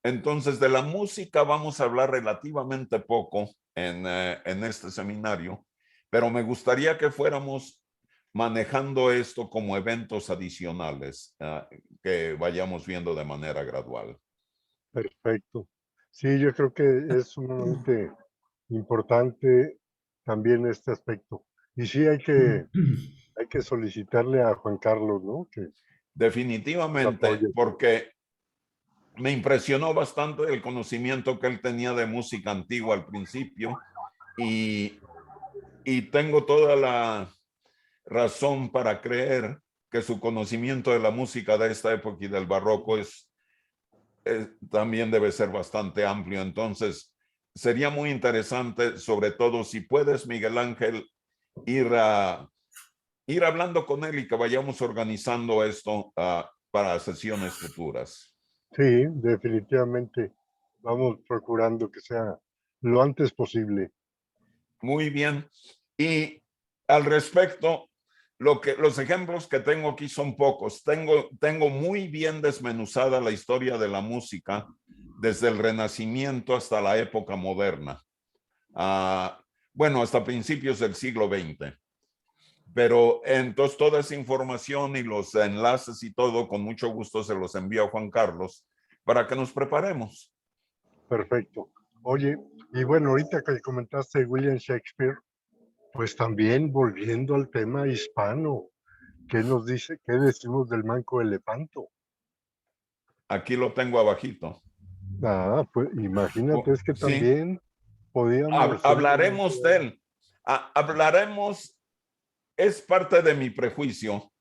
Entonces, de la música vamos a hablar relativamente poco en este seminario, pero me gustaría que fuéramos manejando esto como eventos adicionales que vayamos viendo de manera gradual. Perfecto. Sí, yo creo que es sumamente importante también este aspecto. Y sí hay que solicitarle a Juan Carlos, ¿no? Que definitivamente, porque me impresionó bastante el conocimiento que él tenía de música antigua al principio y tengo toda la razón para creer que su conocimiento de la música de esta época y del barroco también debe ser bastante amplio. Entonces, sería muy interesante, sobre todo si puedes, Miguel Ángel, ir hablando con él y que vayamos organizando esto para sesiones futuras. Sí, definitivamente. Vamos procurando que sea lo antes posible. Muy bien. Y al respecto, los ejemplos que tengo aquí son pocos. Tengo muy bien desmenuzada la historia de la música desde el Renacimiento hasta la época moderna. Bueno, hasta principios del siglo XX. Pero entonces toda esa información y los enlaces y todo, con mucho gusto se los envío a Juan Carlos para que nos preparemos. Perfecto. Oye, y bueno, ahorita que comentaste William Shakespeare, pues también volviendo al tema hispano, ¿qué nos dice? ¿Qué decimos del Manco de Lepanto? Aquí lo tengo abajito. Pues imagínate, es que Sí, también podíamos... hablaremos de él. Hablaremos, es parte de mi prejuicio.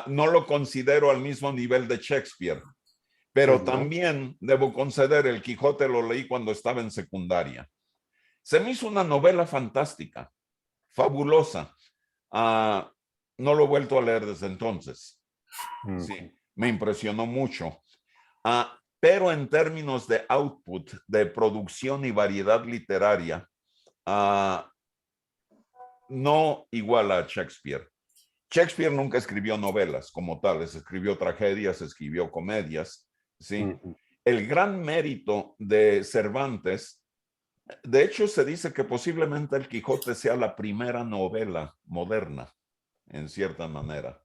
No lo considero al mismo nivel de Shakespeare, pero Pues no. también debo conceder, El Quijote lo leí cuando estaba en secundaria. Se me hizo una novela fantástica, fabulosa. No lo he vuelto a leer desde entonces. Sí, me impresionó mucho. Pero en términos de output, de producción y variedad literaria, no igual a Shakespeare. Shakespeare nunca escribió novelas como tales, escribió tragedias, escribió comedias, ¿sí? El gran mérito de Cervantes, de hecho se dice que posiblemente El Quijote sea la primera novela moderna, en cierta manera.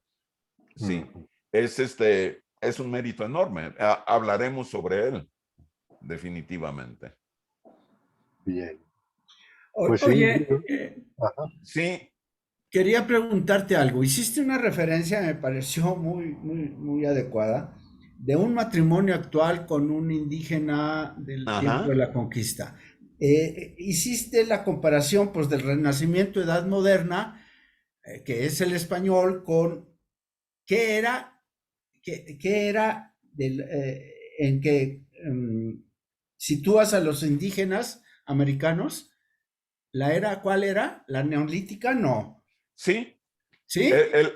Sí, es un mérito enorme. Hablaremos sobre él, definitivamente. Bien. Pues oye, sí. Quería preguntarte algo. Hiciste una referencia, me pareció muy adecuada, de un matrimonio actual con un indígena del tiempo de la conquista. Hiciste la comparación, pues, del Renacimiento, Edad Moderna, que es el español, con qué era, en que sitúas a los indígenas americanos. ¿Cuál era? ¿La neolítica? No. Sí. ¿Sí?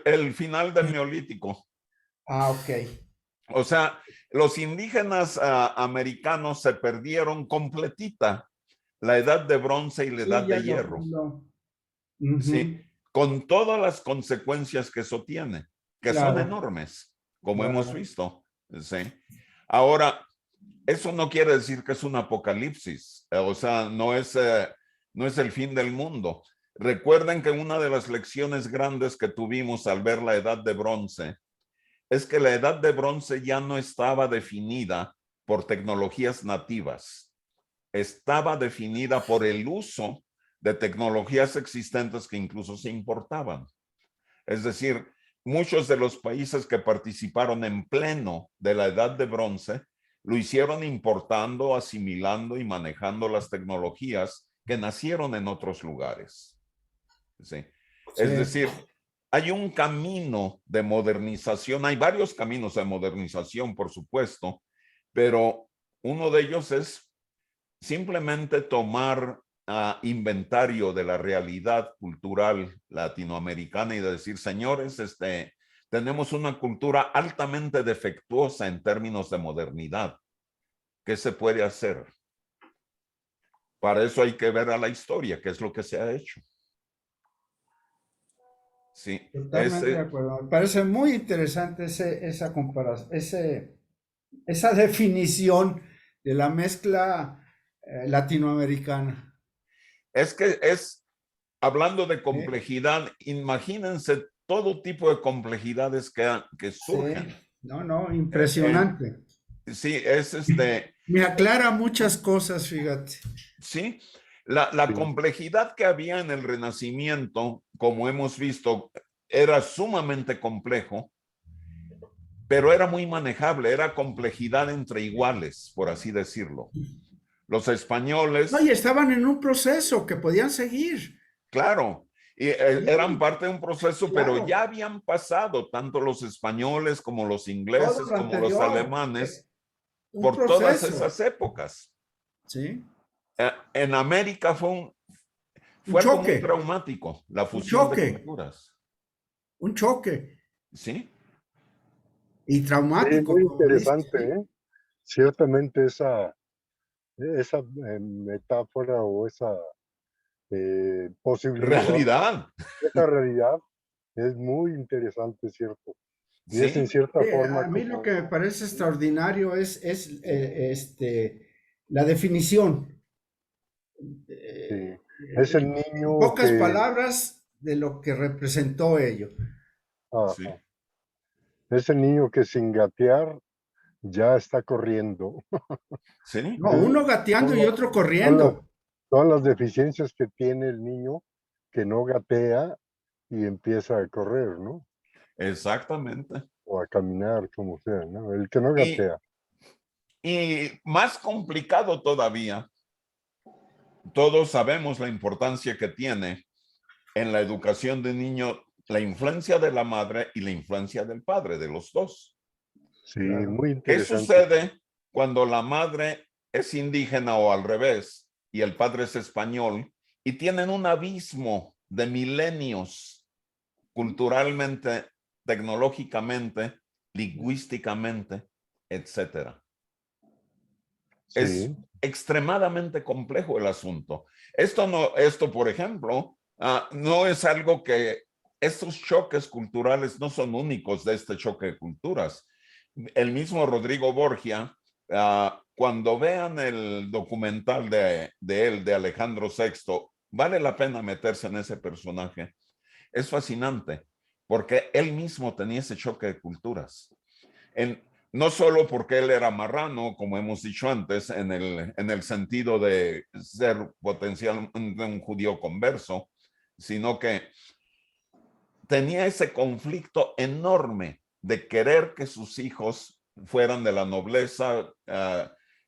El final del neolítico. Ok. O sea, los indígenas americanos se perdieron completita la edad de bronce y la edad de hierro. Sí, con todas las consecuencias que eso tiene, que son enormes, como hemos visto. Sí. Ahora, eso no quiere decir que es un apocalipsis, o sea, no es el fin del mundo. Recuerden que una de las lecciones grandes que tuvimos al ver la edad de bronce es que la edad de bronce ya no estaba definida por tecnologías nativas, estaba definida por el uso de tecnologías existentes que incluso se importaban. Es decir, muchos de los países que participaron en pleno de la edad de bronce lo hicieron importando, asimilando y manejando las tecnologías que nacieron en otros lugares. ¿Sí? Es decir, hay un camino de modernización, hay varios caminos de modernización, por supuesto, pero uno de ellos es simplemente tomar inventario de la realidad cultural latinoamericana y de decir, señores, tenemos una cultura altamente defectuosa en términos de modernidad. ¿Qué se puede hacer? Para eso hay que ver a la historia, qué es lo que se ha hecho. Sí. Totalmente de acuerdo. Me parece muy interesante esa comparación, esa definición de la mezcla latinoamericana. Es que hablando de complejidad, imagínense todo tipo de complejidades que surgen. Sí. No, impresionante. Sí, Me aclara muchas cosas, fíjate. Sí, la complejidad que había en el Renacimiento, como hemos visto, era sumamente complejo, pero era muy manejable, era complejidad entre iguales, por así decirlo. Los españoles... No, y estaban en un proceso que podían seguir. Claro, y eran parte de un proceso, claro. pero ya habían pasado tanto los españoles como los ingleses, como los alemanes, por todas esas épocas. Sí. En América fue Un algo muy choque, traumático, la un fusión de choque, culturas. un choque. ¿Sí? Y Sí, traumático, muy como dices, interesante, ¿sí? ¿eh? Ciertamente esa metáfora o esa posibilidad, Realidad. esa realidad es muy interesante, ¿cierto? Y es en Sí, cierta A forma mí lo que como, me parece extraordinario es la definición. sí, eh, es el en niño pocas que, palabras de lo que representó ello. sí, ajá, es el niño que sin gatear ya está corriendo. sí, No, uno gateando Son y las, otro son las, corriendo. son las deficiencias que tiene el niño que no gatea y empieza a correr, ¿no? exactamente. O a caminar, como sea, ¿no? El que no Y, gatea. y más complicado todavía, todos sabemos la importancia que tiene en la educación de un niño la influencia de la madre y la influencia del padre, de los dos. Sí, Claro. muy ¿Qué interesante. sucede cuando la madre es indígena o al revés y el padre es español y tienen un abismo de milenios culturalmente, tecnológicamente, lingüísticamente, etcétera? Es Sí, extremadamente complejo el asunto. Esto por ejemplo, no es algo que estos choques culturales no son únicos de este choque de culturas. El mismo Rodrigo Borgia, cuando vean el documental de él, de Alejandro VI, vale la pena meterse en ese personaje. Es fascinante, porque él mismo tenía ese choque de culturas. En, no solo porque él era marrano, como hemos dicho antes, en el sentido de ser potencialmente un judío converso, sino que tenía ese conflicto enorme de querer que sus hijos fueran de la nobleza,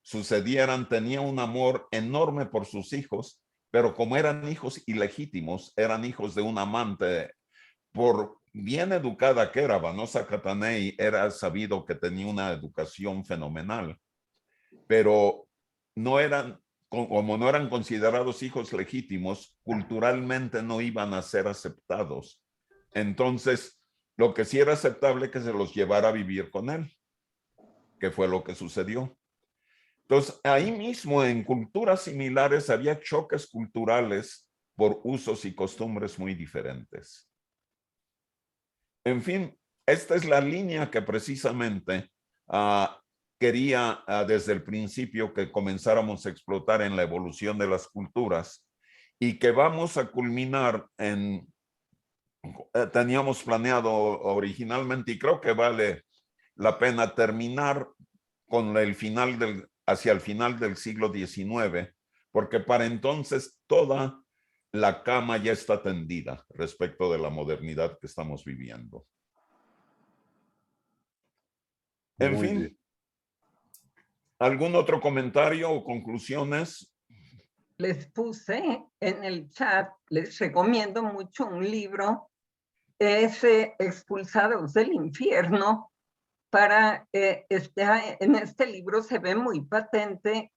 sucedieran, tenía un amor enorme por sus hijos, pero como eran hijos ilegítimos, eran hijos de un amante, por bien educada que era, Vanosa Catanei, era sabido que tenía una educación fenomenal, pero no eran, como no eran considerados hijos legítimos, culturalmente no iban a ser aceptados. Entonces, lo que sí era aceptable que se los llevara a vivir con él, que fue lo que sucedió. Entonces, ahí mismo en culturas similares había choques culturales por usos y costumbres muy diferentes. En fin, esta es la línea que precisamente quería desde el principio que comenzáramos a explotar en la evolución de las culturas y que vamos a culminar en, teníamos planeado originalmente y creo que vale la pena terminar con el final hacia el final del siglo XIX, porque para entonces toda la cama ya está tendida respecto de la modernidad que estamos viviendo. En muy bien. fin, ¿algún otro comentario o conclusiones? Les puse en el chat, les recomiendo mucho un libro, es Expulsados del Infierno. En este libro se ve muy patente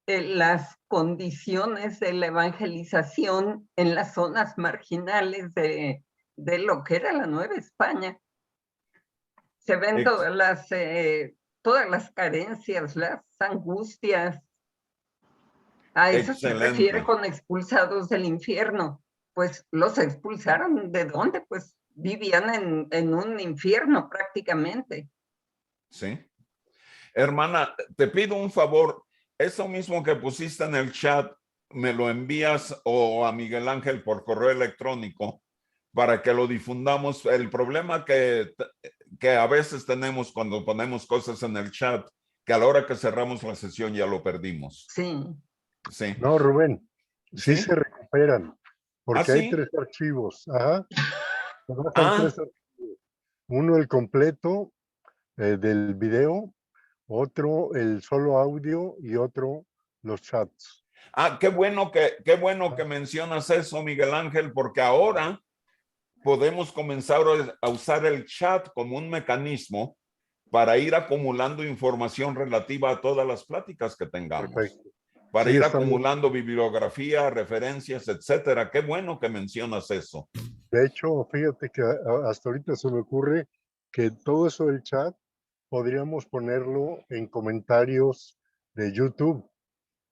las condiciones de la evangelización en las zonas marginales de lo que era la Nueva España. Se ven todas las carencias, las angustias. A eso se refiere Excelente. con expulsados del infierno. Pues los expulsaron, ¿de dónde? Pues vivían en un infierno prácticamente. Sí. Hermana, te pido un favor. Eso mismo que pusiste en el chat, me lo envías o a Miguel Ángel por correo electrónico para que lo difundamos. El problema que a veces tenemos cuando ponemos cosas en el chat, que a la hora que cerramos la sesión ya lo perdimos. Sí. Sí. No, Rubén, sí ¿Sí? se recuperan, ¿Ah, porque hay sí? 3 archivos. Ajá, se bajan Ah, 3 archivos. Uno el completo del video, otro el solo audio y otro los chats. qué bueno que mencionas eso, Miguel Ángel, porque ahora podemos comenzar a usar el chat como un mecanismo para ir acumulando información relativa a todas las pláticas que tengamos. Perfecto. para Sí, ir está muy- acumulando bibliografía, referencias, etcétera. Qué bueno que mencionas eso. De hecho, fíjate que hasta ahorita se me ocurre que todo eso del chat podríamos ponerlo en comentarios de YouTube.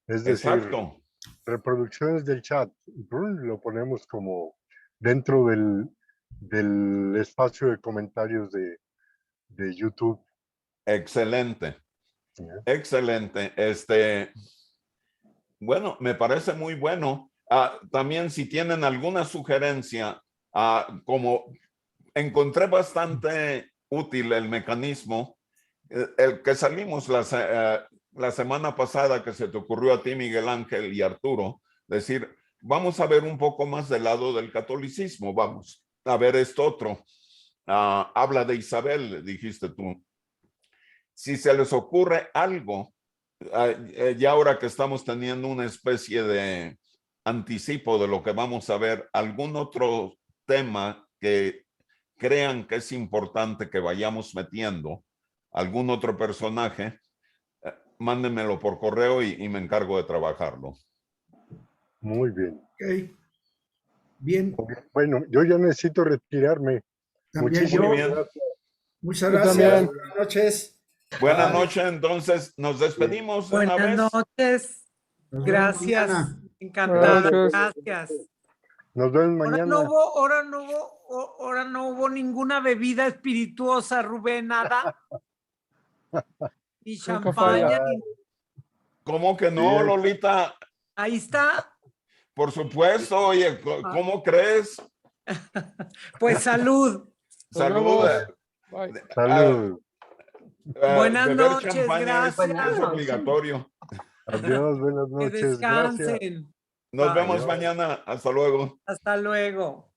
Es decir, Exacto. reproducciones del chat. Y lo ponemos como dentro del espacio de comentarios de YouTube. Excelente. ¿Ya? Excelente. Bueno, me parece muy bueno. También si tienen alguna sugerencia, como encontré bastante útil el mecanismo, el que salimos la semana pasada, que se te ocurrió a ti, Miguel Ángel y Arturo, decir, vamos a ver un poco más del lado del catolicismo, vamos a ver esto otro. Habla de Isabel, dijiste tú. Si se les ocurre algo, ya ahora que estamos teniendo una especie de anticipo de lo que vamos a ver, algún otro tema que crean que es importante que vayamos metiendo, algún otro personaje, mándenmelo por correo y me encargo de trabajarlo. Muy bien. Ok. Bien, Bueno, yo ya necesito retirarme. también Muchísimas Muy bien. gracias. Muchas Yo gracias. también. Buenas noches. Buenas Bye. noches, entonces nos despedimos de una Buenas vez. noches. Nos vemos Gracias. mañana. Encantada. Buenas noches. Gracias. Nos vemos mañana. Ahora no hubo ninguna bebida espirituosa, Rubén, nada. Ni Nunca champaña, falla. ni... ¿Cómo que no, Bien. Lolita? Ahí está. Por supuesto, oye, ¿cómo crees? Pues salud. Nos Salud. vemos. Bye. Salud. Buenas Beber noches, champaña es gracias. obligatorio. Adiós, buenas Que noches. Gracias. descansen. Nos Bye. vemos Adiós. mañana. Hasta luego. Hasta luego.